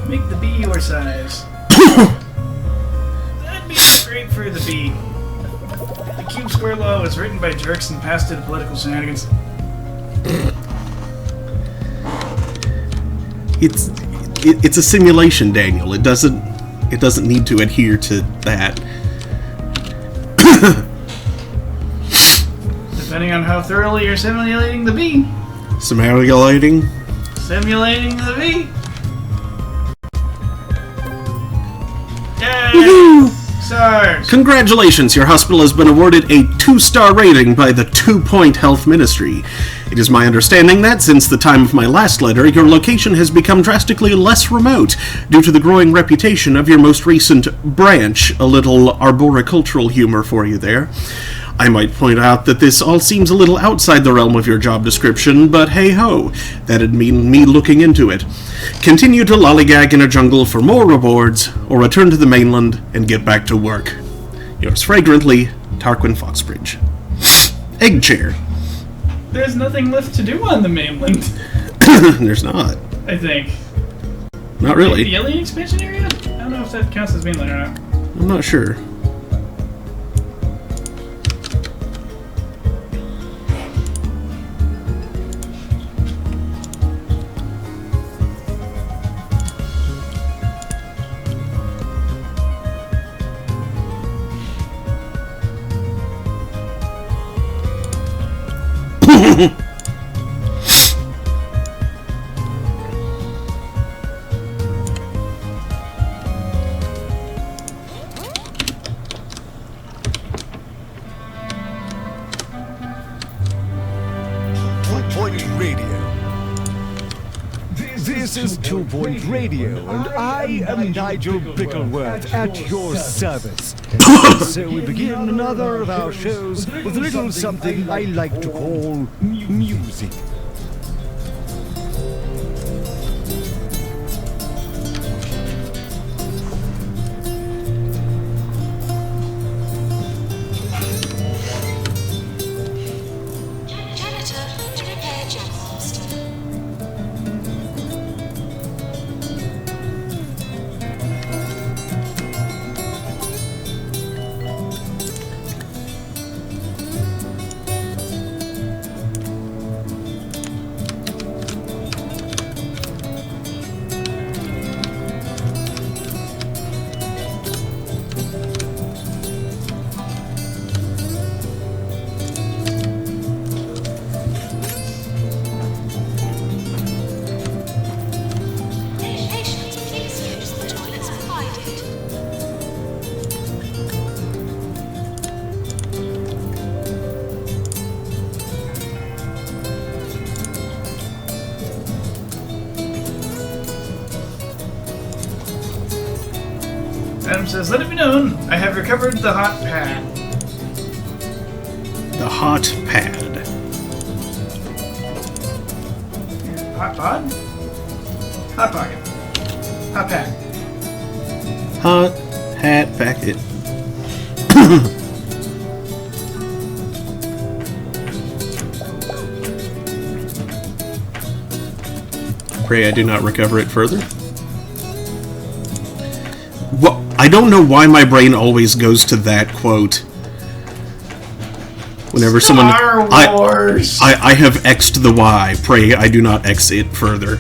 Make the bee your size. That'd be great for the bee. The Cube Square Law was written by jerks and passed due to political shenanigans. It's a simulation, Daniel. It doesn't need to adhere to that. Depending on how thoroughly you're simulating the bee. Simulating. Simulating the bee. Yay! Stars. Congratulations, your hospital has been awarded a 2-star rating by the 2-Point Health Ministry. It is my understanding that, since the time of my last letter, your location has become drastically less remote due to the growing reputation of your most recent branch. A little arboricultural humor for you there. I might point out that this all seems a little outside the realm of your job description, but hey-ho, that'd mean me looking into it. Continue to lollygag in a jungle for more rewards, or return to the mainland and get back to work. Yours fragrantly, Tarquin Foxbridge. Egg chair. There's nothing left to do on the mainland, There's not. I think. Not The really. alien expansion area? I don't know if that counts as mainland or not. I'm not sure. Point Radio. This This is 2 Point Radio, and I am Nigel Bickleworth at your service. So we begin another of our shows with a little something I like to call music. Janitor to repair Jam Master. Patients, please use the toilets provided. Adam says, let it be known, I have recovered the hot pad. The hot pad. Hot pod? Hot pocket. Hot pad. Hot hat packet. Pray I do not recover it further. Well, I don't know why my brain always goes to that quote. Whenever someone... Star Wars! I have X'd the Y. Pray I do not X it further.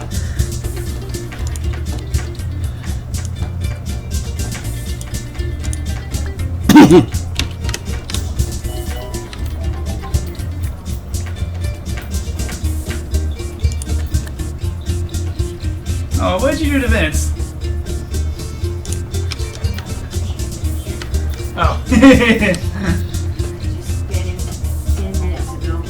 Oh, what did you do to Vince? Oh. Just get him 10 minutes ago.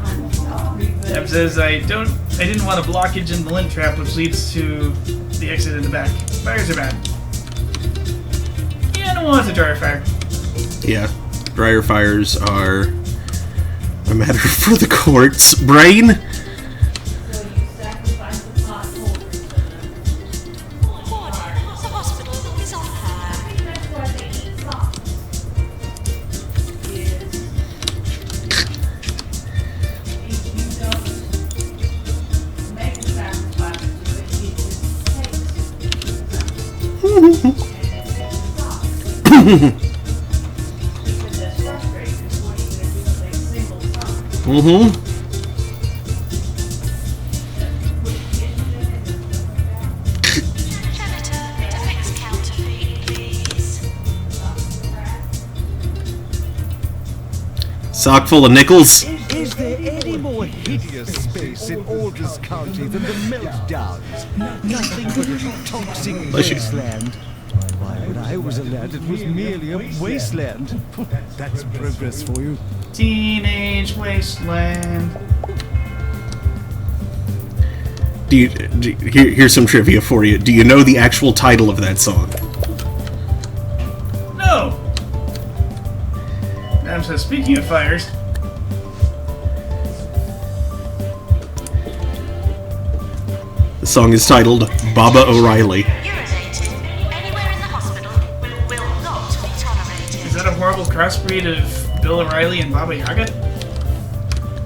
I'm sorry, but Deb says, I didn't want a blockage in the lint trap, which leads to the exit in the back. Fires are bad. Yeah, I don't want a dryer fire. Yeah, dryer fires are a matter for the courts. Brain? so you sacrifice the pot holders for them. Warning, the hospital is on fire. That's why they eat socks. Is if you don't make a sacrifice to it, it just takes and it socks. Because that's frustrating. What are you gonna do with a single sock? Mm-hmm. Janitor, the fixed counter fee, please. Sock full of nickels. Is there any more hideous space in Aldous County than the meltdowns? Nothing but a toxic Bless you. wasteland. Why, when I was a lad, it was merely a wasteland. That's progress for you. Teenage Wasteland. Here's some trivia for you. Do you know the actual title of that song? No! Adam says, speaking of fires, The song is titled Baba O'Reilly. Urinating anywhere in the hospital will not be tolerated. is that a horrible crossbreed of Bill O'Reilly and Baba Yaga?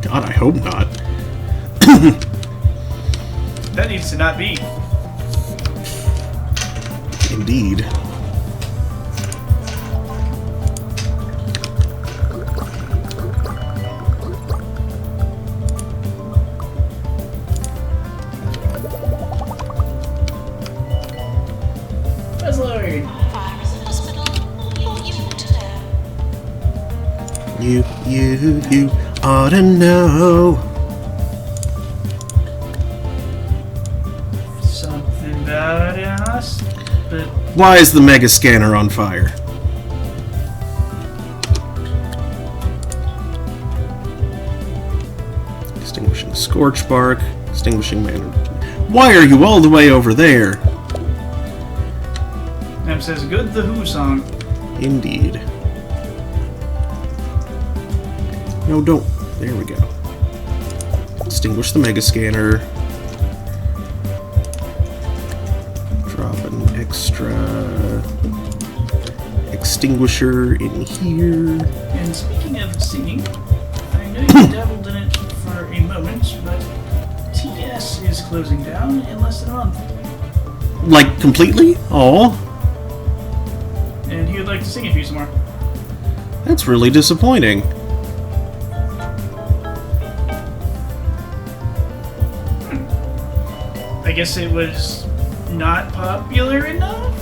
God, I hope not. That needs to not be. Indeed. That's Lloyd. Fire is a hospital. You ought to know. You ought to know. Something about a hospital. Why is the Mega Scanner on fire? Extinguishing Scorch Bark, Extinguishing Manner. Why are you all the way over there? Em says, good the Who song. Indeed. No, don't. There we go. Extinguish the Mega Scanner. Drop an extra extinguisher in here. And speaking of singing, I know you dabbled in it for a moment, but TS is closing down in less than a month. Like, completely? Oh, And he would like to sing it for you some more. that's really disappointing. I guess it was not popular enough?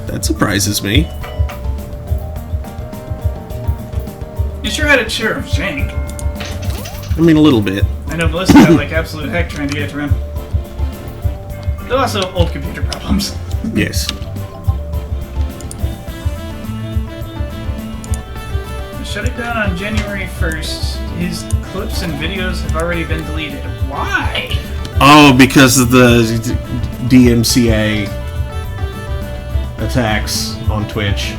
That surprises me. You sure had a share of shank. I mean, a little bit. I know Melissa had like absolute heck trying to get it to run. Though also old computer problems. Yes. Shut it down on January 1st. His clips and videos have already been deleted. Why? Oh, because of the DMCA attacks on Twitch.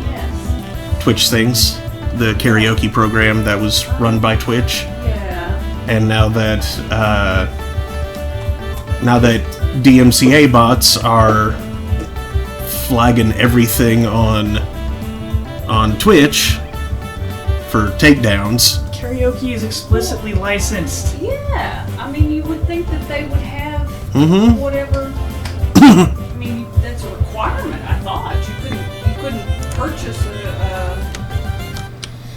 Yes. Twitch Things, the karaoke program that was run by Twitch. Yeah. And now that DMCA bots are flagging everything on Twitch for takedowns. Karaoke is explicitly licensed. Yeah. I mean, you would think that they would have Mm-hmm. whatever. I mean, that's a requirement. I thought you couldn't purchase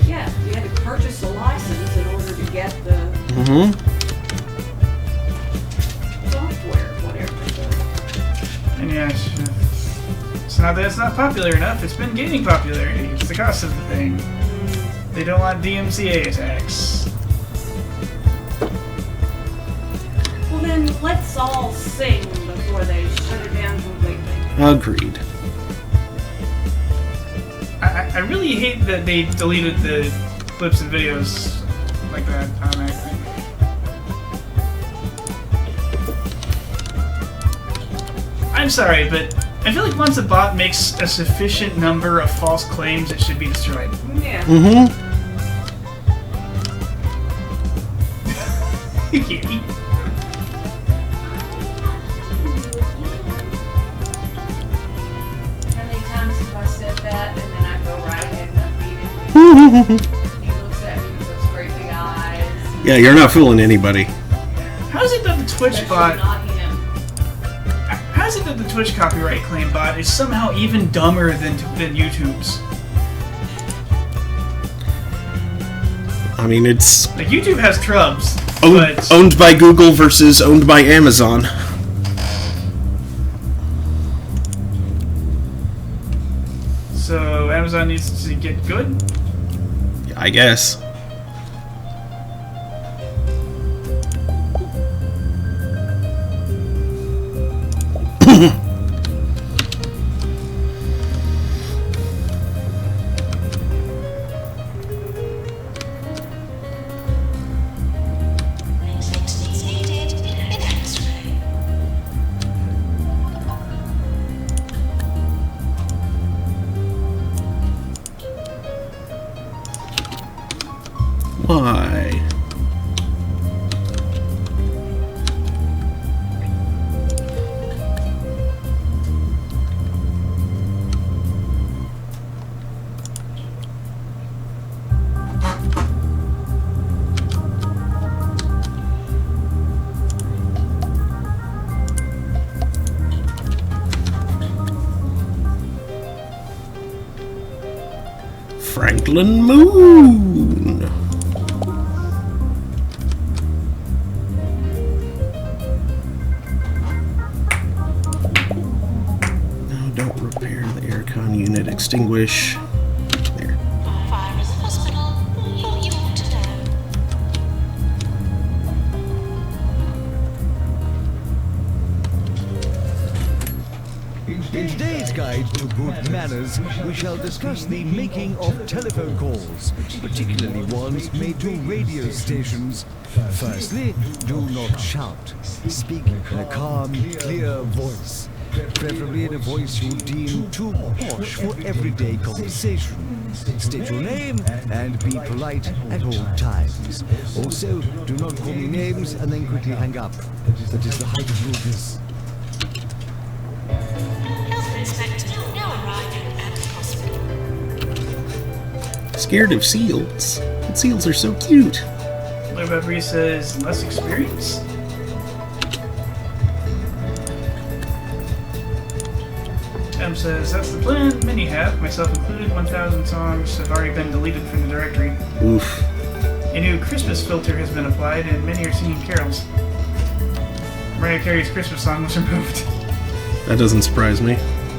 yeah, you had to purchase a license in order to get the Mm-hmm. software, whatever. And yeah, it's not that it's not popular enough. It's been gaining popularity. It's the cost of the thing. They don't want DMCA attacks. Well, then let's all sing before they shut it down completely. Agreed. I really hate that they deleted the clips and videos like that automatically. I'm sorry, but I feel like once a bot makes a sufficient number of false claims, it should be destroyed. Yeah. Mm-hmm. Kitty. How many times have I said that and then I go right ahead and upbeat it? He looks at me with those great big eyes. Yeah, you're not fooling anybody. How is it that the Twitch Especially bot? not him. How is it that the Twitch copyright claim bot is somehow even dumber than YouTube's? I mean, it's Like YouTube has trubs, owned, but owned by Google versus owned by Amazon. so Amazon needs to get good. I guess. Why? Franklin Moon. No, don't repair the aircon unit. Extinguish. There. Fire is hospital. You ought to know. In today's Guide to Good Manners, we shall discuss the making of telephone calls, particularly ones made to radio stations. Firstly, do not shout. Speak in a calm, clear voice, preferably in a voice you deem too posh for everyday conversation. State your name and be polite at all times. Also, do not call me names and then quickly hang up. That is the height of rudeness. Health Inspector now arriving at the hospital. Scared of seals? But seals are so cute. What about Risa's less experience? Adam says, that's the plan. Many have, myself included. 1,000 songs have already been deleted from the directory. Oof. A new Christmas filter has been applied, and many are singing carols. Mariah Carey's Christmas song was removed. That doesn't surprise me.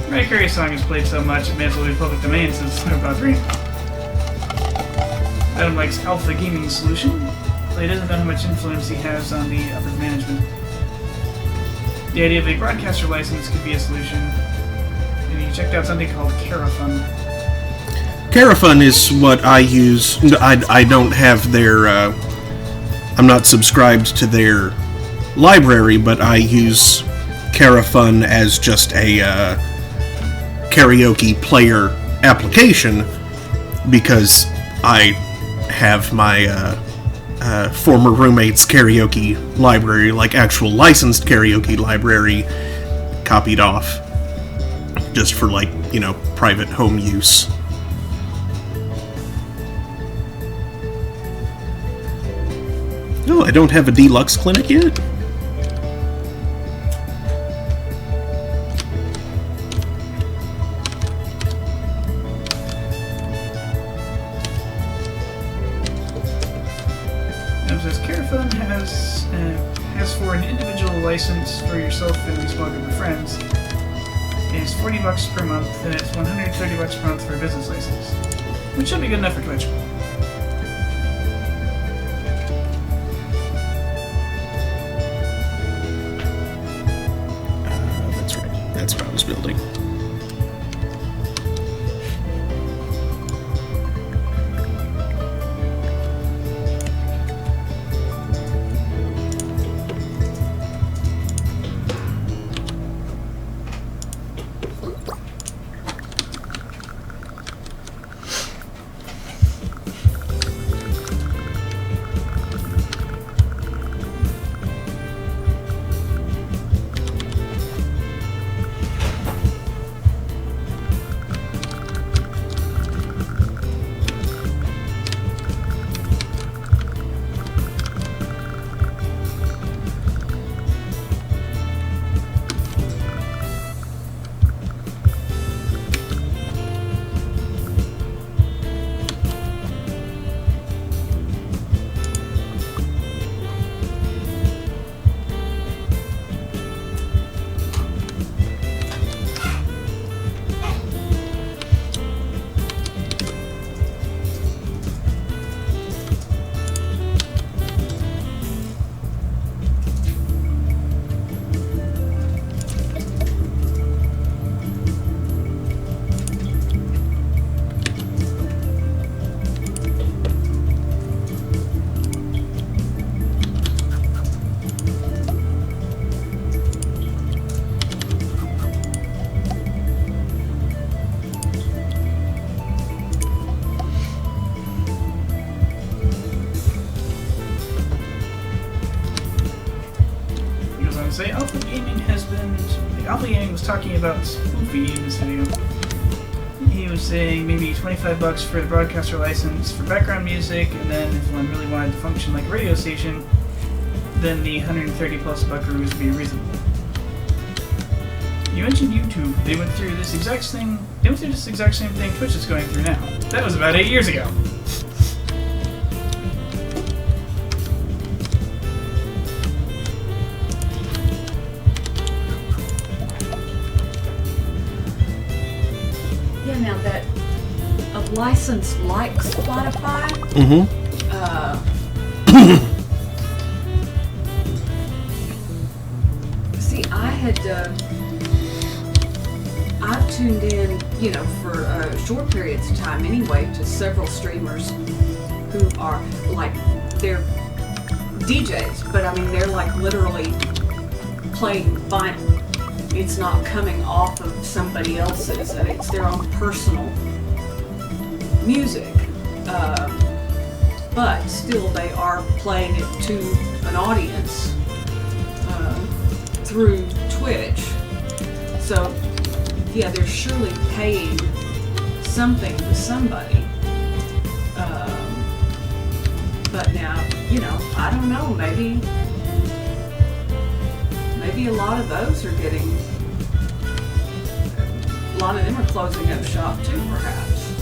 Mariah Carey's song is played so much it may as well be public domain since Snowplow 3. Adam likes Alpha Gaming Solution, but he doesn't know how much influence he has on the upper management. The idea of a broadcaster license could be a solution, and he checked out something called Carafun. Carafun is what I use. I don't have their... I'm not subscribed to their library, but I use Carafun as just a karaoke player application because I have my former roommate's karaoke library, like actual licensed karaoke library, copied off just for, like, you know, private home use. No, I don't have a deluxe clinic yet. It says Carafun has for an individual license for yourself and a small group of friends is $40 per month, and it's $130 per month for a business license, which should be good enough for Twitch. That's right. That's what I was building. Say Alpha Gaming Alpha Gaming was talking about Spoofy in this video. He was saying maybe $25 for the broadcaster license for background music, and then if one really wanted to function like a radio station, then the 130 plus buckaroos would be reasonable. You mentioned YouTube. They went through this exact same thing Twitch is going through now. That was about 8 years ago. Yeah, now that a license like Spotify, see, I've tuned in, you know, for short periods of time anyway to several streamers who are like, they're DJs, but I mean, they're like literally playing vinyl. It's not coming off of somebody else's, and it's their own personal music. But still, they are playing it to an audience through Twitch. So, yeah, they're surely paying something to somebody. But now, you know, I don't know, maybe a lot of those are getting, a lot of them are closing up shop too, perhaps.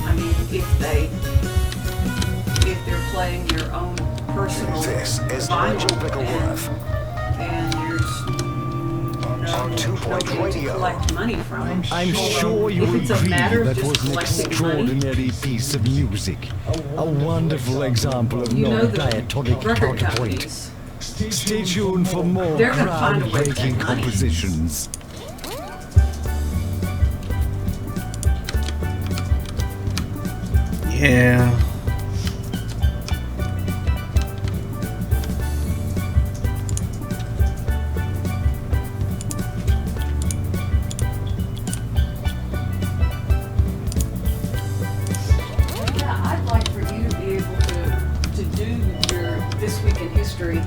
I mean, if they're playing their own personal This is vinyl Nigel Bickleworth and there's on 2 Point nobody to Radio. collect money from. I'm sure you If it's a agree matter of that just was an collecting money, extraordinary piece of music. A wonderful example of you know the non-diatonic record counterpoint. companies, Stay tuned for more They're gonna find a way to groundbreaking make money. compositions. Yeah. yeah, I'd like for you to be able to do your This Week in History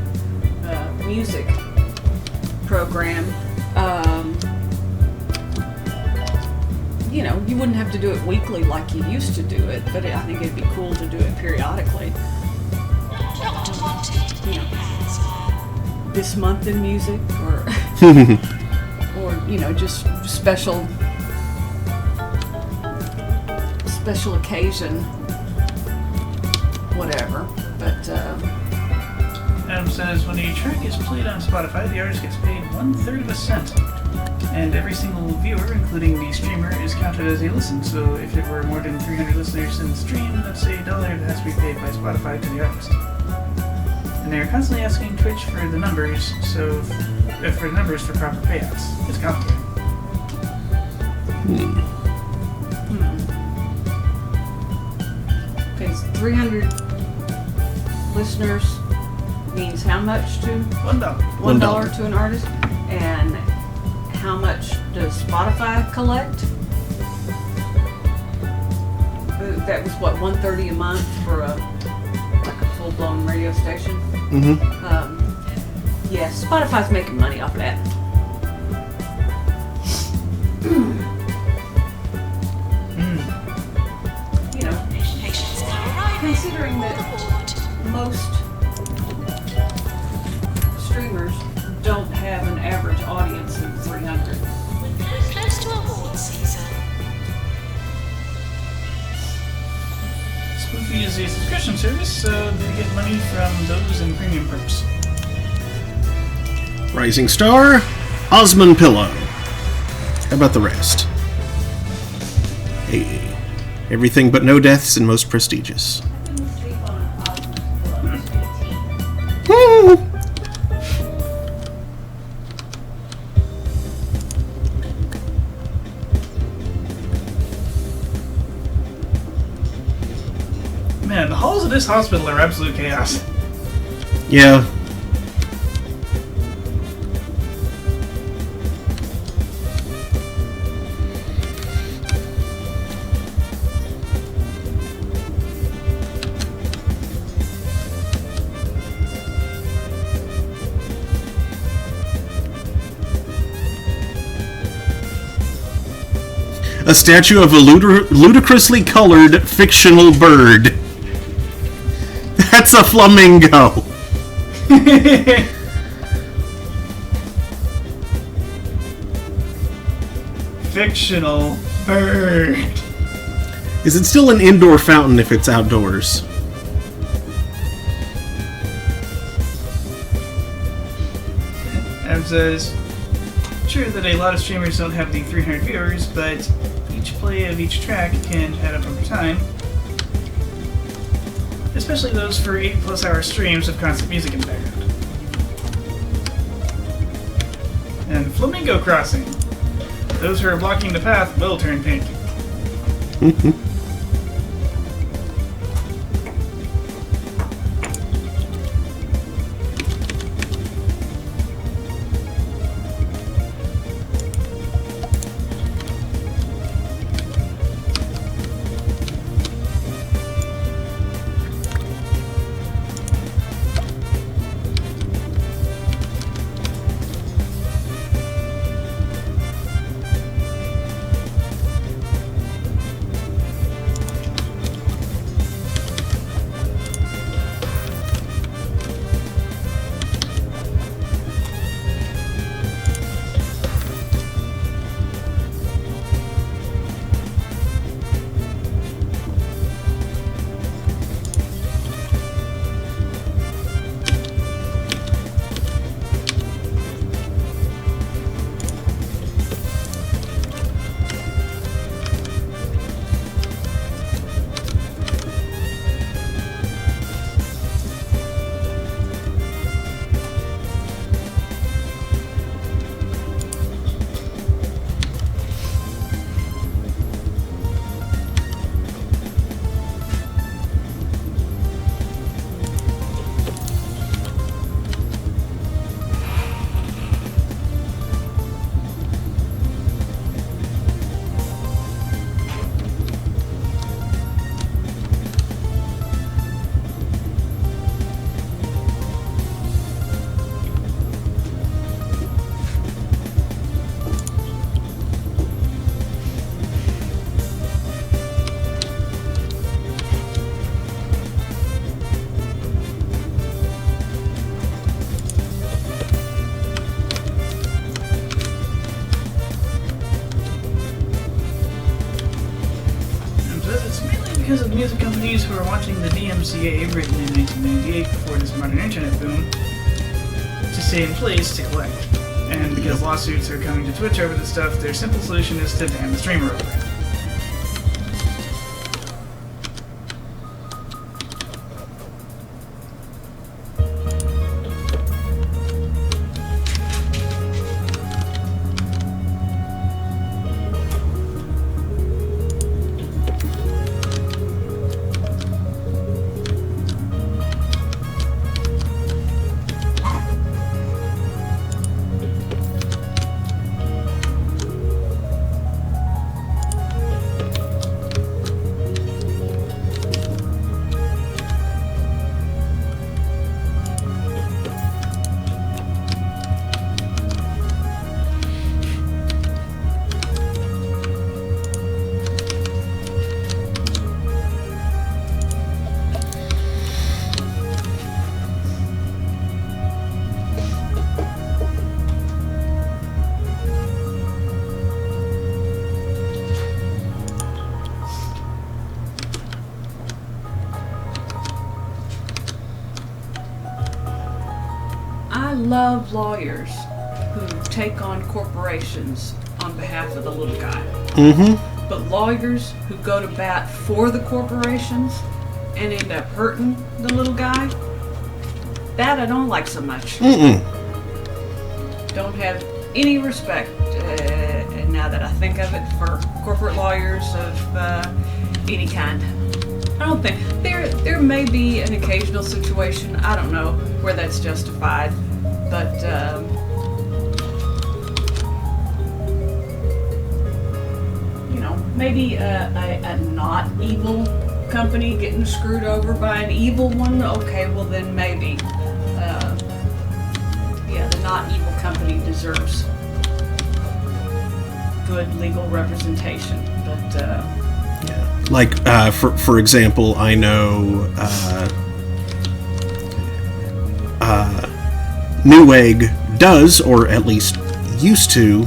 music program. You know, you wouldn't have to do it weekly like you used to do it, but I think it'd be cool to do it periodically. You know, this month in music, or or you know, just special occasion, whatever. But Adam says, when a track is played on Spotify, the artist gets paid 1/3 of a cent. And every single viewer, including the streamer, is counted as a listen. So if there were more than 300 listeners in the stream, that's $1 that has to be paid by Spotify to the artist. And they're constantly asking Twitch for the numbers, so for the numbers for proper payouts. It's complicated. okay, so 300 listeners means how much to $1. $1 to an artist, and how much does Spotify collect? That was what, $130 a month for a full-blown radio station. Yes, Spotify's making money off of that. You know, considering that most streamers don't have an average audience of 300. We're close to award season. Spoofy is a subscription service, so they get money from those in premium perks. Rising Star, Osman Pillow. How about the rest? Hey. Everything but no deaths and most prestigious. Woo! Man, the halls of this hospital are absolute chaos. Yeah. A statue of a ludicrously colored fictional bird. That's a flamingo. Fictional bird. Is it still an indoor fountain if it's outdoors? Adam says, true that a lot of streamers don't have the 300 viewers, but each play of each track can add up over time. Especially those for 8+ hour streams of constant music in the background. And Flamingo Crossing. Those who are blocking the path will turn pink. Because of music companies who are watching the DMCA written in 1998 before this modern internet boom to stay in place to collect. And because lawsuits are coming to Twitch over this stuff, their simple solution is to ban the streamer over it. I love lawyers who take on corporations on behalf of the little guy. Mm-hmm. But lawyers who go to bat for the corporations and end up hurting the little guy, that I don't like so much. Don't have any respect, and now that I think of it, for corporate lawyers of any kind. I don't think there may be an occasional situation, I don't know, where that's justified, but you know, maybe a not evil company getting screwed over by an evil one. Okay, well then maybe. Yeah, the not evil company deserves good legal representation, but. Yeah. Like, for example, I know Newegg does, or at least used to,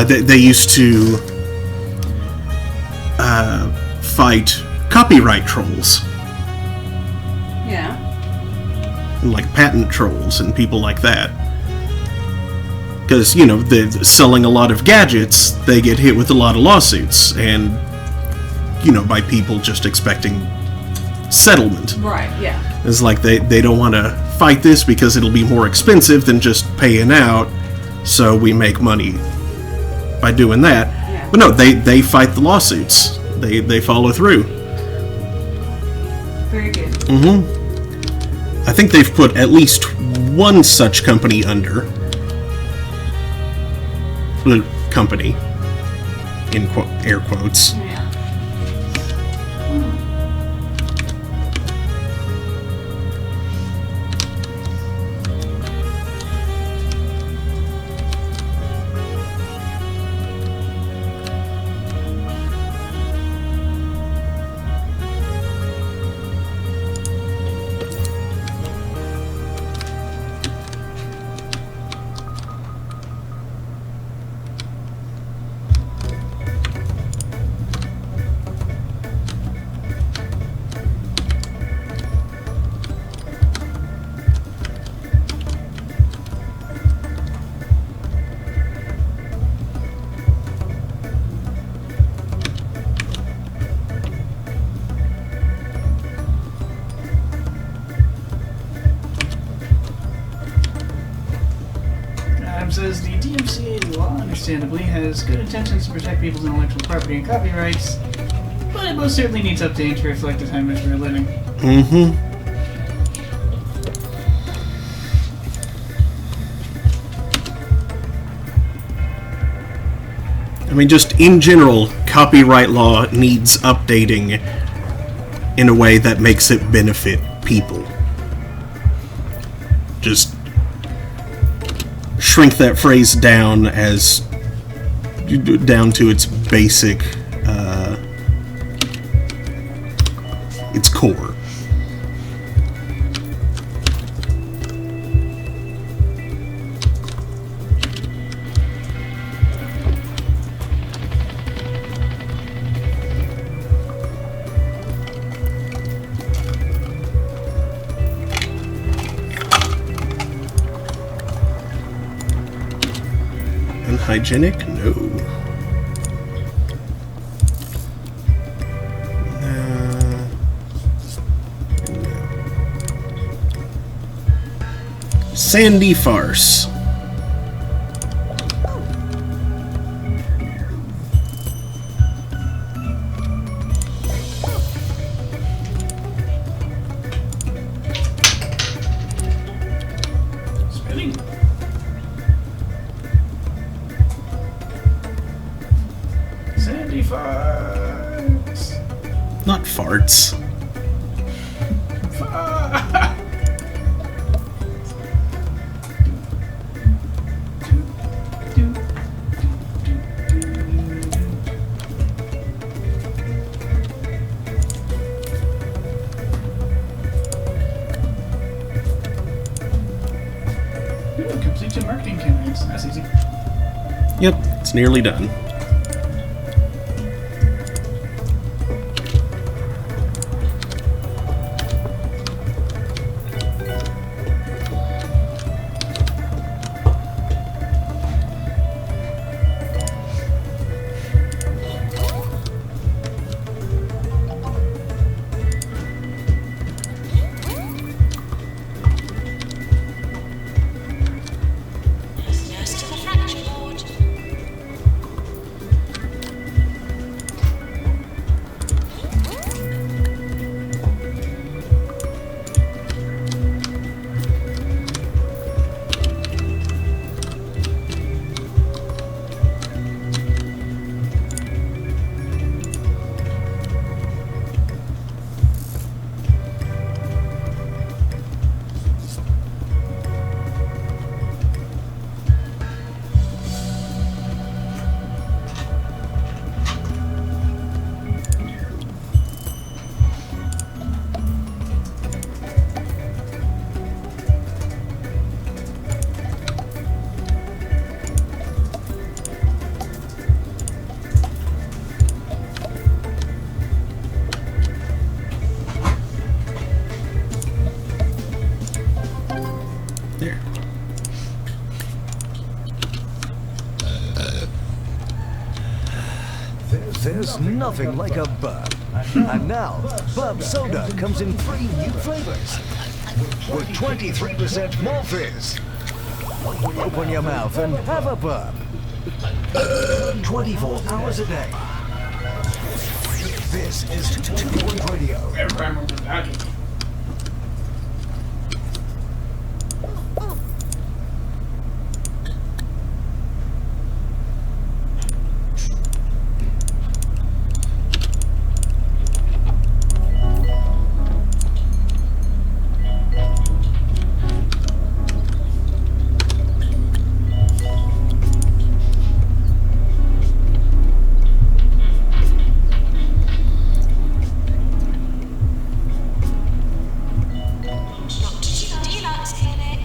they used to fight copyright trolls. Yeah. Like patent trolls and people like that. Because, you know, they're selling a lot of gadgets, they get hit with a lot of lawsuits, and, you know, by people just expecting settlement. Right, yeah. It's like they don't want to fight this because it'll be more expensive than just paying out, so we make money by doing that. Yeah. But no, they fight the lawsuits. They follow through. Very good. I think they've put at least one such company under. Company. In air quotes. Yeah. Says the DMCA law, understandably, has good intentions to protect people's intellectual property and copyrights, but it most certainly needs updating to reflect the time in which we're living. I mean, just in general, copyright law needs updating in a way that makes it benefit people. Just shrink that phrase down to its basic, its core. Unhygienic? No. Sandy farce. Spinning. Sandy farts. Not farts. Complete your marketing campaigns. That's easy. Yep, it's nearly done. Yes to the fracture board. There. There's nothing like a burp. And now, Bub Soda comes in 3 new flavors with 23% more fizz. Open your mouth and have a Bub. 24 hours a day. This is 2 Point Radio. Do you like Nick?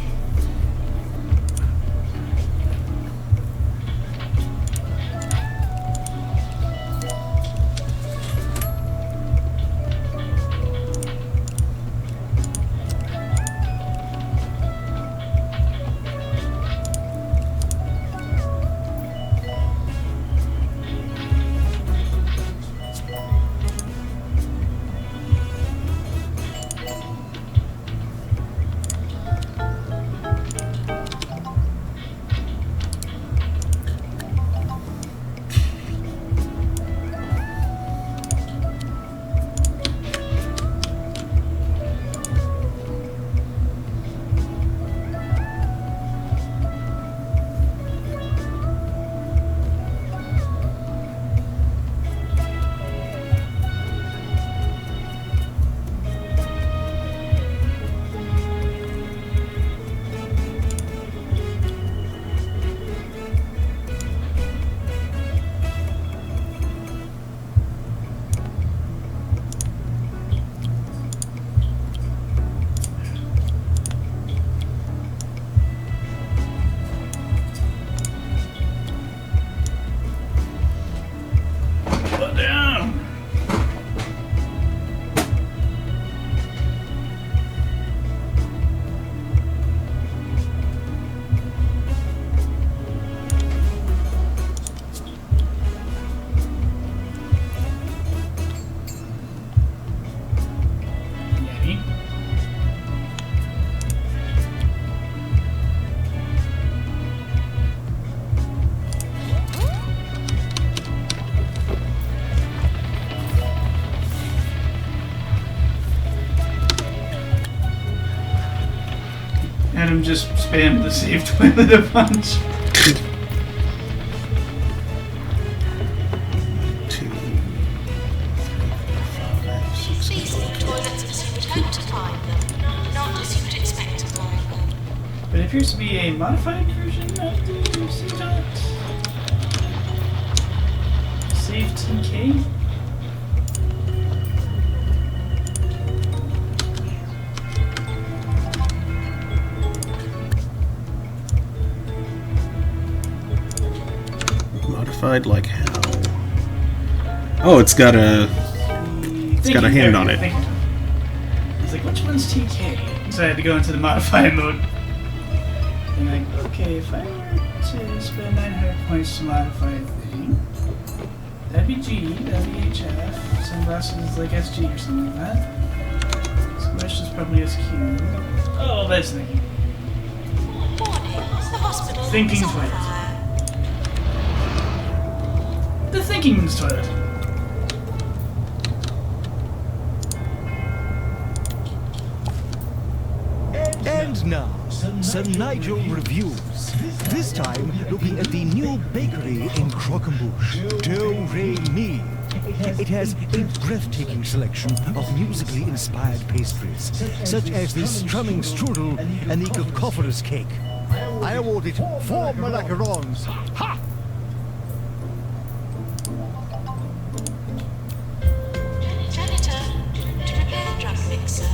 Put down. Yummy. Adam just spammed the save toilet a bunch. 2, 3, 4, 5, 6. These are toilets as you would hope to find them, not as you would expect to find them. But it appears to be a modified version of the save toilet. Save TK? Modified like how? Oh, it's got a hand on it. It's like, which one's TK? So I had to go into the modify mode. And like, okay, if I were to spend 900 points to modify a thing, that'd be G, that'd be HF, sunglasses is like SG or something like that. Squish is probably SQ. Oh, that's thinking. Warning, the hospital Thinking is on toilet. fire. The thinking's toilet. And now, Sir Nigel reviews. This time, looking at the new bakery in Croquembouche, Do Re Mi. It has a breathtaking selection of musically inspired pastries, such as the strumming strudel and the cacophonous cake. I award it 4 macarons. Ha! Janitor, to repair drug mixer.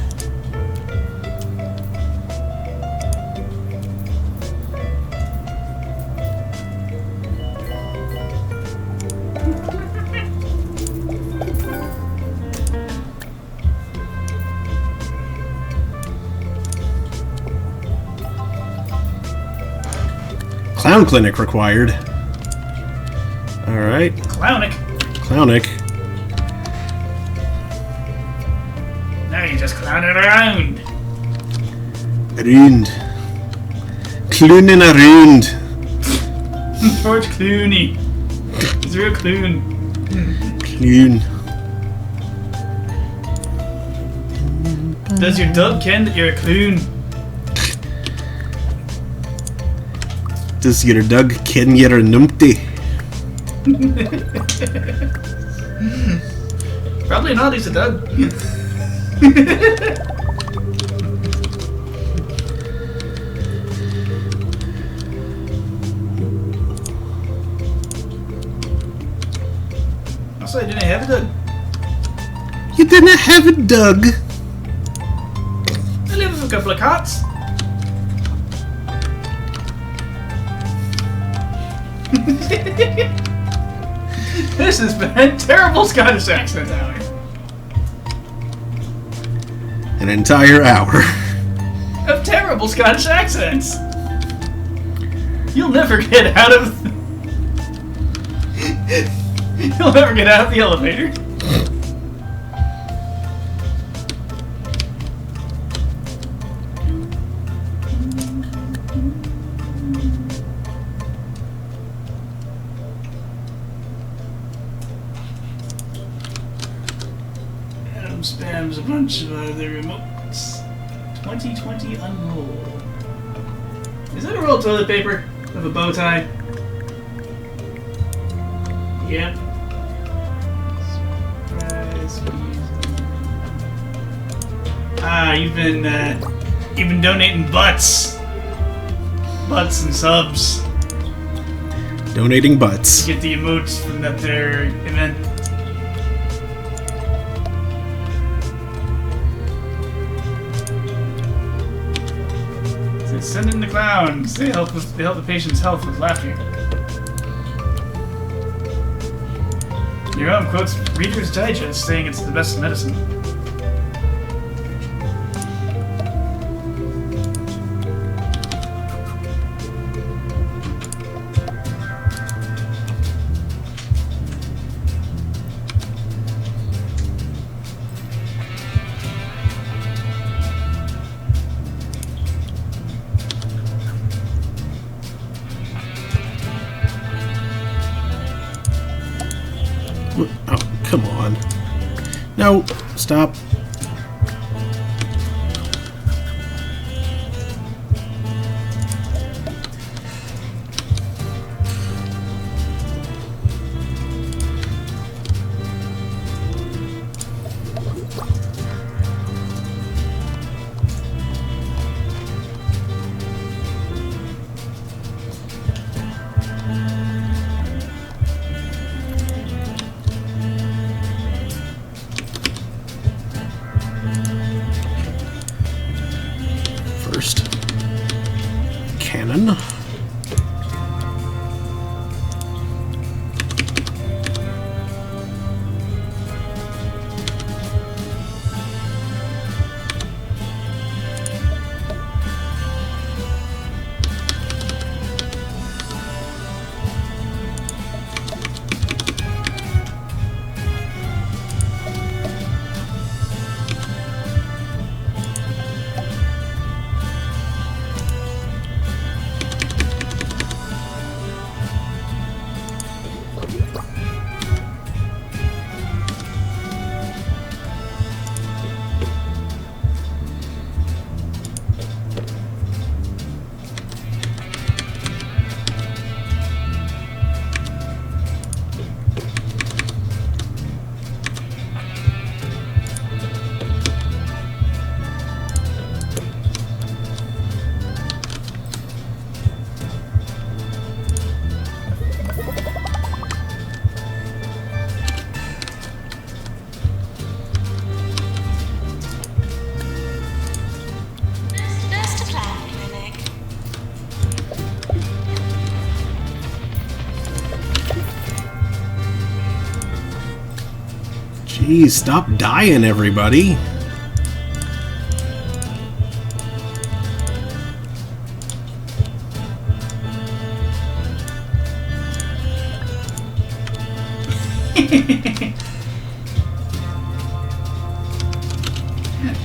Clown clinic required. Alright. Clownic. Clownic. just clowning around. Around. Clooning around. George Clooney. He's a real clown. Cloon. Does your dub ken that you're a clown? Does your dog ken you're a numpty? Probably not, he's a dog. Also, I didn't have a dog. You didn't have a dog. I live with a couple of cats. This has been a terrible Scottish accent hour. An entire hour. Of terrible Scottish accents. You'll never get out of. You'll never get out of the elevator. Adam spams a bunch of other remotes. 2020 unroll. Is that a roll of toilet paper with a bow tie? Yep. Surprise music. You've been donating butts and subs. Donating butts. Get the emotes from that there event. Send in the clowns. They help the patient's health with laughter. Your own quotes Reader's Digest saying it's the best medicine. Oh, come on. No, stop. First, cannon. Nurse to plan clinic. Jeez, stop dying, everybody.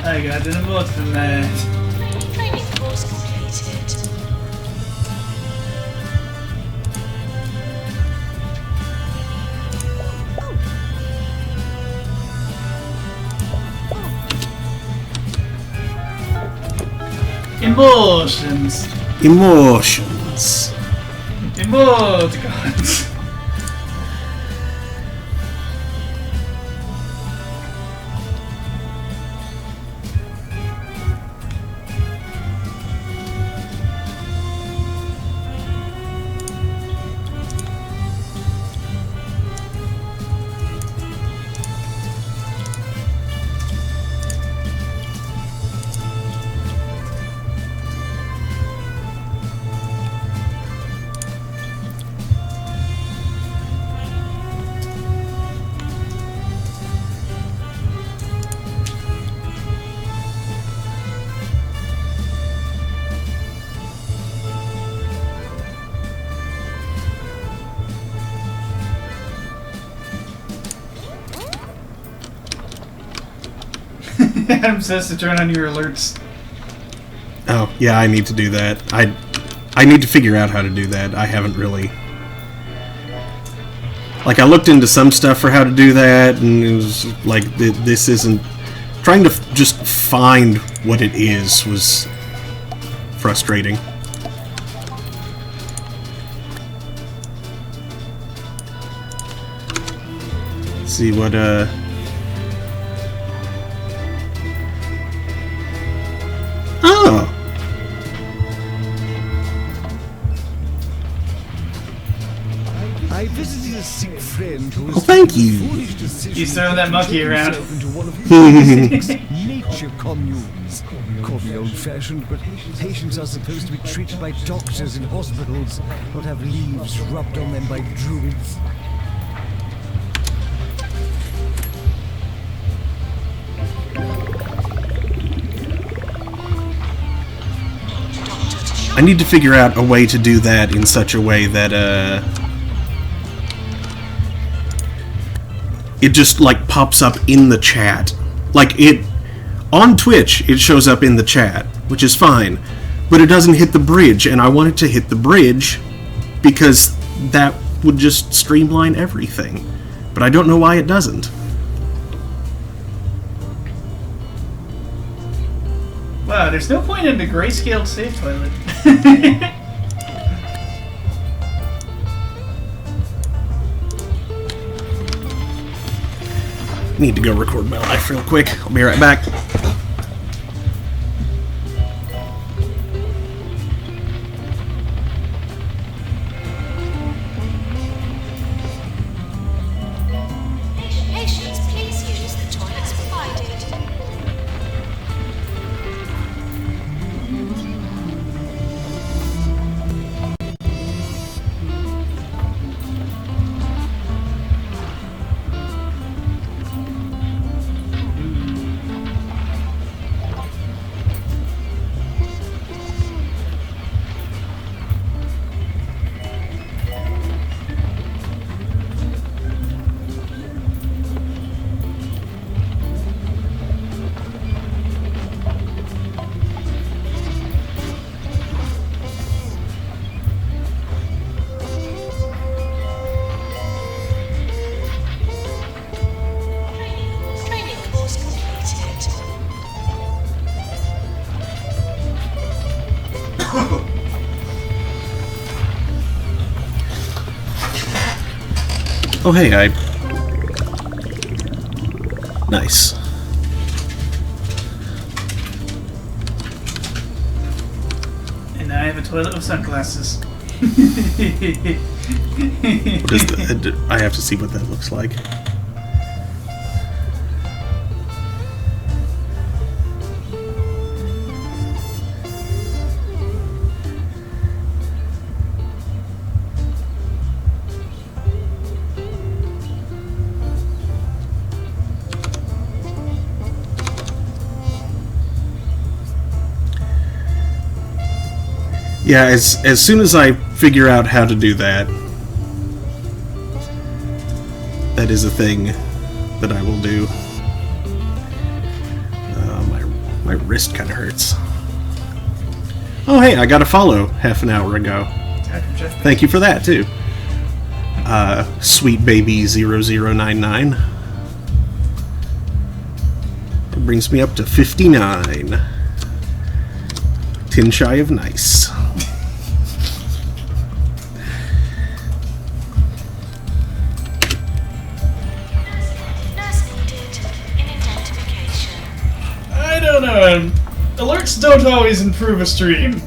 I got an emote from that. Training course completed. Emotions. Emotions. Emoticons. Adam says to turn on your alerts. Oh, yeah, I need to do that. I need to figure out how to do that. I haven't really... Like, I looked into some stuff for how to do that, and it was like, this isn't... Trying to just find what it is was frustrating. Let's see what, Oh! I visited a sick friend who was Oh, thank you. foolish decision He's throwing that monkey to around. himself into one of his nature communes. Call me old-fashioned, but patients are supposed to be treated by doctors in hospitals, not have leaves rubbed on them by druids. I need to figure out a way to do that in such a way that, it just, like, pops up in the chat. Like, on Twitch, it shows up in the chat, which is fine, but it doesn't hit the bridge, and I want it to hit the bridge because that would just streamline everything. But I don't know why it doesn't. Wow, there's no point in the grayscale safe toilet. Need to go record my life real quick. I'll be right back. Patients, please use the toilets provided. Training course completed. Oh, hey, Nice. And now I have a toilet with sunglasses. What is the... I have to see what that looks like. Yeah, as soon as I figure out how to do that, that is a thing that I will do. My My wrist kind of hurts. Oh, hey, I got a follow half an hour ago. Thank you for that, too. Sweet Baby 0099. It brings me up to 59. 10 shy of nice. Nurse needed in identification. I don't know. Alerts don't always improve a stream.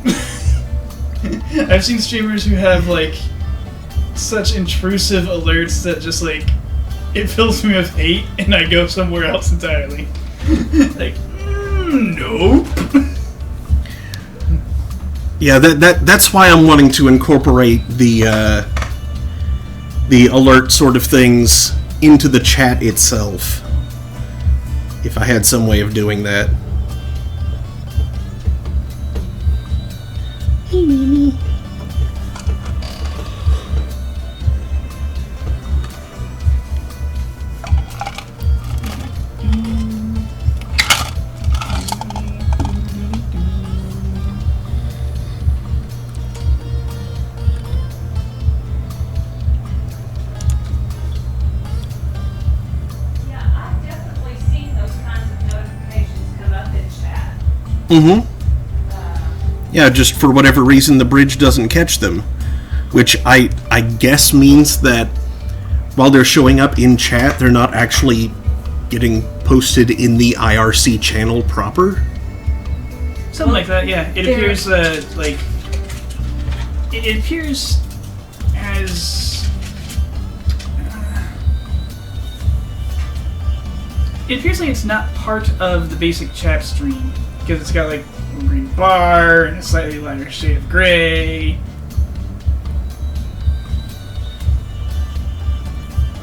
I've seen streamers who have, like, such intrusive alerts that just, like, it fills me with hate and I go somewhere else entirely. Like, nope. Yeah, that's why I'm wanting to incorporate the alert sort of things into the chat itself. If I had some way of doing that. Hey, Mimi. Mm-hmm. Yeah, just for whatever reason the bridge doesn't catch them. Which I guess means that while they're showing up in chat, they're not actually getting posted in the IRC channel proper. Something like that, yeah. It appears, like... It appears as... it appears like it's not part of the basic chat stream. Because it's got, like, a green bar and a slightly lighter shade of gray.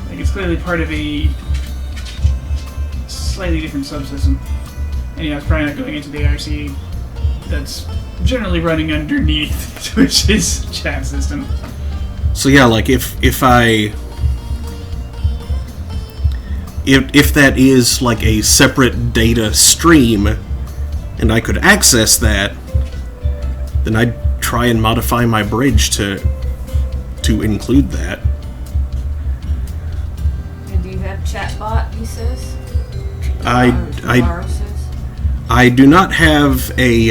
Like, it's clearly part of a slightly different subsystem. And, yeah, it's probably not going into the IRC that's generally running underneath Twitch's chat system. So, yeah, like, if that is, like, a separate data stream... and I could access that, then I'd try and modify my bridge to include that. And do you have chatbot, he says? I do not have a...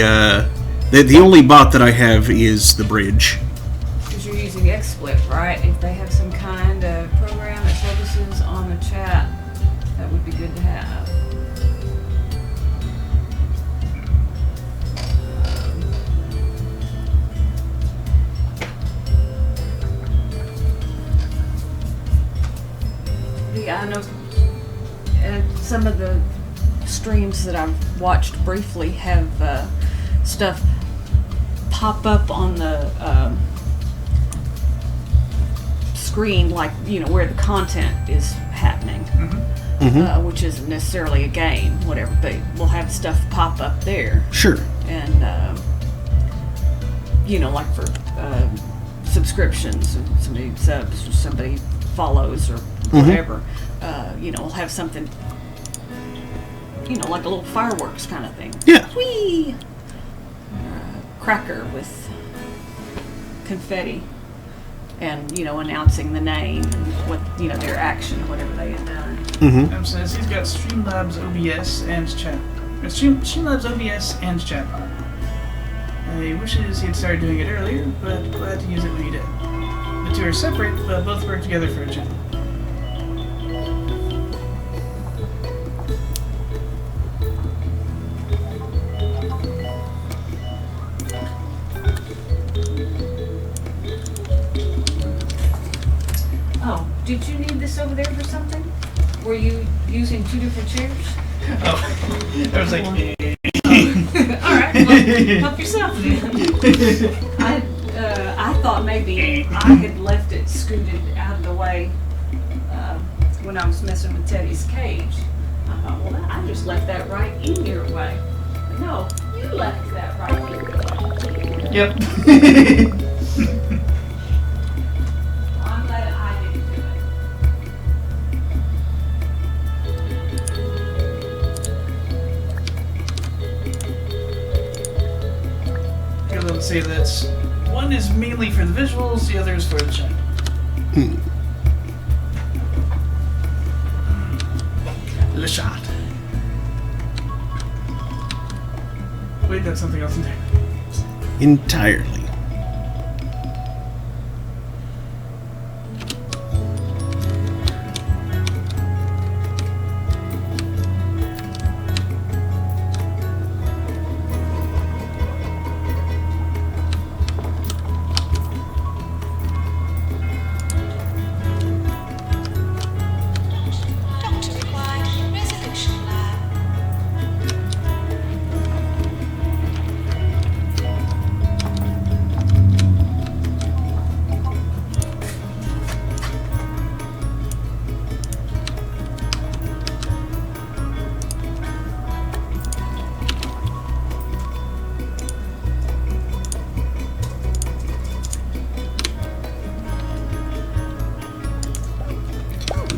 the only bot that I have is the bridge. Because you're using XSplit, right? If they have some kind of program that focuses on the chat, that would be good to have. I know some of the streams that I've watched briefly have stuff pop up on the screen, like, you know, where the content is happening, which isn't necessarily a game, whatever, but we'll have stuff pop up there. Sure. And, you know, like for subscriptions, somebody subs or somebody follows or whatever, you know, we'll have something, you know, like a little fireworks kind of thing. Yeah. Whee! Cracker with confetti, and, you know, announcing the name and what, you know, their action, whatever they had done. Says he's got Streamlabs OBS and chat. Streamlabs OBS and chatbot. He wishes he had started doing it earlier, but glad to use it when he did. The two are separate, but both work together for a channel. Oh, did you need this over there for something? Were you using two different chairs? Oh, I was like, Alright, well, help yourself then. I thought maybe I had left it scooted out of the way when I was messing with Teddy's cage. I thought, well, I just left that right in your way. But no, you left that right in your way. yep. I'm glad I didn't do it. say that one is mainly for the visuals, the other is for the chat. Le shot. Wait, that's something else entirely. Entirely. Doctor required. Resolution lab.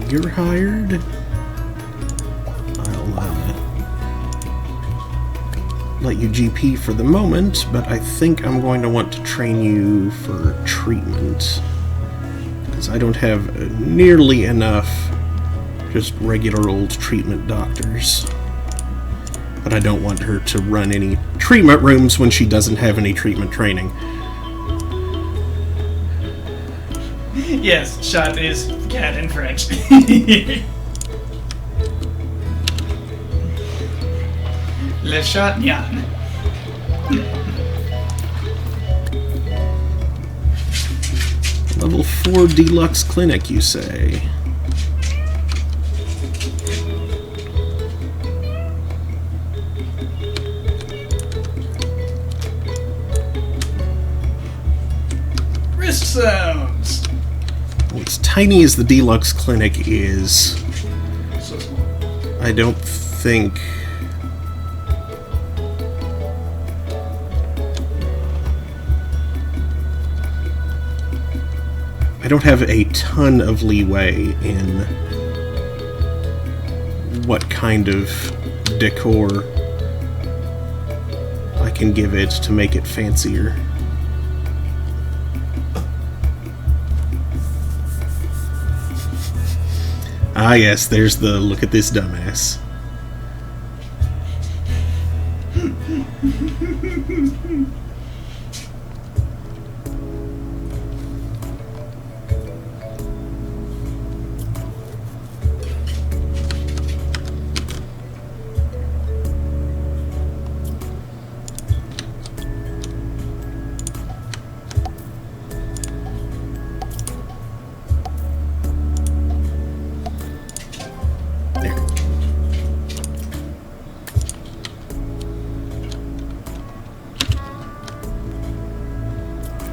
You're hired. I'll let you GP for the moment, but I think I'm going to want to train you for treatment. Because I don't have nearly enough just regular old treatment doctors. But I don't want her to run any treatment rooms when she doesn't have any treatment training. Yes, shot is cat in French. Le chat Nyan. Level 4 deluxe clinic, you say? Wrist sounds. Well, as tiny as the deluxe clinic is, So small. I don't think... I don't have a ton of leeway in what kind of decor I can give it to make it fancier. Ah yes, there's the look at this dumbass. There.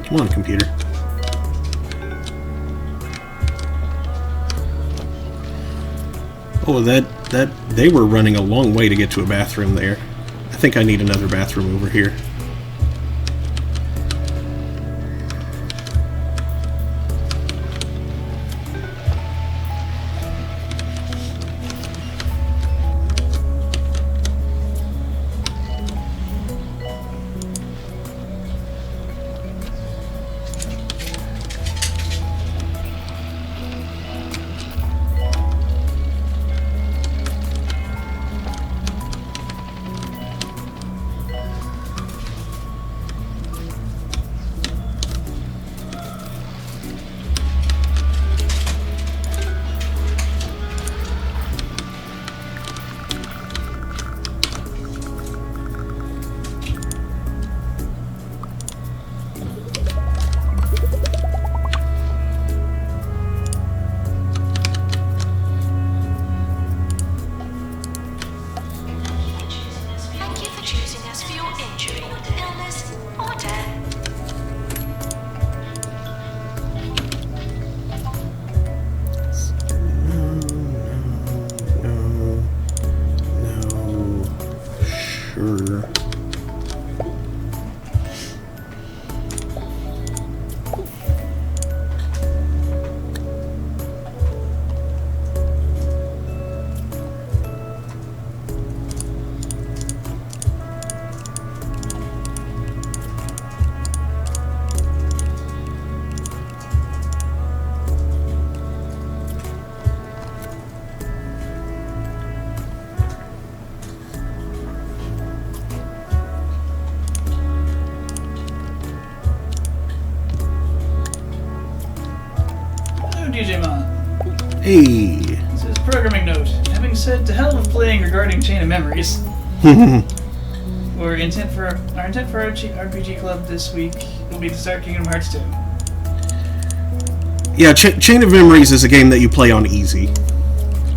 Come on, computer. Oh, that they were running a long way to get to a bathroom there. I think I need another bathroom over here. Hey. This is programming note. Having said to hell with playing regarding Chain of Memories, our intent for our RPG club this week will be to start Kingdom Hearts 2. Yeah, Chain of Memories is a game that you play on easy.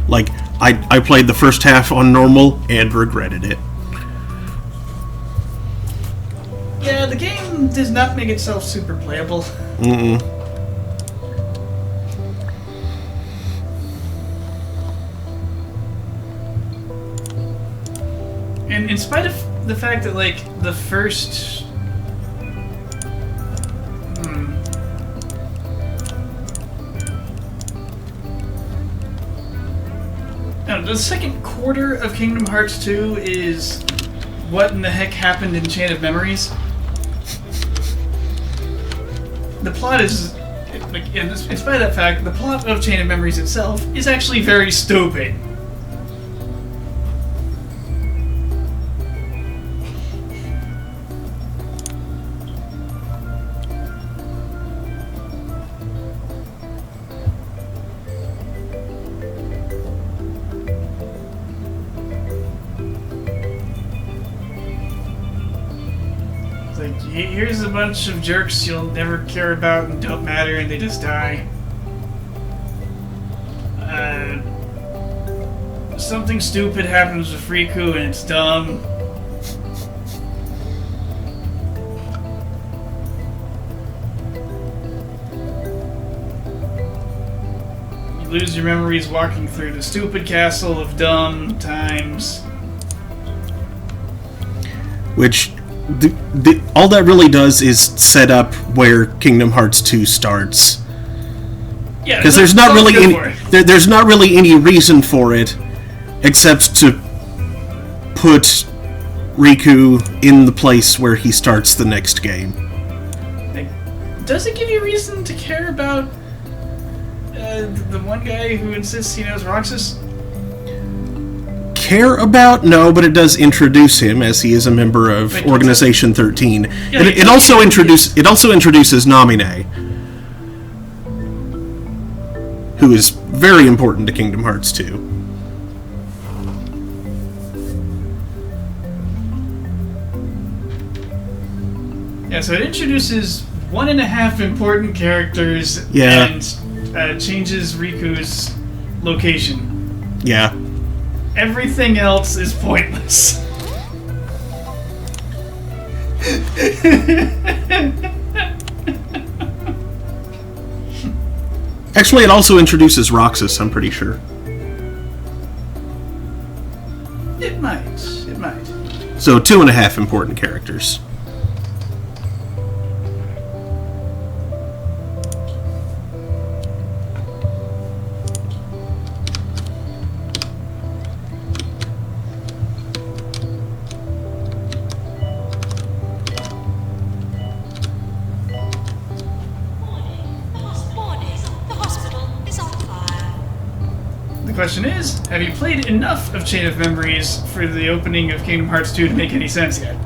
Like, I played the first half on normal and regretted it. Yeah, the game does not make itself super playable. Mm-mm. And in spite of the fact that, like, the first... No, the second quarter of Kingdom Hearts 2 is what in the heck happened in Chain of Memories. The plot is... Like, in spite of that fact, the plot of Chain of Memories itself is actually very stupid. Like, here's a bunch of jerks you'll never care about and don't matter, and they just die. Something stupid happens with Riku and it's dumb. You lose your memories walking through the stupid castle of dumb times. Which, all that really does is set up where Kingdom Hearts 2 starts. Yeah, Because there's not really there's not really any reason for it, except to put Riku in the place where he starts the next game. Like, does it give you reason to care about the one guy who insists he knows Roxas? Care about? No, but it does introduce him as he is a member of Wait, Organization 13. Yeah, it also introduces Namine, who is very important to Kingdom Hearts 2. Yeah, so it introduces 1.5 important characters Yeah. and changes Riku's location. Yeah. Everything else is pointless. Actually, it also introduces Roxas, I'm pretty sure. It might. It might. So 2.5 important characters. The hospital is on fire. The question is, have you played enough of Chain of Memories for the opening of Kingdom Hearts 2 to make any sense yet?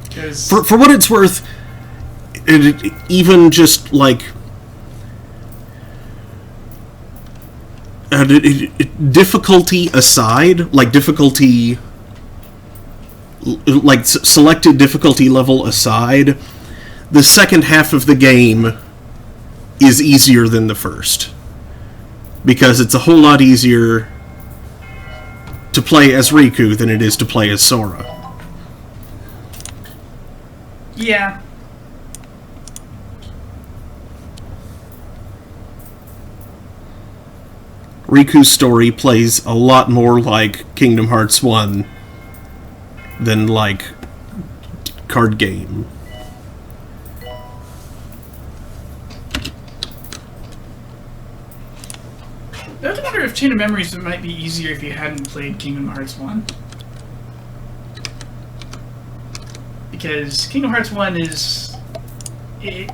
Because For what it's worth, even just like difficulty aside, like difficulty, like selected difficulty level aside, the second half of the game is easier than the first, because it's a whole lot easier to play as Riku than it is to play as Sora. yeah. Riku's story plays a lot more like Kingdom Hearts 1 than like card game. I have to wonder if Chain of Memories might be easier if you hadn't played Kingdom Hearts 1. Because Kingdom Hearts 1 is... It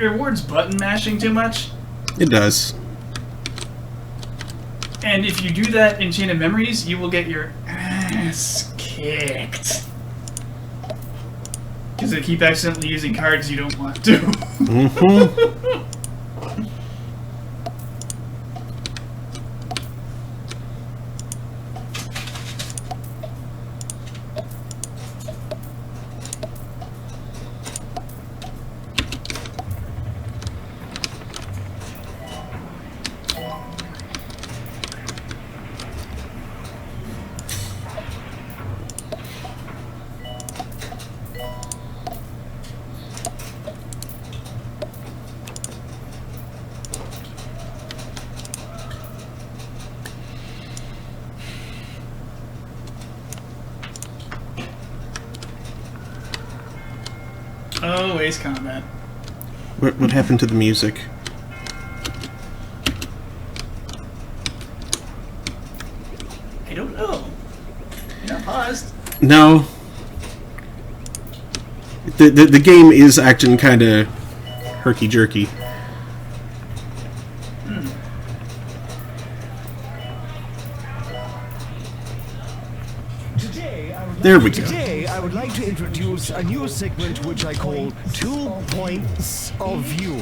rewards button mashing too much. It does. And if you do that in Chain of Memories, you will get your ass kicked. Because they keep accidentally using cards you don't want to. Mm-hmm. Oh, Ace Combat. What happened to the music? I don't know. You're not paused. No. The game is acting kind of herky-jerky. There we go. Today, I would like to introduce a new segment which I call 2 Points of View.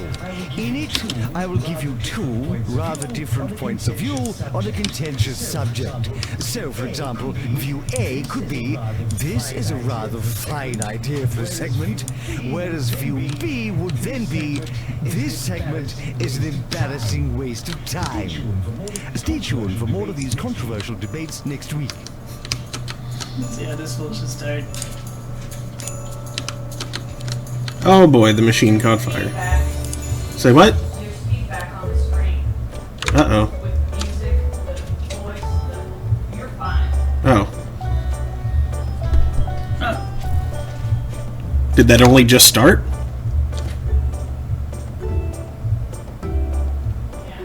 In it, I will give you 2 rather different points of view on a contentious subject. So, for example, view A could be, this is a rather fine idea for a segment, whereas view B would then be, this segment is an embarrassing waste of time. Stay tuned for more of these controversial debates next week. Let's see how this will should start. Oh boy, the machine caught fire. Feedback. Say what? There's feedback on the screen. Uh-oh. With music, the voice, you're fine. Oh. Oh. Did that only just start? Yeah.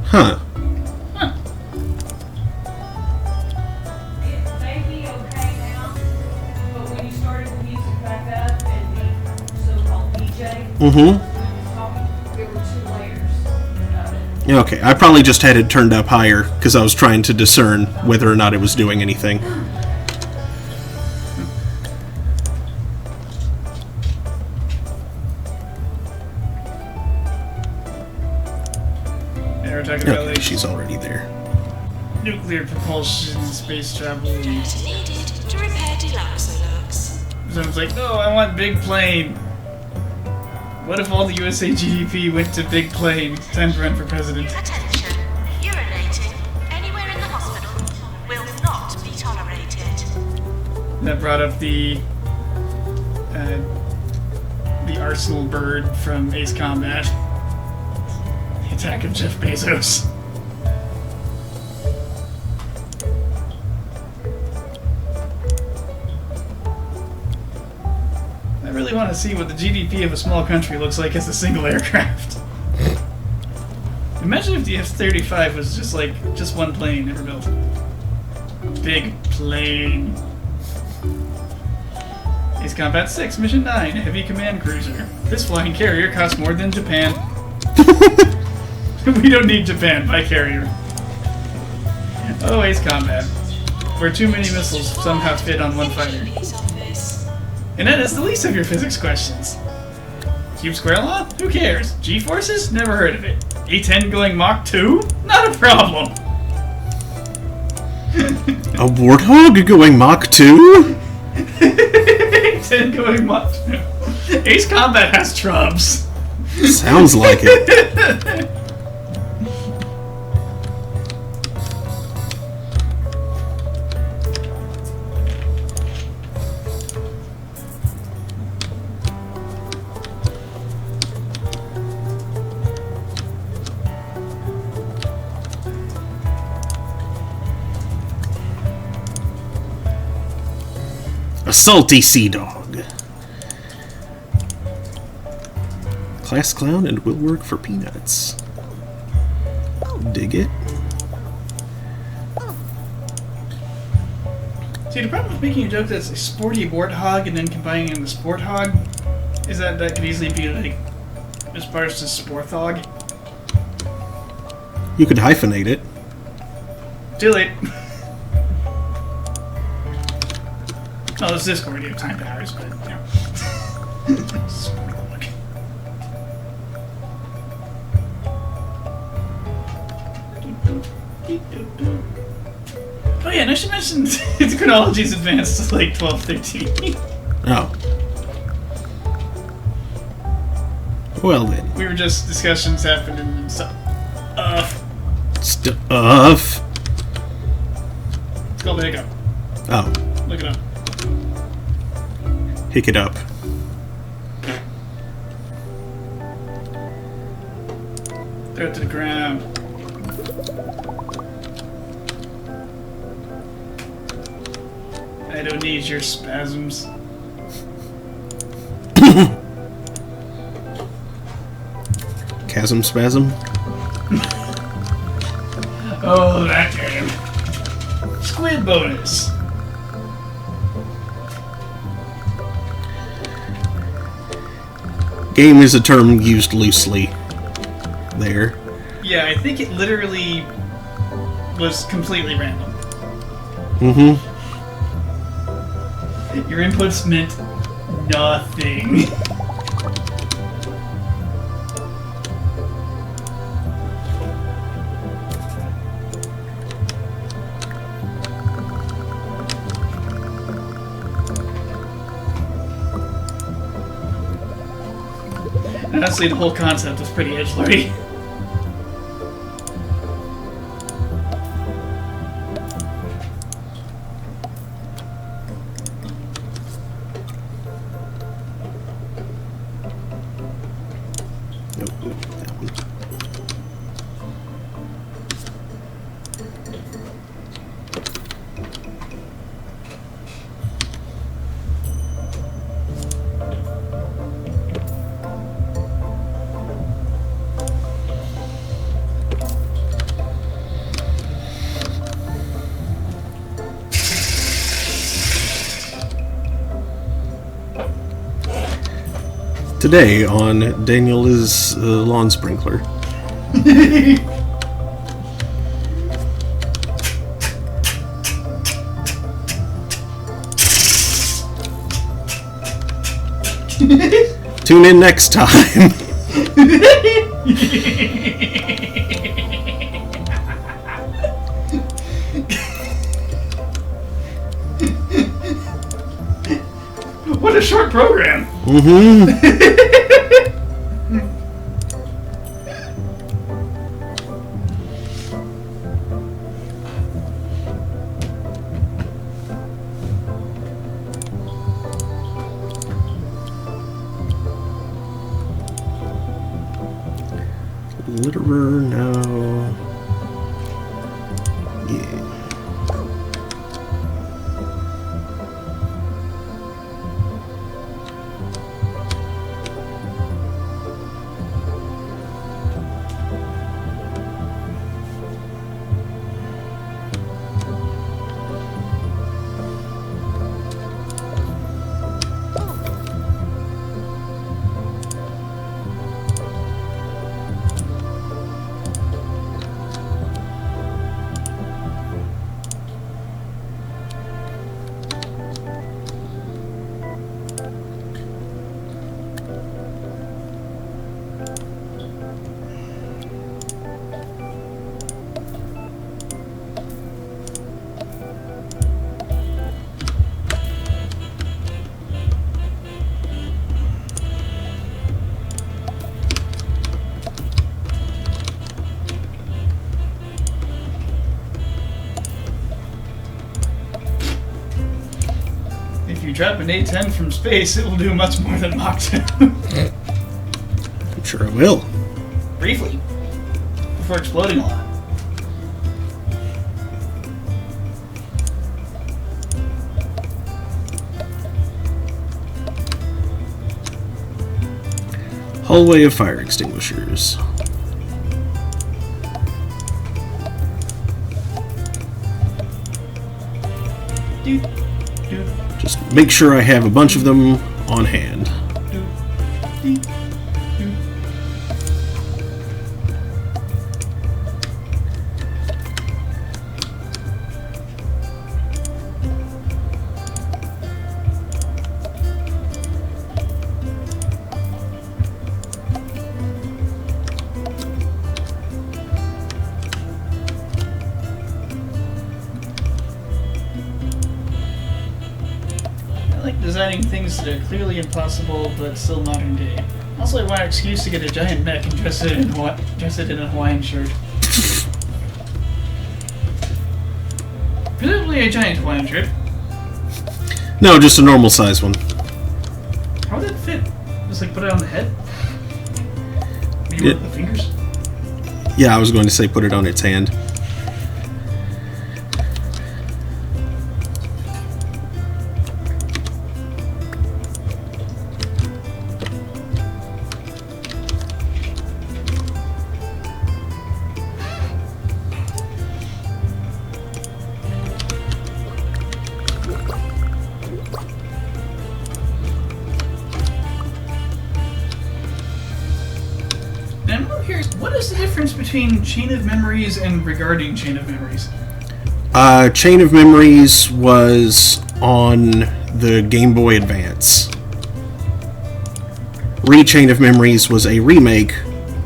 Huh. It may be okay now, but when you started the music back up and the so-called DJ Mm-hmm. was talking, there were 2 layers of it. Yeah, okay. I probably just had it turned up higher because I was trying to discern whether or not it was doing anything. And we're talking about Okay, like she's already there. nuclear propulsion, space travel. Data needed to repair Deluxolux. Someone's like, no, I want big plane. What if all the USA GDP went to big plane? Time to run for president. Attention. Urinating anywhere in the hospital will not be tolerated. That brought up the Arsenal bird from Ace Combat. The attack of Jeff Bezos. I really want to see what the GDP of a small country looks like as a single aircraft. Imagine if the F-35 was just one plane ever built. Big plane. Ace Combat 6, Mission 9, Heavy Command Cruiser. This flying carrier costs more than Japan. We don't need Japan, by carrier. Oh, Ace Combat. Where too many missiles somehow fit on one fighter. And that is the least of your physics questions. Cube square law? Who cares? G-forces? Never heard of it. A10 going Mach 2? Not a problem. A warthog going Mach 2? A10 going Mach 2. Ace Combat has trubs. Sounds like it. A salty sea dog. Class clown and will work for peanuts. Dig it. See, the problem with making a joke that's a sporty warthog and then combining it in the sport hog is that could easily be like as far as the sporthog. You could hyphenate it. Too late. Oh, it's Discord, you have time powers, but you know. yeah, no, she mentioned the chronology's advanced to like 12, 13. Oh. Well then. We were just discussions happened and stuff. Stuff. It's called the hiccup. Oh. Look it up. Hick it up. Throw it to the ground. I don't need your spasms. Chasm spasm. Oh, that game. Squid bonus. Game is a term used loosely there. Yeah, I think it literally was completely random. Mm-hmm. Your inputs meant nothing. Honestly, the whole concept was pretty edgelordy. Nope, nope, that one. Today on Daniel is lawn sprinkler. Tune in next time. What a short program! Mm-hmm. Litterer now. Yeah. If you drop an A-10 from space, it will do much more than Mach 2. I'm sure I will. Briefly. Before exploding a lot. Hallway of fire extinguishers. Doot, doot, Just make sure I have a bunch of them on hand. doot, doot, doot. things that are clearly impossible but still modern day. Also, why excuse to get a giant mech and dress it in a Hawaiian shirt. Presumably a giant Hawaiian shirt. No, just a normal size one. How would it fit? Just like put it on the head? Maybe with the fingers? Yeah, I was going to say put it on its hand. And I'm curious, what is the difference between Chain of Memories and Regarding Chain of Memories? Chain of Memories was on the Game Boy Advance. Chain of Memories was a remake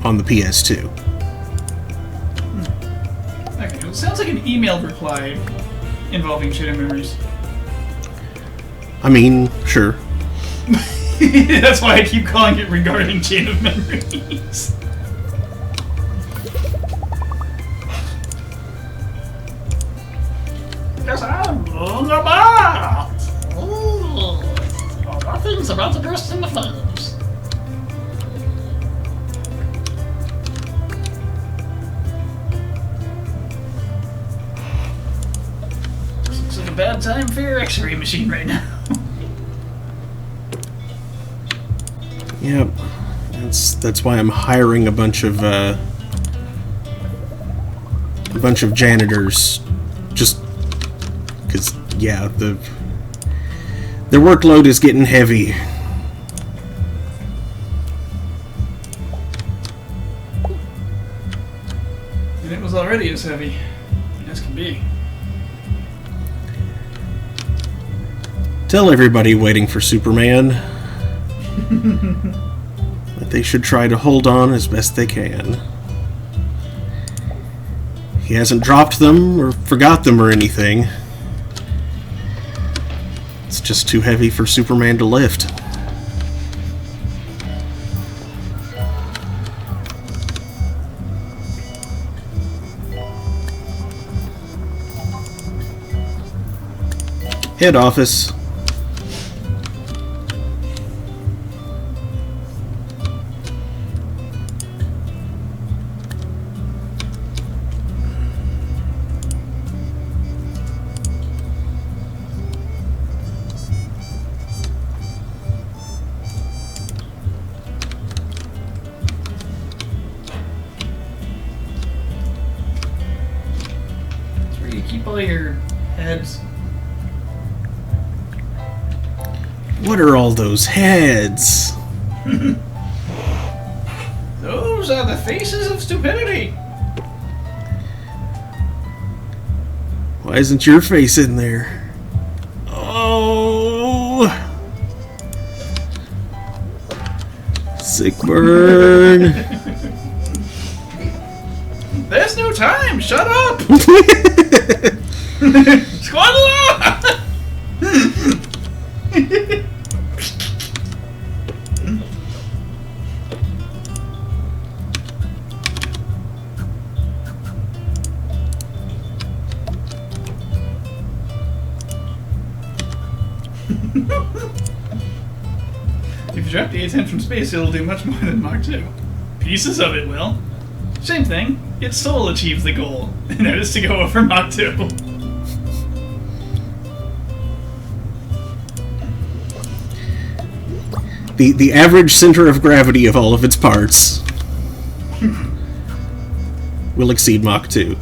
on the PS2. Okay, well, it sounds like an email reply involving Chain of Memories. I mean, sure. That's why I keep calling it Regarding Chain of Memories. Yes, I'm wrong about. Nothing's about to burst into flames. Looks like a bad time for your X-ray machine right now. Yep. That's why I'm hiring a bunch of janitors, just because, yeah, their workload is getting heavy. And it was already as heavy as can be. Tell everybody waiting for Superman that they should try to hold on as best they can. He hasn't dropped them or forgot them or anything. It's just too heavy for Superman to lift. Head office. That's where you keep all your heads. What are all those heads? Those are the faces of stupidity. Why isn't your face in there? Oh! Sick burn. There's no time. Shut up. Squad along. If you drop the A10 from space, it'll do much more than Mark II. Pieces of it will. Same thing. Its soul achieves the goal, and that is to go over Mach 2. The average center of gravity of all of its parts will exceed Mach 2.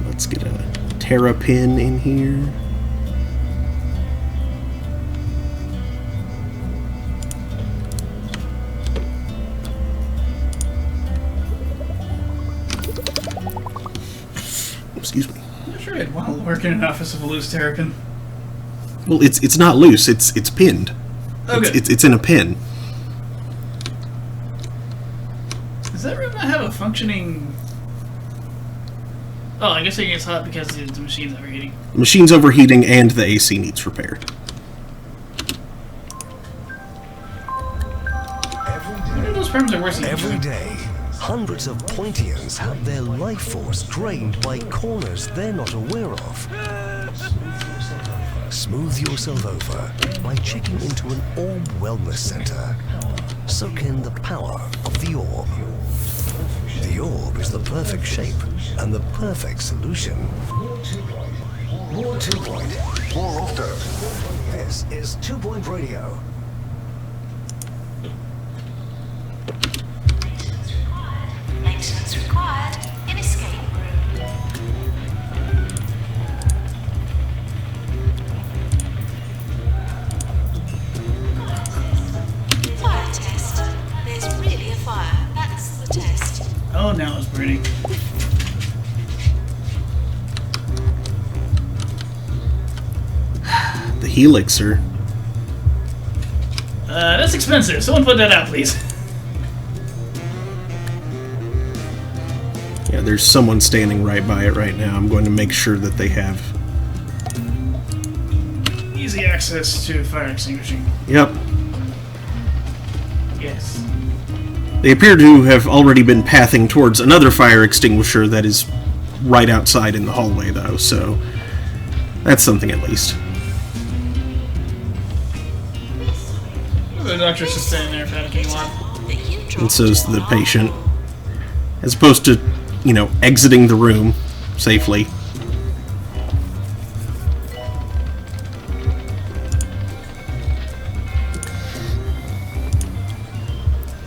Let's get a Terrapin in here. Excuse me. I'm not sure I'd want to work in an office of a loose terrapin. Well, it's not loose. It's pinned. Okay. It's in a pin. Does that room not have a functioning... Oh, I guess it gets hot because the machine's overheating. The machine's overheating and the AC needs repair. What if those problems are worse than each Every other? day, hundreds of Pointians have their life force drained by corners they're not aware of. Smooth yourself over by checking into an Orb Wellness Center. Soak in the power of the Orb. The Orb is the perfect shape and the perfect solution. More 2 Point, more often. This is 2 Point Radio. Maintenance required in escape room. Fire test. There's really a fire. That's the test. Oh, now it's burning. The Helixer. That's expensive. Someone put that out, please. Yeah, there's someone standing right by it right now. I'm going to make sure that they have... Easy access to fire extinguishing. Yep. Yes. They appear to have already been pathing towards another fire extinguisher that is right outside in the hallway, though, so that's something at least. The doctor's just standing there panicking a lot. And so's the patient. As opposed to, you know, exiting the room safely.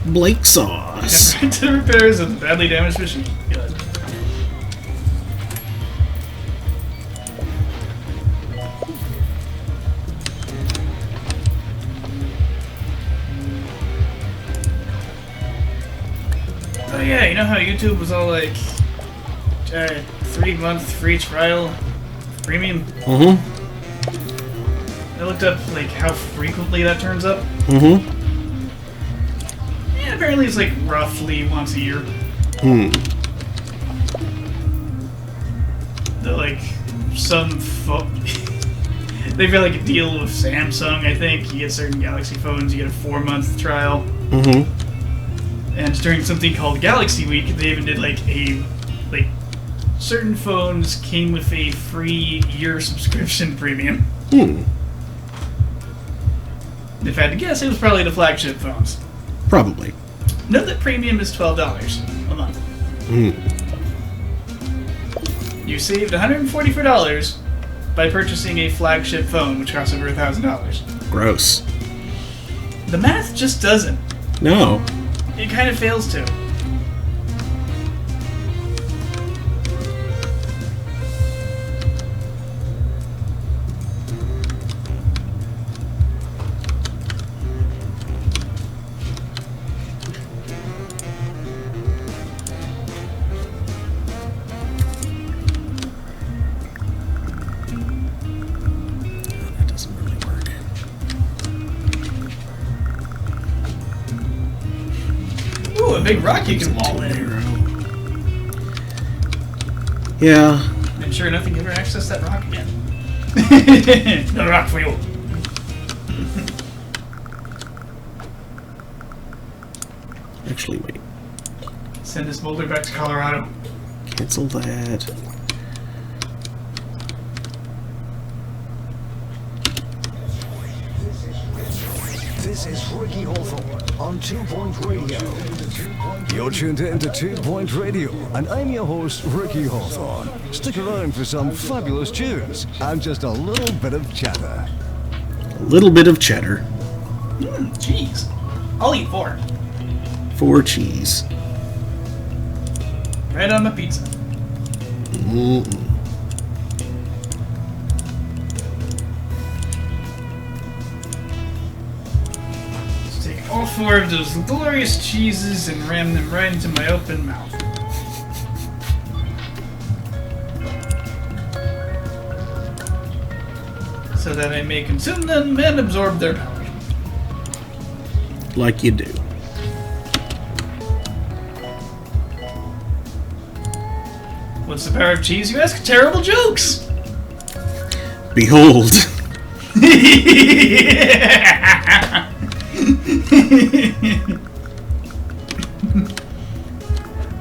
Blake sauce. To the repairs of the badly damaged machine. Good. Oh yeah, you know how YouTube was all like 3-month free trial premium? Mm-hmm. I looked up like how frequently that turns up. Mm-hmm. Yeah, apparently it's like roughly once a year. Hmm. They're like some they've got like a deal with Samsung, I think. You get certain Galaxy phones, you get a 4-month trial. Mm-hmm. And during something called Galaxy Week, they even did like certain phones came with a free year subscription premium. Hmm. If I had to guess, it was probably the flagship phones. Probably. Note that premium is $12 a month. Hmm. You saved $144 by purchasing a flagship phone, which costs over $1,000. Gross. The math just doesn't. No. It kind of fails to. That doesn't really work. Ooh, a big rock you can haul in. Yeah. And sure enough, you never access that rock again. No rock for you. Actually, wait. Send this boulder back to Colorado. Cancel that. This is Ricky Hawthorne on 2 Point Radio. You're tuned in to 2 Point Radio, and I'm your host, Ricky Hawthorne. Stick around for some fabulous tunes and just a little bit of chatter. A little bit of cheddar. Jeez. I'll eat 4. 4 cheese. Right on my pizza. Mm-mm. Let's take all 4 of those glorious cheeses and ram them right into my open mouth. So that I may consume them and absorb their power. Like you do. What's the power of cheese, you ask? Terrible jokes! Behold.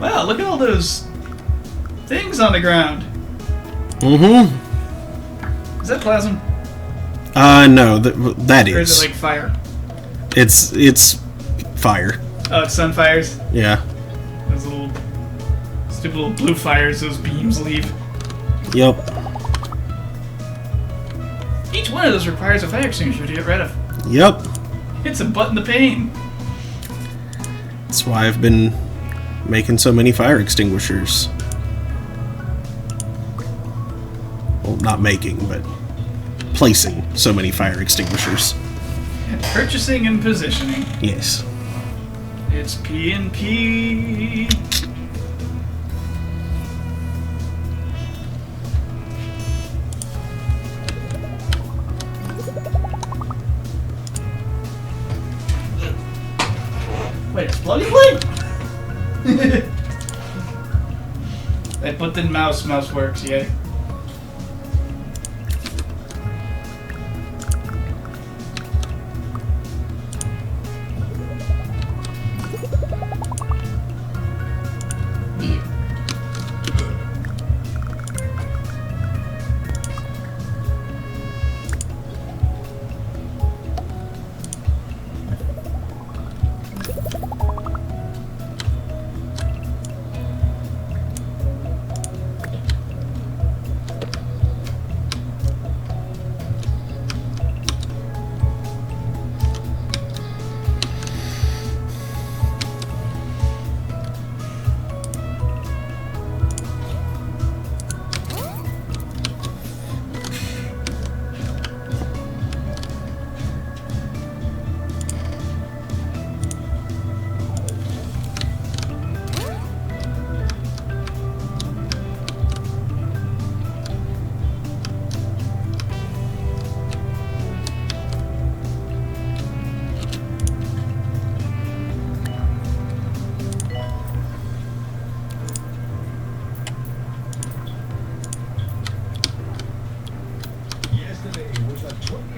Wow, look at all those things on the ground. Mm-hmm. Is that plasm? No, that is. Or is it like fire? It's fire. Oh, it's sun fires? Yeah. Those little stupid little blue fires those beams leave. Yep. Each one of those requires a fire extinguisher to get rid of. Yep. It's a butt in the pain. That's why I've been making so many fire extinguishers. Well, not making, but placing so many fire extinguishers. Purchasing and positioning. Yes. It's P&P. Wait, it's bloody blade? I put in mouse works, yay.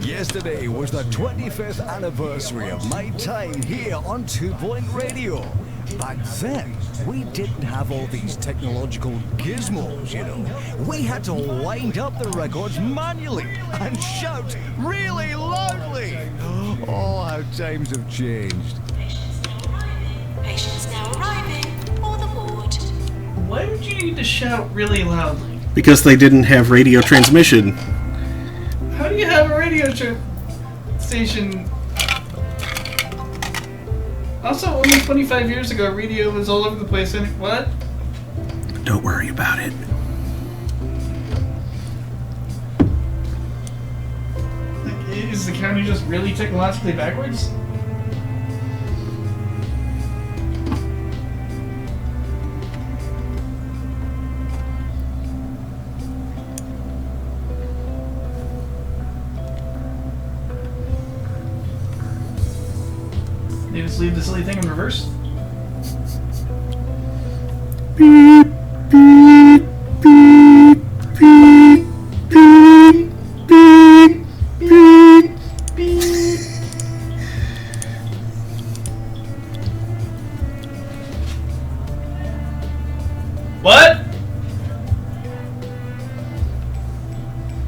Yesterday was the 25th anniversary of my time here on 2 Point Radio. Back then, we didn't have all these technological gizmos, you know. We had to wind up the records manually and shout really loudly. Oh, how times have changed. Patients now arriving for the ward. Why would you need to shout really loudly? Because they didn't have radio transmission. How do you have a radio station? Also, only 25 years ago, radio was all over the place. And what? Don't worry about it. Is the county just really technologically backwards? They just leave the silly thing in reverse? What?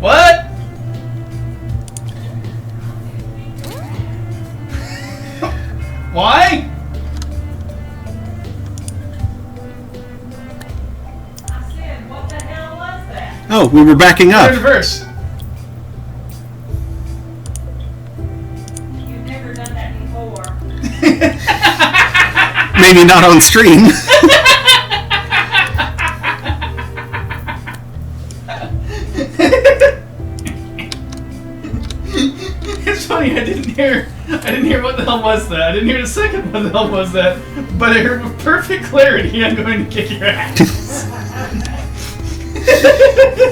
What? Why? I said, what the hell was that? Oh, we were backing In up. reverse. You've never done that before. Maybe not on stream. It's funny, I didn't hear what the hell was that. I didn't hear the second what the hell was that. But I heard with perfect clarity, I'm going to kick your ass.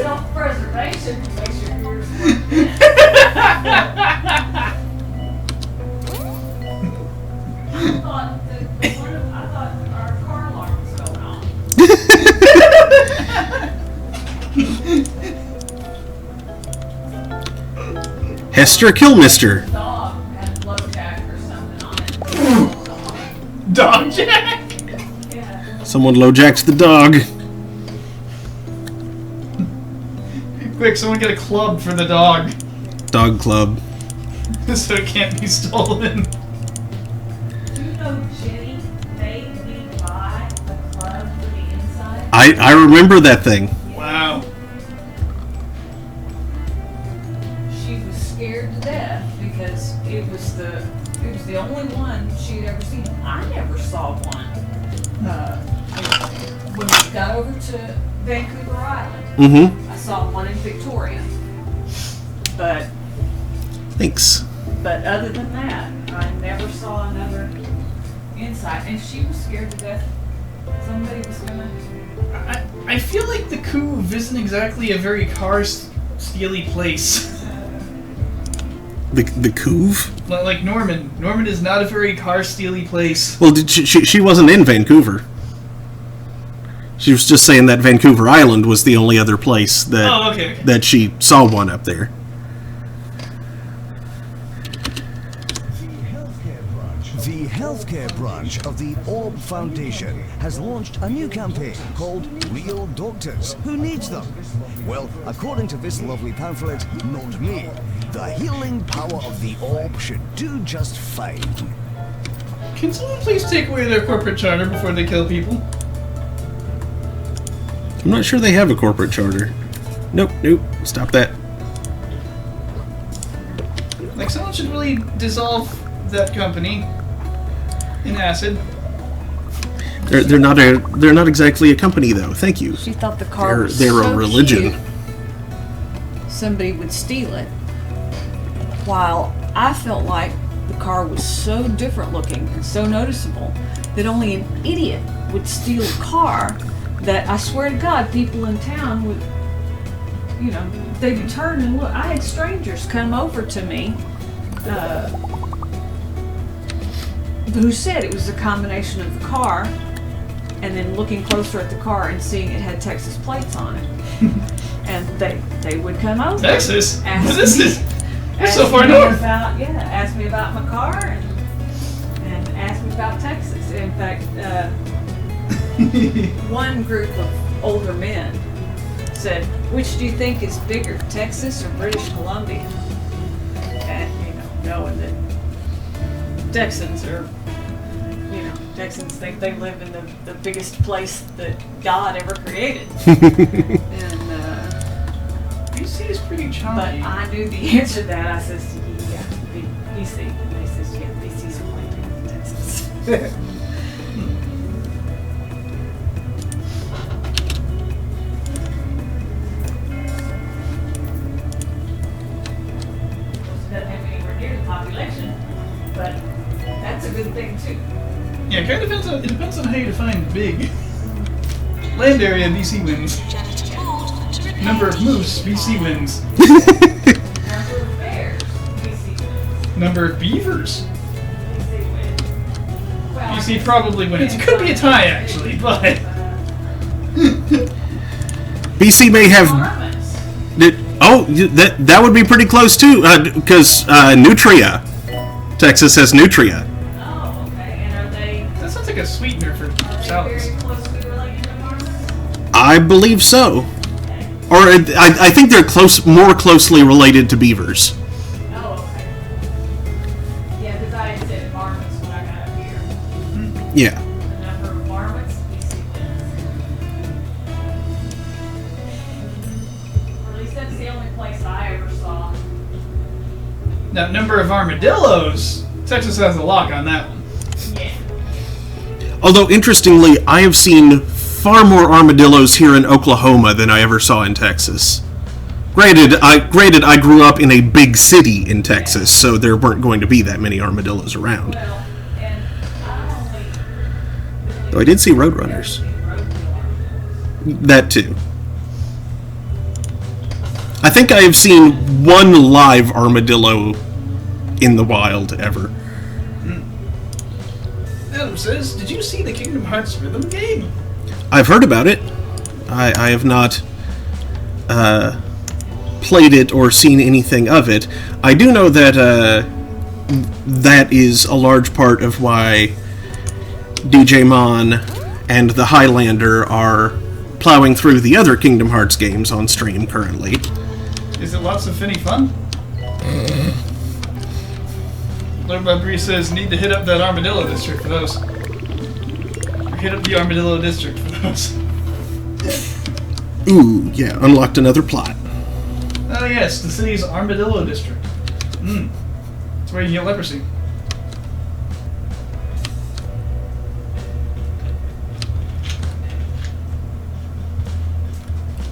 Self-preservation makes your ears work. I thought our car alarm was going on. Esther Kilmister. Dog had LoJack or something on it. Dog Jack! Yeah. Someone LoJack's the dog. Quick, someone get a club for the dog. Dog club. So it can't be stolen. Do you know Jenny made me buy a club for the inside? I remember that thing. Wow. She was scared to death because it was the only one she'd ever seen. I never saw one. When we got over to Vancouver Island, Mm-hmm. I saw one in Victoria. But Thanks. other than that, I never saw another inside. And she was scared to death. Somebody was gonna. I feel like the Couve isn't exactly a very car-steely place. The Couve? Like Norman. Norman is not a very car-steely place. Well, she wasn't in Vancouver. She was just saying that Vancouver Island was the only other place that Oh, okay. that she saw one up there. The healthcare branch of the Orb Foundation has launched a new campaign called Real Doctors. Who needs them? Well, according to this lovely pamphlet, not me. The healing power of the orb should do just fine. Can someone please take away their corporate charter before they kill people? I'm not sure they have a corporate charter. Nope. Stop that. Like, someone should really dissolve that company in acid. They're not exactly a company though. Thank you. She thought the car was They're so a religion. cute, somebody would steal it. While I felt like the car was so different looking and so noticeable that only an idiot would steal a car that I swear to God, people in town would, they'd turn and look. I had strangers come over to me who said it was a combination of the car and then looking closer at the car and seeing it had Texas plates on it. And they would come over. Texas? Ask What is me- this? We're ask so far me north. Ask me about my car and ask me about Texas. In fact, one group of older men said, "Which do you think is bigger, Texas or British Columbia?" And knowing that Texans are, Texans think they live in the biggest place that God ever created. And BC is pretty but chunky. I knew the answer to that. I says, yeah, BC. And they says, yeah, BC's way bigger than Texas. Doesn't have anywhere near the population, but that's a good thing too. Yeah, it kind of depends on how you define big. Land area, BC wins. Janitor called to repair Number of moose, BC wins. Number of bears, BC wins. Number of beavers, BC wins. Well, BC probably wins. It could be a tie, actually, but... BC may have. Mormons. That would be pretty close too, because Nutria, Texas has Nutria. Oh, okay. And are they That sounds like a sweetener for very salads. closely related to Mormons? I believe so, or I think they're more closely related to beavers. Oh, okay. Yeah, because I had said Mormons when I got up here. Yeah. The number of Mormons, BC wins. Or at least that's the only place I ever saw. Now, number of armadillos, Texas has a lock on that one. Yeah. Although interestingly, I have seen far more armadillos here in Oklahoma than I ever saw in Texas. Granted, I grew up in a big city in Texas, so there weren't going to be that many armadillos around. Well, and I only Though I did see roadrunners. That too. I think I have seen one live armadillo in the wild ever. Adam says, did you see the Kingdom Hearts rhythm game? I've heard about it. I have not played it or seen anything of it. I do know that that is a large part of why DJ Mon and the Highlander are plowing through the other Kingdom Hearts games on stream currently. Is it lots of finny fun? Lord Bobry says, need to hit up that Armadillo District for those. Or hit up the Armadillo District for those. Ooh, yeah, unlocked another plot. Oh yes, the city's Armadillo District. That's where you get leprosy.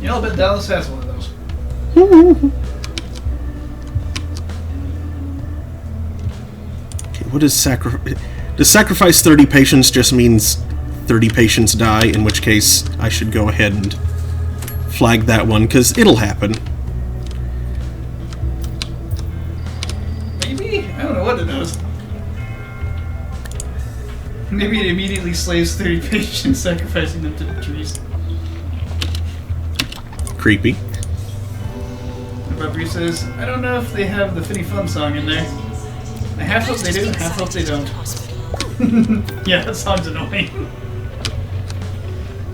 You know, I bet Dallas has one of those. Okay, what is sacrifice? Does sacrifice 30 patients just means 30 patients die, in which case I should go ahead and flag that one, because it'll happen. Maybe? I don't know what it does. Maybe it immediately slays 30 patients, sacrificing them to the trees. Creepy. Bobby says, I don't know if they have the Finny Fun song in there. I half hope they do, half hope they don't. Yeah, that song's annoying.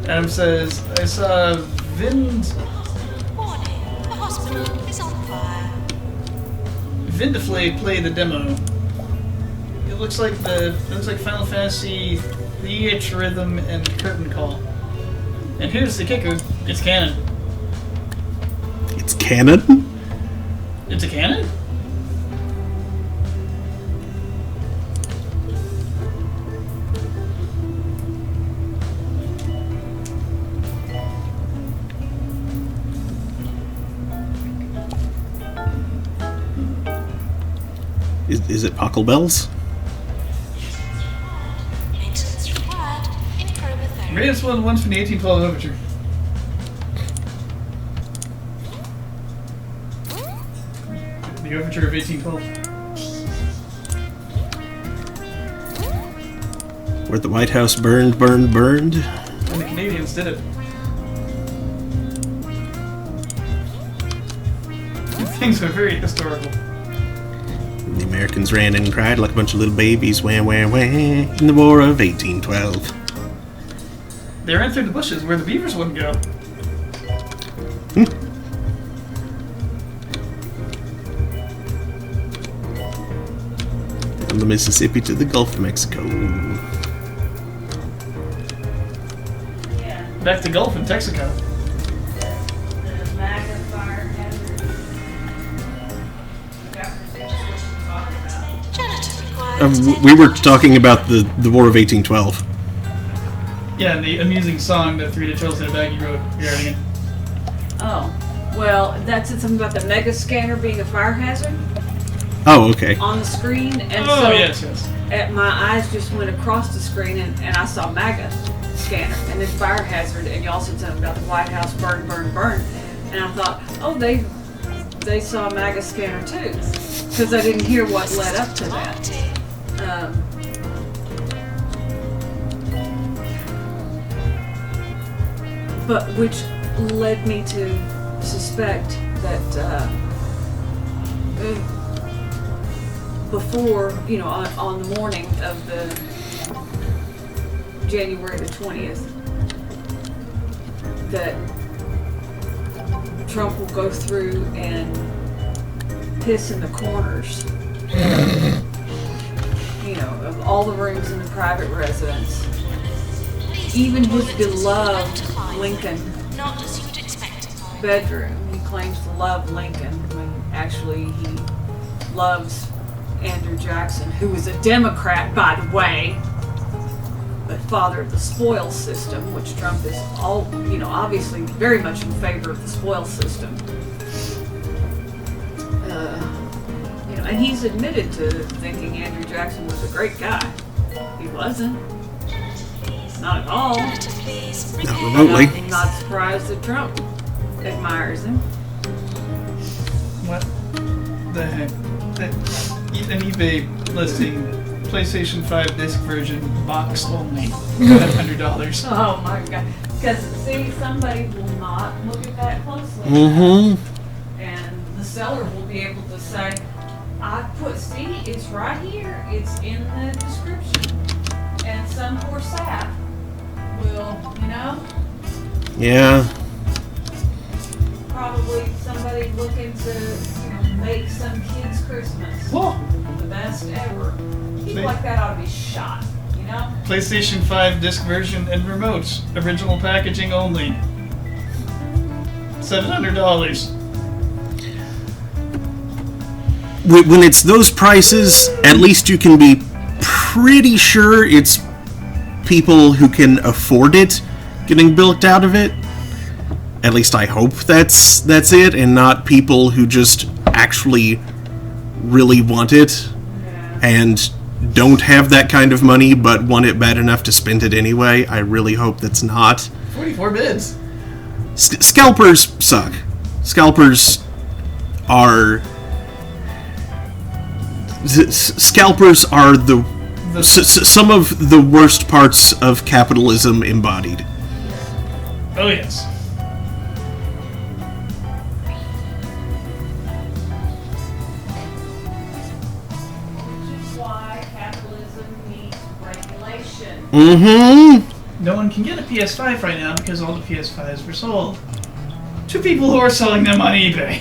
Adam says, I saw Warning, the hospital is on fire. Vindaflay play the demo. It looks like Final Fantasy Theatrhythm and Curtain Call. And here's the kicker, it's canon. It's canon? It's a canon? Is it Pockle Bells? Maintenance required in chromotherapy. Maybe it's one of the ones from the 1812 Overture. The Overture of 1812. Where the White House burned. And the Canadians did it. These things are very historical. The Americans ran and cried like a bunch of little babies, wah, wah, wah, in the War of 1812. They ran through the bushes where the beavers wouldn't go. From the Mississippi to the Gulf of Mexico. Back to Gulf and Texaco. The MAGA fire hazard. Janitor required. We were talking about the War of 1812. Yeah, and the amusing song that Three Trails in a Baggie wrote regarding it. Oh, well, that said something about the mega scanner being a fire hazard Oh, okay. on the screen, and Oh, so yes. my eyes just went across the screen, and I saw MAGA scanner, and then fire hazard, and y'all said something about the White House burn, and I thought, oh, they saw MAGA scanner too, because I didn't hear what led up to that. But which led me to suspect that before, on the morning of the January the 20th, that Trump will go through and piss in the corners, of all the rooms in the private residence. Even his beloved Lincoln Not as you'd expect. bedroom. He claims to love Lincoln when actually he loves Andrew Jackson, who is a Democrat, by the way, but father of the spoils system, which Trump is obviously very much in favor of the spoils system. And he's admitted to thinking Andrew Jackson was a great guy. He wasn't. Not at all. Janitor, please. Not remotely. I'm not surprised that Trump admires him. What the heck? An eBay listing, PlayStation 5 disc version, box only, $500. Oh my god. Because, see, somebody will not look at that closely. Mm-hmm. And seller will be able to say, see, it's right here, it's in the description. And some poor sap will, Yeah. probably somebody looking to, make some kid's Christmas Whoa. the best ever. People See? like that ought to be shot, PlayStation 5 disc version and remotes. Original packaging only. $700. When it's those prices, at least you can be pretty sure it's people who can afford it getting bilked out of it. At least I hope that's it, and not people who just actually really want it and don't have that kind of money but want it bad enough to spend it anyway. I really hope that's not. 44 bids. Scalpers suck. Scalpers are some of the worst parts of capitalism embodied. Oh, yes. Which is why capitalism needs regulation. Mm-hmm. No one can get a PS5 right now because all the PS5s were sold to people who are selling them on eBay.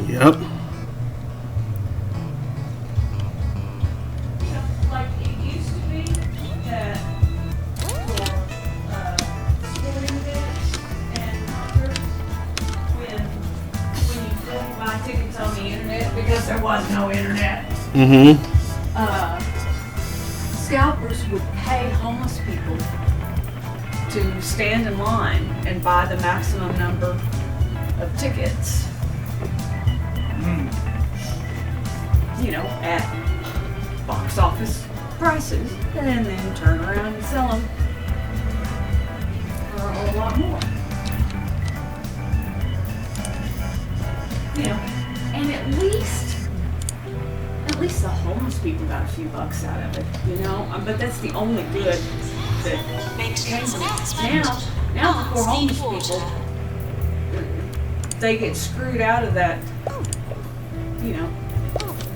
Yep. Like it used to be that for sporting events and concerts, when you couldn't buy tickets on the internet because there was no internet, Mm-hmm. scalpers would pay homeless people to stand in line and buy the maximum number of tickets. At box office prices, and then turn around and sell them for a whole lot more. And at least the homeless people got a few bucks out of it, but that's the only good that came from it. Now the poor homeless people, they get screwed out of that,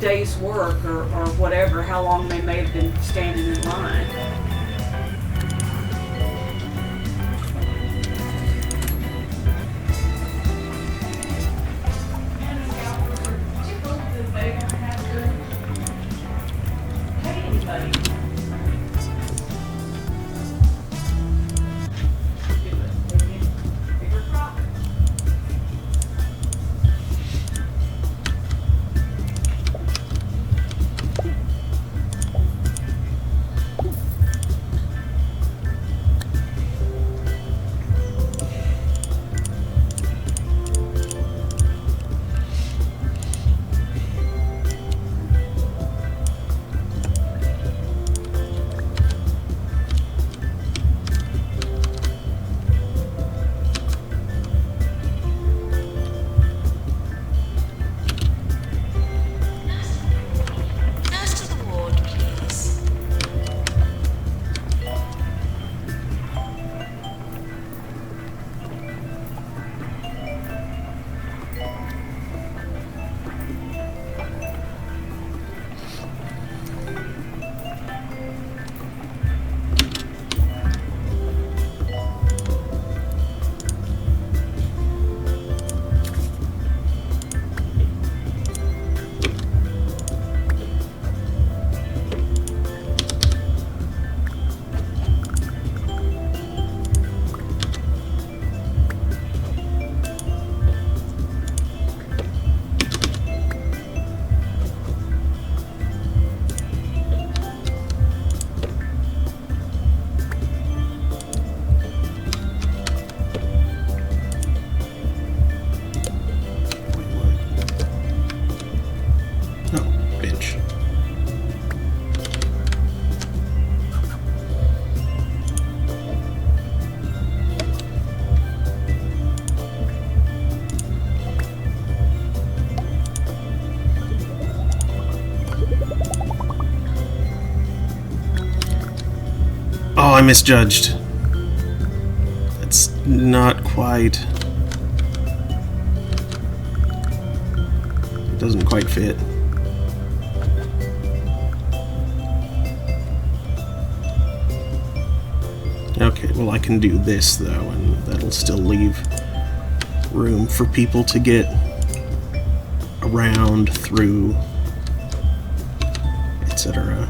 day's work or whatever, how long they may have been standing in line. And the scalpers are tickled that they don't have to pay anybody. Do it. They get bigger profit. Nurse to the ward, please. No, bench. Oh, I misjudged. That's not quite. Doesn't quite fit. Okay, well I can do this though, and that'll still leave room for people to get around, through, etc.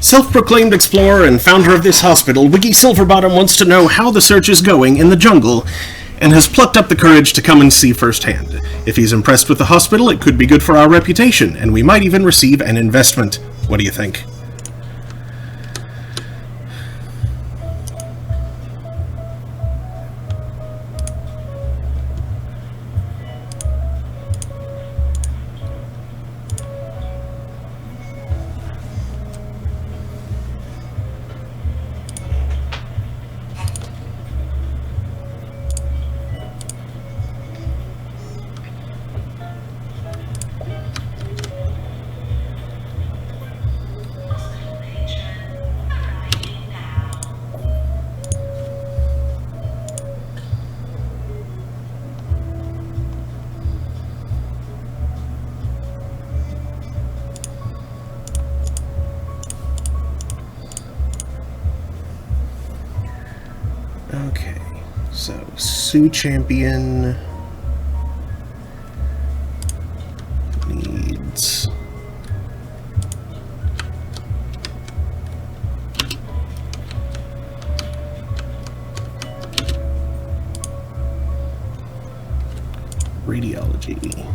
Self-proclaimed explorer and founder of this hospital, Wiggy Silverbottom wants to know how the search is going in the jungle, and has plucked up the courage to come and see firsthand. If he's impressed with the hospital, it could be good for our reputation, and we might even receive an investment. What do you think? Okay, so Sioux Champion needs radiology.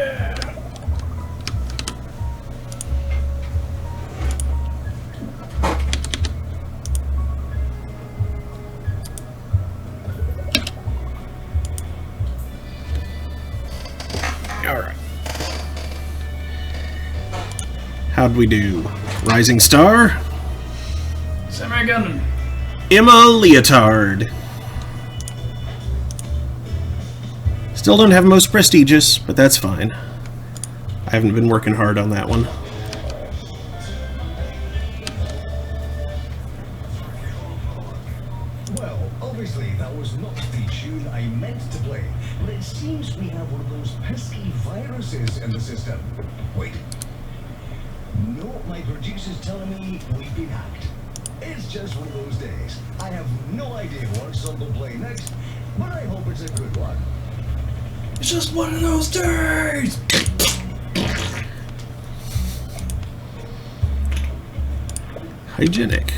Yeah. Alright. How'd we do? Rising Star? Samurai Gunman. Emma Leotard. Still don't have most prestigious, but that's fine. I haven't been working hard on that one. Well, obviously that was not the tune I meant to play, but it seems we have one of those pesky viruses in the system. Wait. No, my producer's telling me we've been hacked. It's just one of those days. I have no idea what song to play next, but I hope it's a good one. It's just one of those days! Hygienic.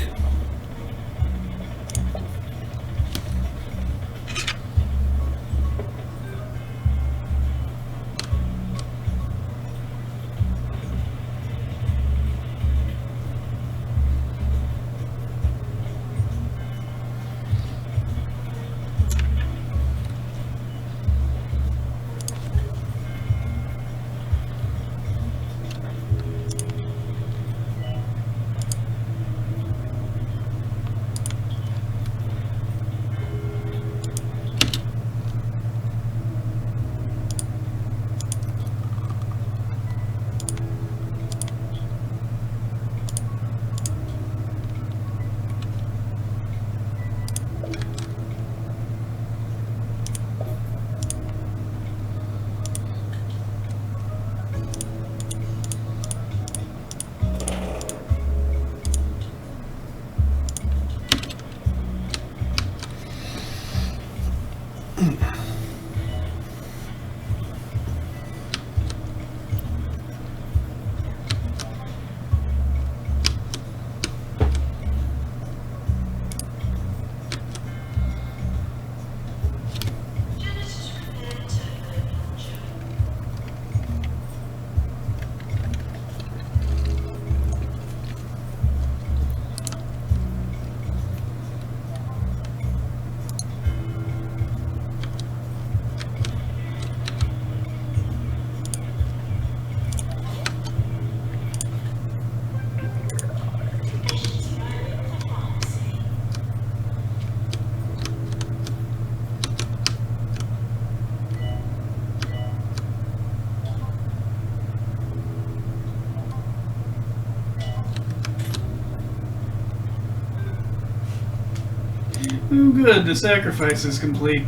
Oh, good. The sacrifice is complete.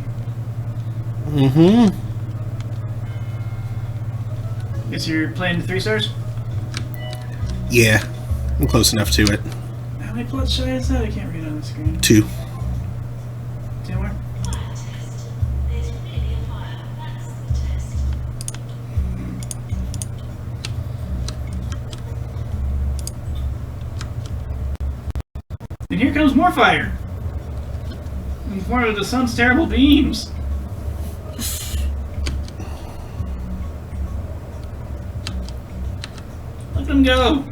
Mm-hmm. Guess you're playing the 3 stars? Yeah. I'm close enough to it. How many plots shy is that? I can't read on the screen. 2. 2 more? Fire test. There's really a fire. That's the test. And here comes more fire! In form of the sun's terrible beams! Let them go!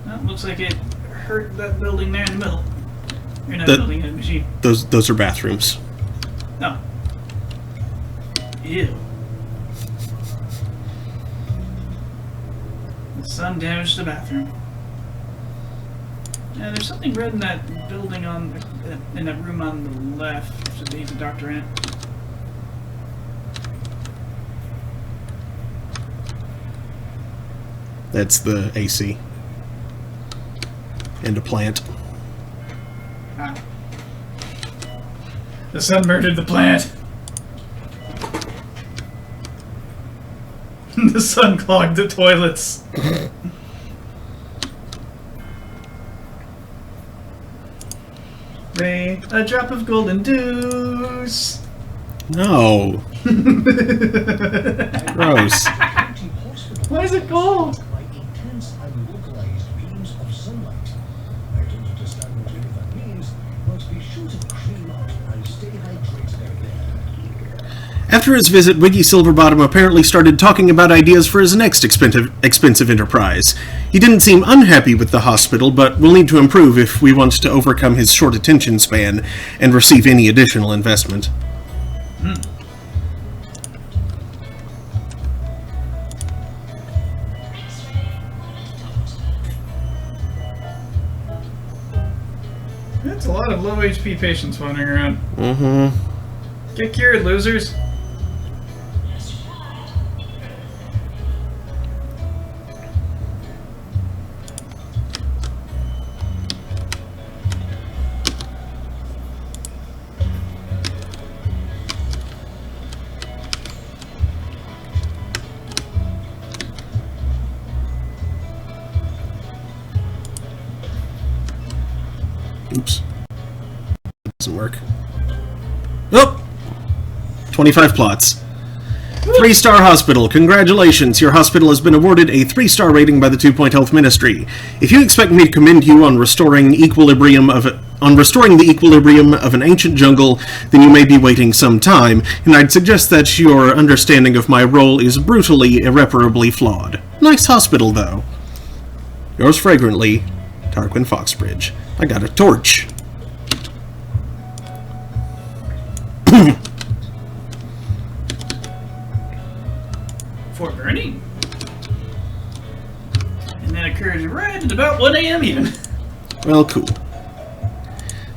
That looks like it hurt that building there in the middle. You're not The- building a machine. Those are bathrooms. No. Ew. The sun damaged the bathroom. Yeah, there's something red in that building in that room on the left. Should be the doctor in it. That's the AC. And a plant. Ah. The sun murdered the plant. The sun clogged the toilets. Rain, a drop of golden dews. No. Gross. Why is it cold? By intense and localized beams of sunlight. I don't understand what any of that means, but be sure to cream up and stay hydrated out there. After his visit, Wiggy Silverbottom apparently started talking about ideas for his next expensive enterprise. He didn't seem unhappy with the hospital, but will need to improve if we want to overcome his short attention span and receive any additional investment. That's a lot of low HP patients wandering around. Mm-hmm. Get cured, losers. Oops. Doesn't work. Oh! 25 plots. 3-star hospital. Congratulations. Your hospital has been awarded a 3-star rating by the 2 Point Health Ministry. If you expect me to commend you on restoring the equilibrium of an ancient jungle, then you may be waiting some time, and I'd suggest that your understanding of my role is brutally, irreparably flawed. Nice hospital, though. Yours fragrantly, Tarquin Foxbridge. I got a torch. For burning. And that occurs right at about 1 a.m. even. Well, cool.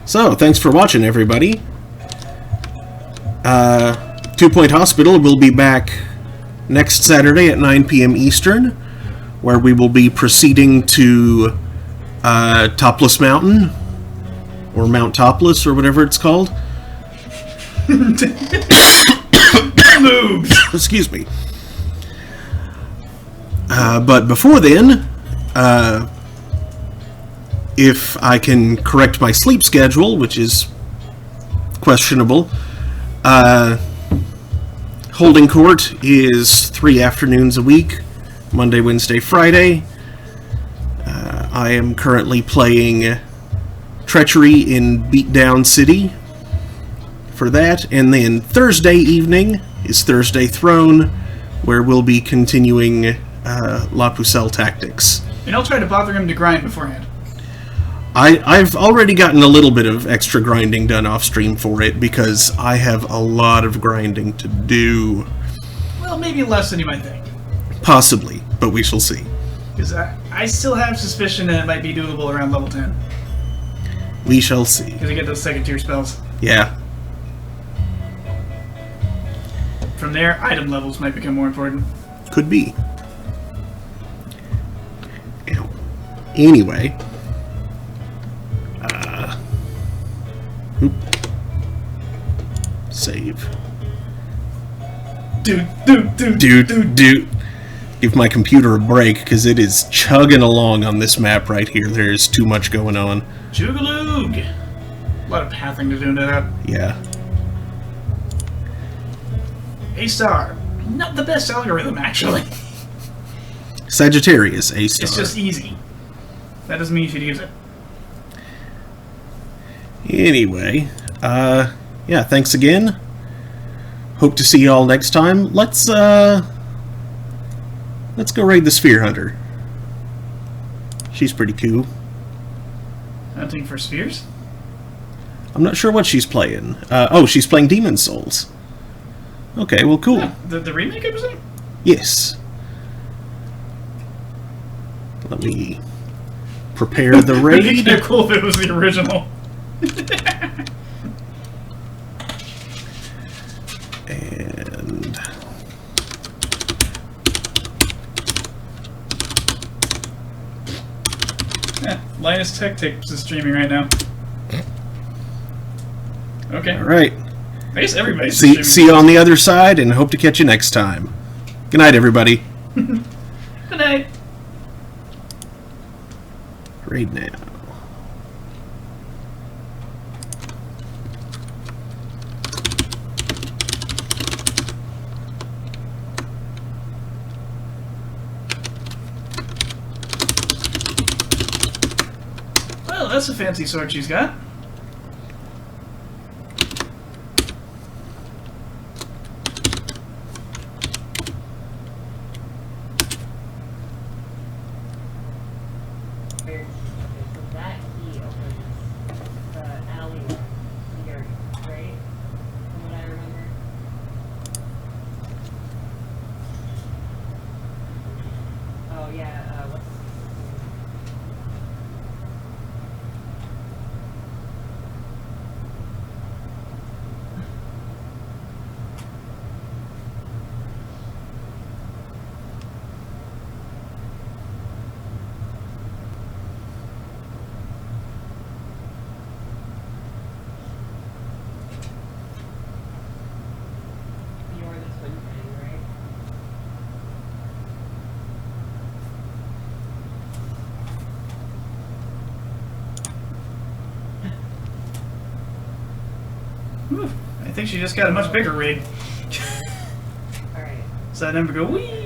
So, thanks for watching, everybody. 2 Point Hospital will be back next Saturday at 9 p.m. Eastern, where we will be proceeding to Topless Mountain, or Mount Topless, or whatever it's called. Excuse me. But before then, if I can correct my sleep schedule, which is questionable, holding court is 3 afternoons a week, Monday, Wednesday, Friday. I am currently playing Treachery in Beatdown City for that, and then Thursday evening is Thursday Throne, where we'll be continuing La Pucelle Tactics. And I'll try to bother him to grind beforehand. I've already gotten a little bit of extra grinding done off stream for it, because I have a lot of grinding to do. Well, maybe less than you might think. Possibly, but we shall see. Because I still have suspicion that it might be doable around level 10. We shall see. Because you get those second tier spells. Yeah. From there, item levels might become more important. Could be. Anyway. Save. Dude. Give my computer a break, because it is chugging along on this map right here. There's too much going on. Chugaloog! A lot of pathing to do into that. Yeah. A-star. Not the best algorithm, actually. Sagittarius, A-star. It's just easy. That doesn't mean you should use it. Anyway, yeah, thanks again. Hope to see you all next time. Let's go raid the Sphere Hunter. She's pretty cool. Hunting for spheres? I'm not sure what she's playing. Oh, she's playing Demon's Souls. Okay, well, cool. Yeah, the remake, I presume? Yes. Let me prepare the raid. It'd be kind of cool if it was the original. And yeah, Linus Tech Tips is streaming right now. Okay. all right. I guess everybody's streaming. See you on the other side, and hope to catch you next time. Good night, everybody. Good night. Raid now. Well, that's a fancy sword she's got. think she just got a much bigger rig. Alright. So I never go, wee! I can't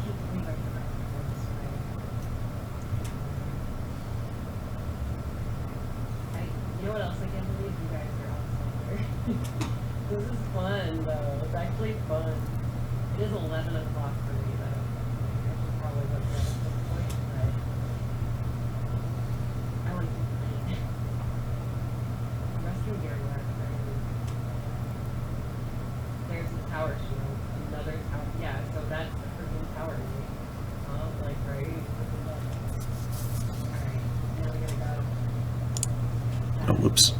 believe I forgot to go this way. You know what else I can't believe? You guys are out somewhere. This is fun, though. It's actually fun. It is 11 o'clock for me, though. I should probably look at it at this point, but I like to play. Rescue gear works, right? There's the tower shield. Another tower. Yeah, so that's the freaking tower. Like, right? Alright, now we gotta go. Oh, whoops.